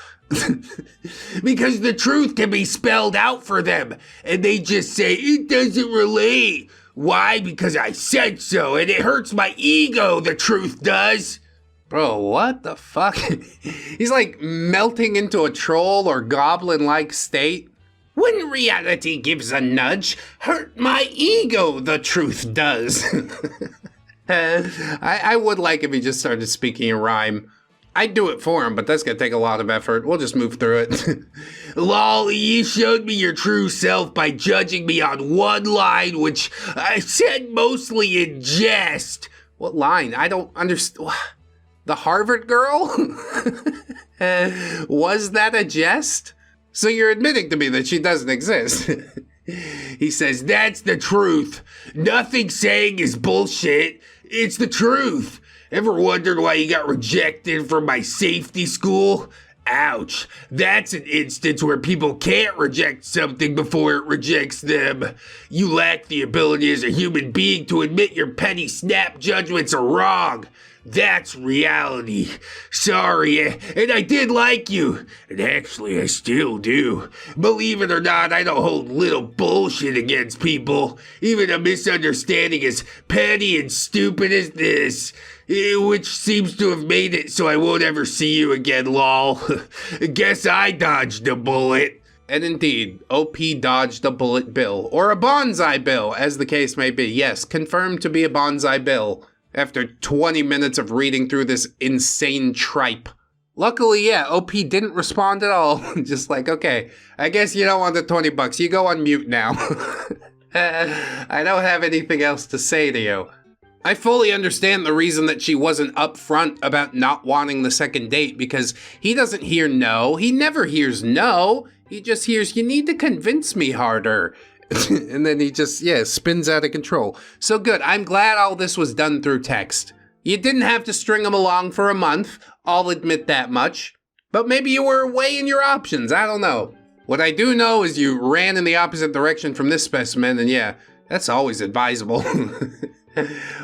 Because the truth can be spelled out for them, and they just say, it doesn't relate. Why? Because I said so, and it hurts my ego, the truth does. Bro, what the fuck? He's like melting into a troll or goblin-like state. When reality gives a nudge, hurt my ego, the truth does. I would like if he just started speaking in rhyme. I'd do it for him, but that's gonna take a lot of effort. We'll just move through it. Lol, you showed me your true self by judging me on one line, which I said mostly in jest. What line? I don't understand. The Harvard girl? Was that a jest? So you're admitting to me that she doesn't exist. He says, that's the truth. Nothing saying is bullshit. It's the truth. Ever wondered why you got rejected from my safety school? Ouch. That's an instance where people can't reject something before it rejects them. You lack the ability as a human being to admit your petty snap judgments are wrong. That's reality. Sorry, and I did like you. And actually, I still do. Believe it or not, I don't hold little bullshit against people. Even a misunderstanding as petty and stupid as this. Which seems to have made it so I won't ever see you again, lol. Guess I dodged a bullet. And indeed, OP dodged a bullet bill. Or a bonsai bill, as the case may be. Yes, confirmed to be a bonsai bill. After 20 minutes of reading through this insane tripe. Luckily, yeah, OP didn't respond at all. Just like, okay, I guess you don't want the $20. You go on mute now. I don't have anything else to say to you. I fully understand the reason that she wasn't upfront about not wanting the second date, because he doesn't hear no. He never hears no. He just hears, you need to convince me harder. And then he just, spins out of control. So good. I'm glad all this was done through text. You didn't have to string him along for a month. I'll admit that much. But maybe you were weighing your options. I don't know. What I do know is you ran in the opposite direction from this specimen, and yeah, that's always advisable.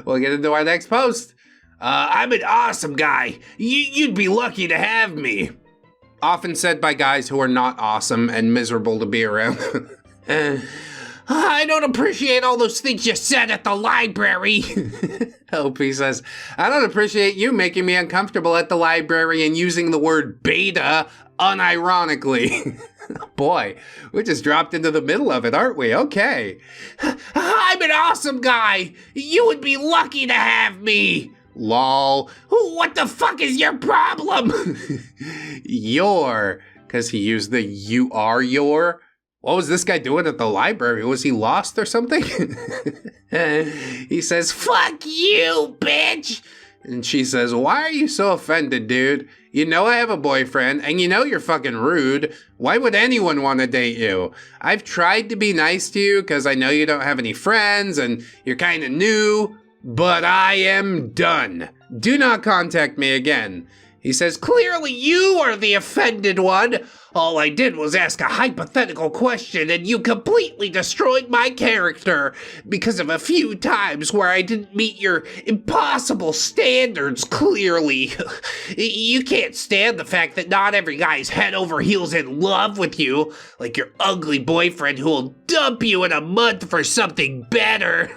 We'll get into our next post. I'm an awesome guy. You'd be lucky to have me. Often said by guys who are not awesome and miserable to be around. I don't appreciate all those things you said at the library. OP says, I don't appreciate you making me uncomfortable at the library and using the word beta unironically. Boy, we just dropped into the middle of it, aren't we? Okay. I'm an awesome guy. You would be lucky to have me. Lol. What the fuck is your problem? Your, because he used the you are your. What was this guy doing at the library? Was he lost or something? He says, fuck you, bitch. And she says, why are you so offended, dude? You know I have a boyfriend, and you know you're fucking rude. Why would anyone want to date you? I've tried to be nice to you because I know you don't have any friends and you're kind of new, but I am done. Do not contact me again. He says, clearly you are the offended one. All I did was ask a hypothetical question and you completely destroyed my character because of a few times where I didn't meet your impossible standards clearly. You can't stand the fact that not every guy is head over heels in love with you, like your ugly boyfriend who will dump you in a month for something better.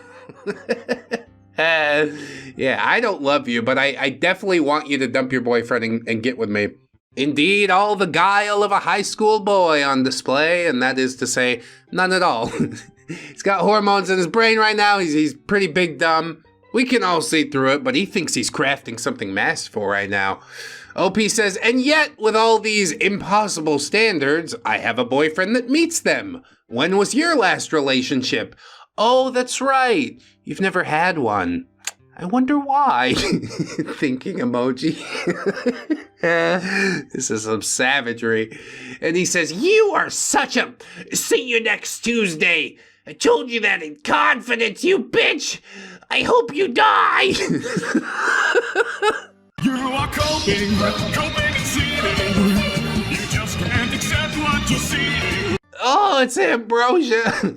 Yeah, I don't love you, but I definitely want you to dump your boyfriend and get with me. Indeed, all the guile of a high school boy on display, and that is to say, none at all. He's got hormones in his brain right now. He's pretty big dumb. We can all see through it, but he thinks he's crafting something masterful right now. OP says, and yet, with all these impossible standards, I have a boyfriend that meets them. When was your last relationship? Oh, that's right. You've never had one. I wonder why. Thinking emoji. This is some savagery. And he says, you are such a... See you next Tuesday. I told you that in confidence, you bitch. I hope you die. You are coping and seething. You just can't accept what you see. Oh, it's Ambrosia.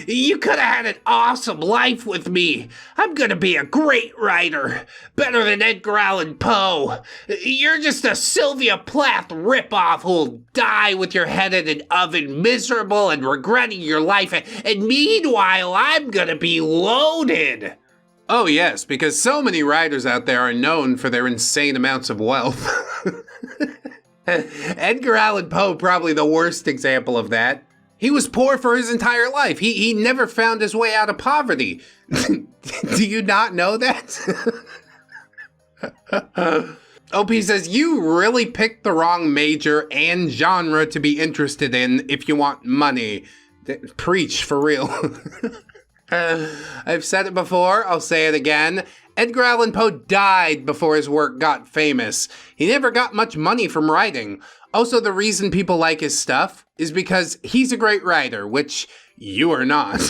You could have had an awesome life with me. I'm gonna be a great writer. Better than Edgar Allan Poe. You're just a Sylvia Plath ripoff who'll die with your head in an oven, miserable and regretting your life. And meanwhile, I'm gonna be loaded. Oh yes, because so many writers out there are known for their insane amounts of wealth. Edgar Allan Poe, probably the worst example of that. He was poor for his entire life. He never found his way out of poverty. Do you not know that? OP says, you really picked the wrong major and genre to be interested in if you want money. Preach, for real. I've said it before, I'll say it again. Edgar Allan Poe died before his work got famous. He never got much money from writing. Also, the reason people like his stuff is because he's a great writer, which you are not.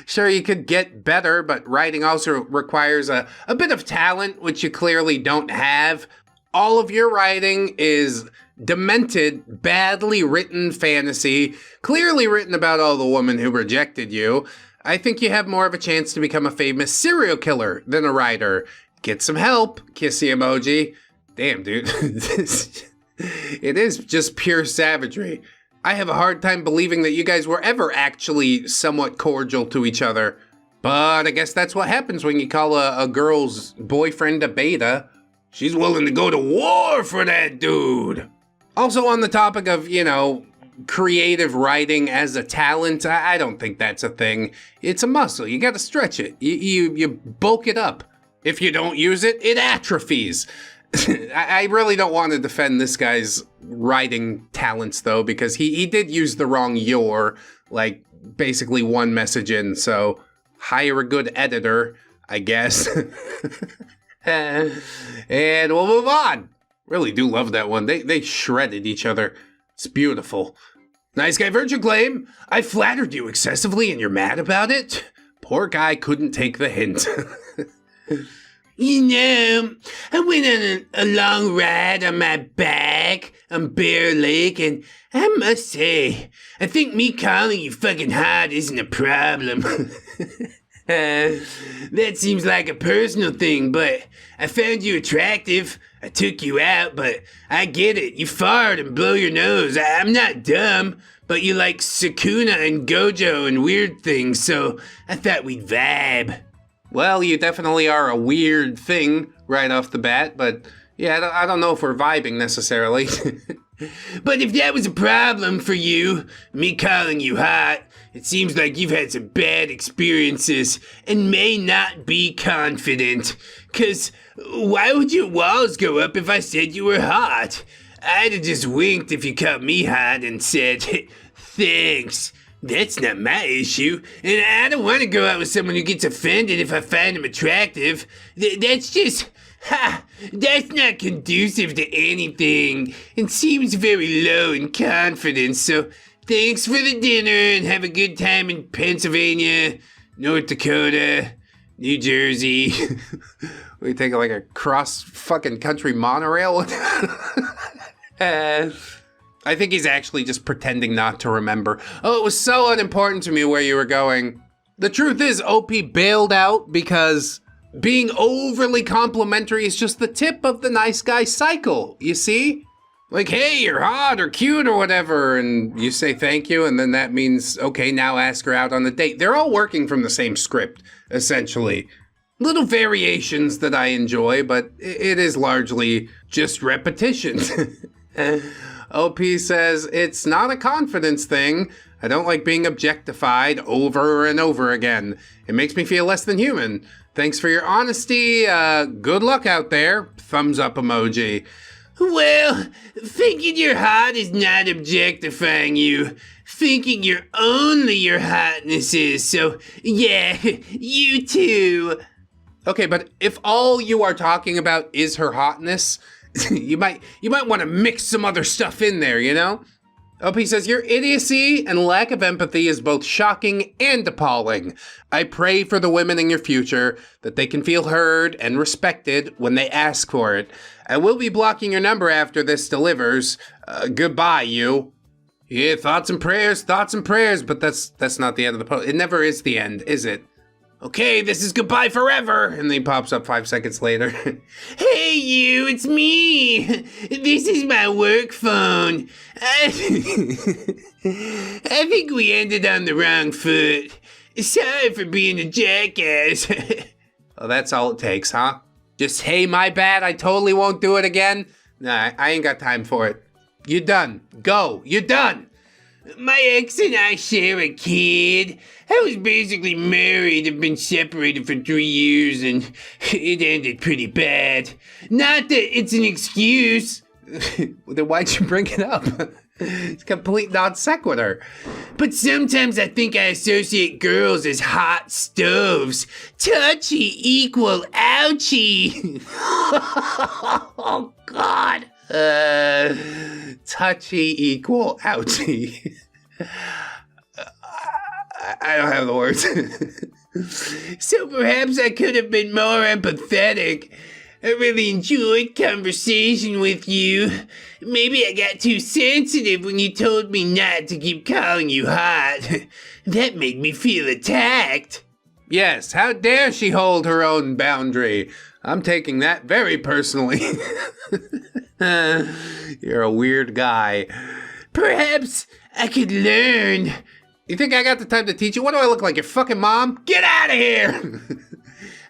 Sure, you could get better, but writing also requires a bit of talent, which you clearly don't have. All of your writing is demented, badly written fantasy, clearly written about all the women who rejected you. I think you have more of a chance to become a famous serial killer than a writer. Get some help, kissy emoji. Damn, dude. It is just pure savagery. I have a hard time believing that you guys were ever actually somewhat cordial to each other. But I guess that's what happens when you call a girl's boyfriend a beta. She's willing to go to war for that dude. Also on the topic of, creative writing as a talent, I don't think that's a thing. It's a muscle. You gotta stretch it. You bulk it up. If you don't use it, it atrophies. I really don't want to defend this guy's writing talents, though, because he did use the wrong your, like, basically one message in, so hire a good editor, I guess. And we'll move on. Really do love that one. They shredded each other. It's beautiful. Nice guy virtue claim. I flattered you excessively and you're mad about it? Poor guy couldn't take the hint. I went on a long ride on my back on Bear Lake, and I must say, I think me calling you fucking hot isn't a problem. That seems like a personal thing, but I found you attractive. I took you out, but I get it. You fart and blow your nose. I'm not dumb, but you like Sakuna and Gojo and weird things, so I thought we'd vibe. Well, you definitely are a weird thing right off the bat, but yeah, I don't know if we're vibing necessarily. But if that was a problem for you, me calling you hot, it seems like you've had some bad experiences and may not be confident. 'Cause why would your walls go up if I said you were hot? I'd have just winked if you called me hot and said, thanks. That's not my issue, and I don't want to go out with someone who gets offended if I find him attractive. That's just... that's not conducive to anything, and seems very low in confidence, so thanks for the dinner, and have a good time in Pennsylvania, North Dakota, New Jersey. We take like a cross fucking country monorail? I think he's actually just pretending not to remember. Oh, it was so unimportant to me where you were going. The truth is, OP bailed out because being overly complimentary is just the tip of the nice guy cycle, you see? Like, hey, you're hot or cute or whatever, and you say thank you, and then that means, okay, now ask her out on a date. They're all working from the same script, essentially. Little variations that I enjoy, but it is largely just repetition. OP says, it's not a confidence thing. I don't like being objectified over and over again. It makes me feel less than human. Thanks for your honesty. Good luck out there. Thumbs up emoji. Well, thinking you're hot is not objectifying you. Thinking you're only your hotness is, so yeah, you too. Okay, but if all you are talking about is her hotness, you might want to mix some other stuff in there, you know? OP says, your idiocy and lack of empathy is both shocking and appalling. I pray for the women in your future that they can feel heard and respected when they ask for it. I will be blocking your number after this delivers. Goodbye, you. Yeah, thoughts and prayers, but that's not the end of the post. It never is the end, is it? Okay, this is goodbye forever. And then he pops up 5 seconds later. Hey you, it's me. This is my work phone. I think we ended on the wrong foot. Sorry for being a jackass. Oh, that's all it takes, huh? Just, hey, my bad, I totally won't do it again. Nah, I ain't got time for it. You're done. Go. You're done. My ex and I share a kid. I was basically married and been separated for 3 years, and it ended pretty bad. Not that it's an excuse. Then why'd you bring it up? It's complete non sequitur. But sometimes I think I associate girls as hot stoves. Touchy equal ouchie. Oh, God. Touchy equal ouchie. I don't have the words. So perhaps I could have been more empathetic. I really enjoyed conversation with you. Maybe I got too sensitive when you told me not to keep calling you hot. That made me feel attacked. Yes, how dare she hold her own boundary? I'm taking that very personally. You're a weird guy. Perhaps I could learn. You think I got the time to teach you? What do I look like, your fucking mom? Get out of here!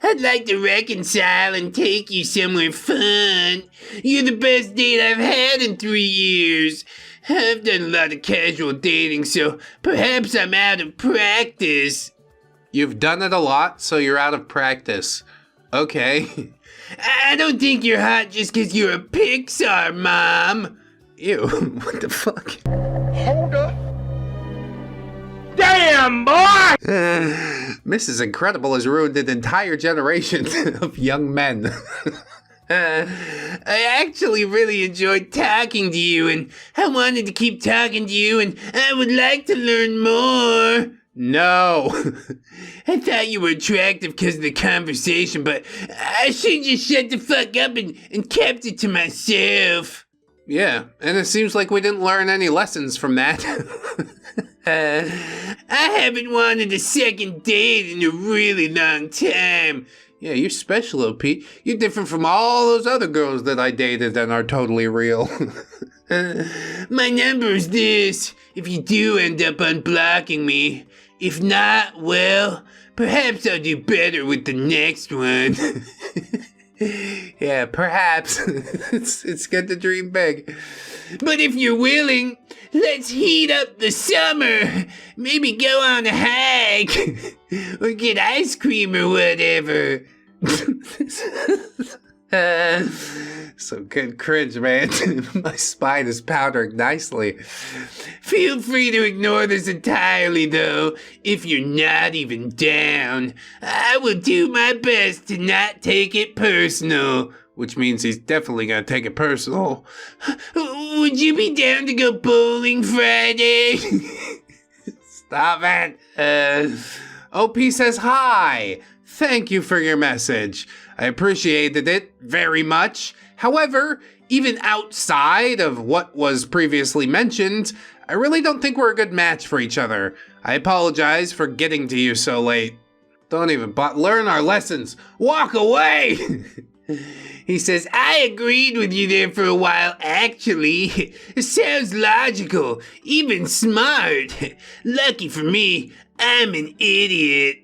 I'd like to reconcile and take you somewhere fun. You're the best date I've had in 3 years. I've done a lot of casual dating, so perhaps I'm out of practice. You've done it a lot, so you're out of practice. Okay. I don't think you're hot just because you're a Pixar mom. Ew, what the fuck? Hold up. Damn, boy! Mrs. Incredible has ruined an entire generation of young men. I actually really enjoyed talking to you, and I wanted to keep talking to you, and I would like to learn more. No. I thought you were attractive because of the conversation, but I should just shut the fuck up and kept it to myself. Yeah, and it seems like we didn't learn any lessons from that. I haven't wanted a second date in a really long time. Yeah, you're special, though, Pete. You're different from all those other girls that I dated and are totally real. My number is this, if you do end up unblocking me. If not, well, perhaps I'll do better with the next one. Yeah, perhaps. It's good to dream big. But if you're willing, let's heat up the summer. Maybe go on a hike. Or get ice cream or whatever. So good cringe, man. My spine is powdering nicely. Feel free to ignore this entirely, though, if you're not even down. I will do my best to not take it personal. Which means he's definitely gonna take it personal. Would you be down to go bowling Friday? Stop it. OP says hi. Thank you for your message. I appreciated it very much. However, even outside of what was previously mentioned, I really don't think we're a good match for each other. I apologize for getting to you so late. Don't even learn our lessons. Walk away! He says, I agreed with you there for a while, actually. It sounds logical, even smart. Lucky for me, I'm an idiot.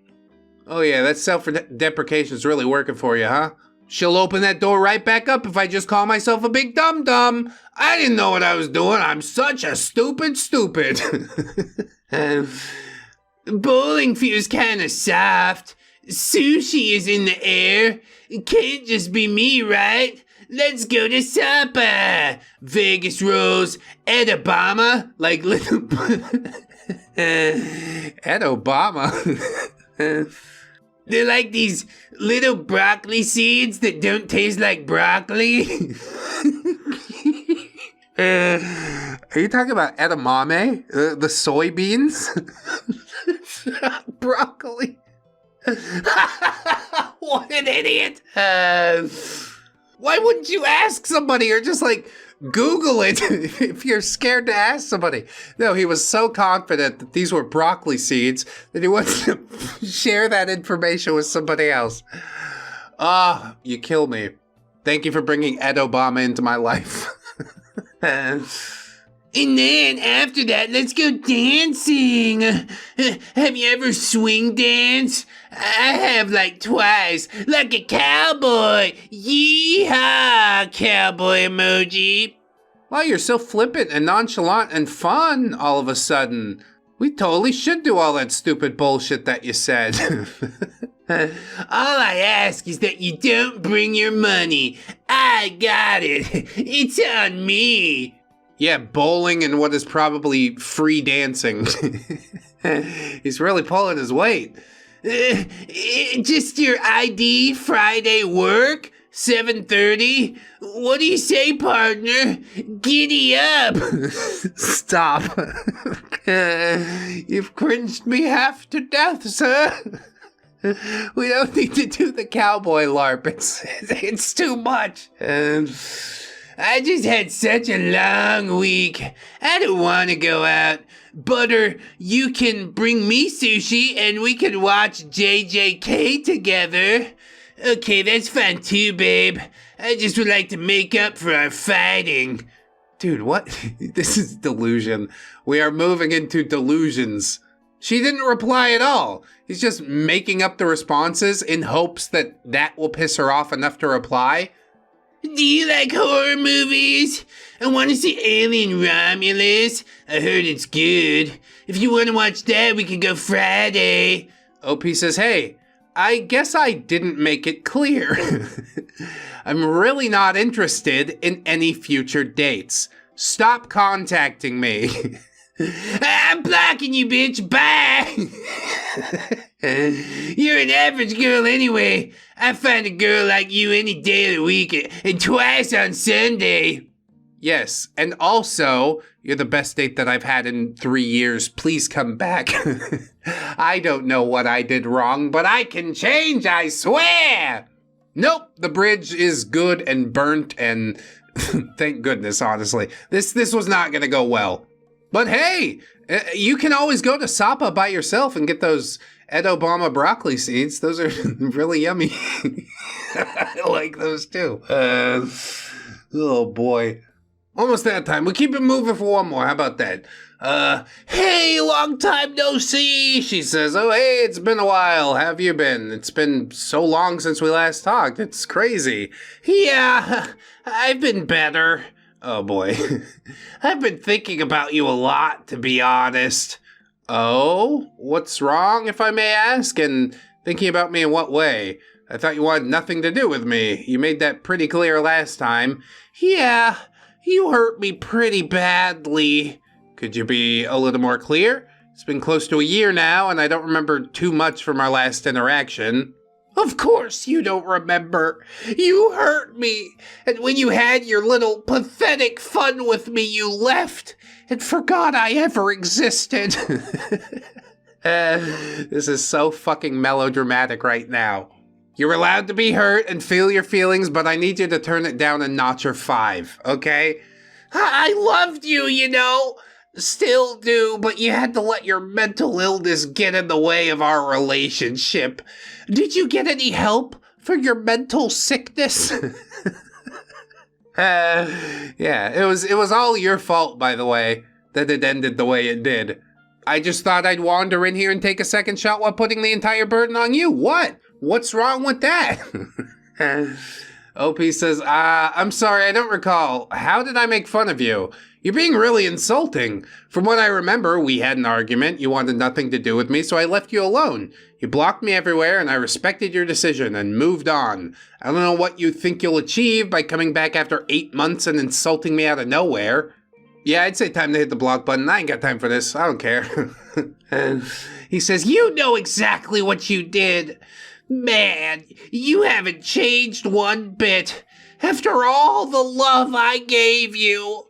Oh yeah, that self-deprecation is really working for you, huh? She'll open that door right back up if I just call myself a big dum-dum. I didn't know what I was doing. I'm such a stupid. Bowling feels kind of soft. Sushi is in the air. It can't just be me, right? Let's go to supper. Vegas rolls. Ed Obama. Like little... Ed Obama. They're like these little broccoli seeds that don't taste like broccoli. Are you talking about edamame? The soybeans? Broccoli. What an idiot. Why wouldn't you ask somebody or just like Google it if you're scared to ask somebody. No, he was so confident that these were broccoli seeds that he wanted to share that information with somebody else. Ah, you kill me. Thank you for bringing Ed Obama into my life. And then after that, let's go dancing. Have you ever swing danced? I have like twice, like a cowboy. Yeehaw, cowboy emoji. Wow, you're so flippant and nonchalant and fun all of a sudden. We totally should do all that stupid bullshit that you said. All I ask is that you don't bring your money. I got it. It's on me. Yeah, bowling and what is probably free dancing. He's really pulling his weight. Just your ID Friday work? 7:30? What do you say, partner? Giddy up! Stop. You've cringed me half to death, sir. We don't need to do the cowboy LARP. It's too much. I just had such a long week. I don't want to go out. Butter, you can bring me sushi and we can watch JJK together. Okay, that's fine too, babe. I just would like to make up for our fighting. Dude, what? This is delusion. We are moving into delusions. She didn't reply at all. He's just making up the responses in hopes that that will piss her off enough to reply. Do you like horror movies? I want to see Alien Romulus. I heard it's good. If you want to watch that, we can go Friday. OP says, hey, I guess I didn't make it clear. I'm really not interested in any future dates. Stop contacting me. I'm blocking you, bitch. Bye. You're an average girl anyway. I find a girl like you any day of the week and twice on Sunday. Yes, and also, you're the best date that I've had in 3 years. Please come back. I don't know what I did wrong, but I can change, I swear. Nope, the bridge is good and burnt and thank goodness, honestly. This was not going to go well. But hey, you can always go to Sapa by yourself and get those Ed Obama broccoli seeds. Those are really yummy. I like those too. Oh boy. Almost that time. We keep it moving for one more. How about that? Hey, long time no see. She says, oh, hey, it's been a while. How have you been? It's been so long since we last talked. It's crazy. Yeah, I've been better. Oh boy. I've been thinking about you a lot, to be honest. Oh? What's wrong, if I may ask? And thinking about me in what way? I thought you wanted nothing to do with me. You made that pretty clear last time. Yeah, you hurt me pretty badly. Could you be a little more clear? It's been close to a year now, and I don't remember too much from our last interaction. Of course you don't remember. You hurt me. And when you had your little pathetic fun with me, you left and forgot I ever existed. This is so fucking melodramatic right now. You're allowed to be hurt and feel your feelings, but I need you to turn it down a notch or 5, okay? I loved you, you know. Still do, but you had to let your mental illness get in the way of our relationship. Did you get any help for your mental sickness? Yeah, it was all your fault, by the way, that it ended the way it did. I just thought I'd wander in here and take a second shot while putting the entire burden on you. What? What's wrong with that? OP says, I'm sorry, I don't recall. How did I make fun of you? You're being really insulting. From what I remember, we had an argument. You wanted nothing to do with me, so I left you alone. You blocked me everywhere, and I respected your decision and moved on. I don't know what you think you'll achieve by coming back after 8 months and insulting me out of nowhere. Yeah, I'd say time to hit the block button. I ain't got time for this. I don't care. And he says, you know exactly what you did. Man, you haven't changed one bit. After all the love I gave you.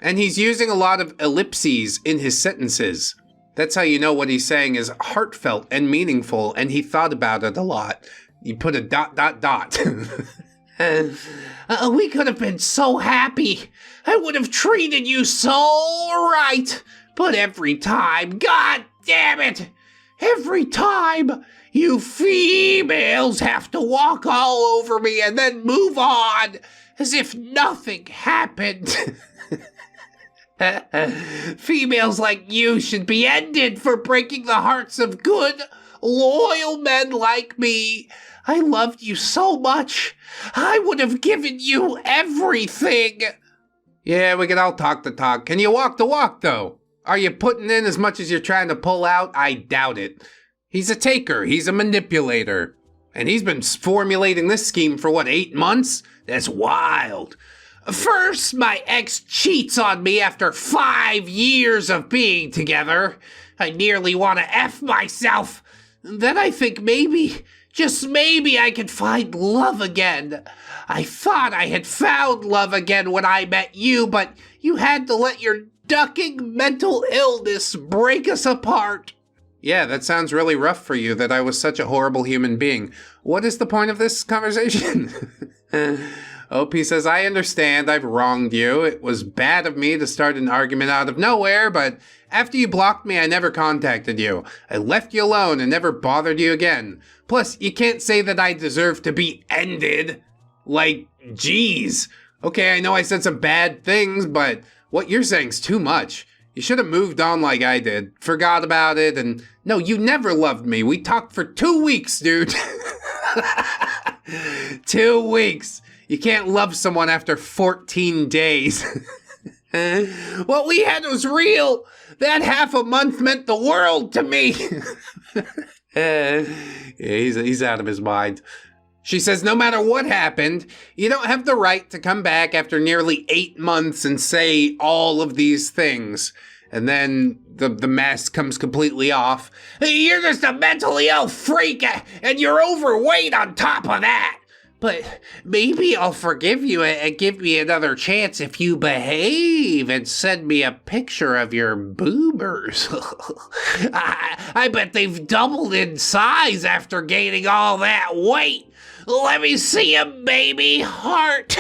And he's using a lot of ellipses in his sentences. That's how you know what he's saying is heartfelt and meaningful, and he thought about it a lot. You put a ... We could have been so happy. I would have treated you so right. But every time, God damn it, every time, you females have to walk all over me and then move on as if nothing happened. Females like you should be ended for breaking the hearts of good, loyal men like me. I loved you so much. I would have given you everything. Yeah, we can all talk the talk. Can you walk the walk, though? Are you putting in as much as you're trying to pull out? I doubt it. He's a taker. He's a manipulator. And he's been formulating this scheme for, what, 8 months? That's wild. First, my ex cheats on me after 5 years of being together. I nearly want to F myself. Then I think maybe, just maybe, I could find love again. I thought I had found love again when I met you, but you had to let your ducking mental illness break us apart. Yeah, that sounds really rough for you, that I was such a horrible human being. What is the point of this conversation? OP says, I understand I've wronged you. It was bad of me to start an argument out of nowhere, but after you blocked me, I never contacted you. I left you alone and never bothered you again. Plus, you can't say that I deserve to be ended. Like, geez. Okay, I know I said some bad things, but what you're saying's too much. You should have moved on like I did. Forgot about it, and no, you never loved me. We talked for 2 weeks, dude. 2 weeks. You can't love someone after 14 days. What we had was real. That half a month meant the world to me. Yeah, he's out of his mind. She says, no matter what happened, you don't have the right to come back after nearly 8 months and say all of these things. And then the mask comes completely off. You're just a mentally ill freak, and you're overweight on top of that. But maybe I'll forgive you and give me another chance if you behave and send me a picture of your boobers. I bet they've doubled in size after gaining all that weight. Let me see a baby heart.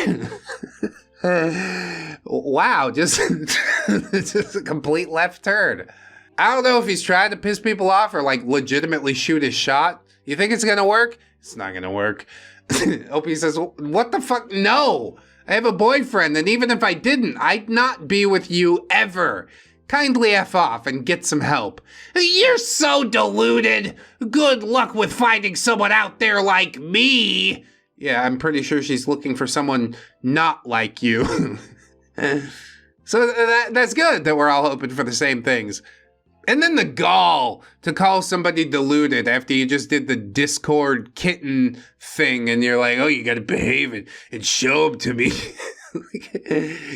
Wow, just a complete left turn. I don't know if he's trying to piss people off or like legitimately shoot his shot. You think it's gonna work? It's not gonna work. Opie says, what the fuck? No, I have a boyfriend, and even if I didn't, I'd not be with you ever. Kindly F off and get some help. You're so deluded. Good luck with finding someone out there like me. Yeah, I'm pretty sure she's looking for someone not like you. So that's good that we're all hoping for the same things. And then the gall to call somebody deluded after you just did the Discord kitten thing and you're like, oh, you gotta behave and show them to me.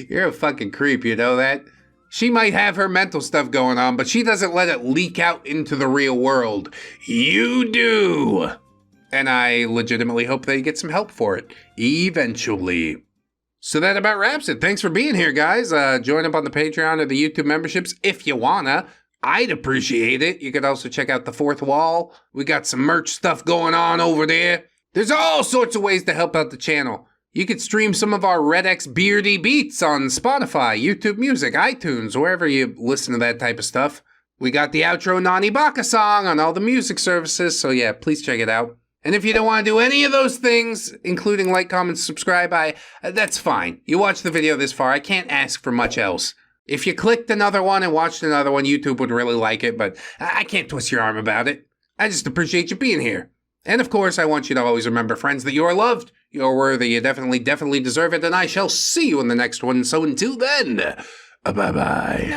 You're a fucking creep, you know that? She might have her mental stuff going on, but she doesn't let it leak out into the real world. You do. And I legitimately hope they get some help for it, eventually. So that about wraps it. Thanks for being here, guys. Join up on the Patreon or the YouTube memberships if you wanna. I'd appreciate it. You could also check out The Fourth Wall. We got some merch stuff going on over there. There's all sorts of ways to help out the channel. You could stream some of our ReddX beardy beats on Spotify, YouTube Music, iTunes, wherever you listen to that type of stuff. We got the outro Nani Baka song on all the music services, so yeah, please check it out. And if you don't want to do any of those things, including like, comment, subscribe, that's fine. You watched the video this far, I can't ask for much else. If you clicked another one and watched another one, YouTube would really like it, but I can't twist your arm about it. I just appreciate you being here. And of course, I want you to always remember, friends, that you are loved, you're worthy, you definitely deserve it, and I shall see you in the next one. So until then, bye-bye.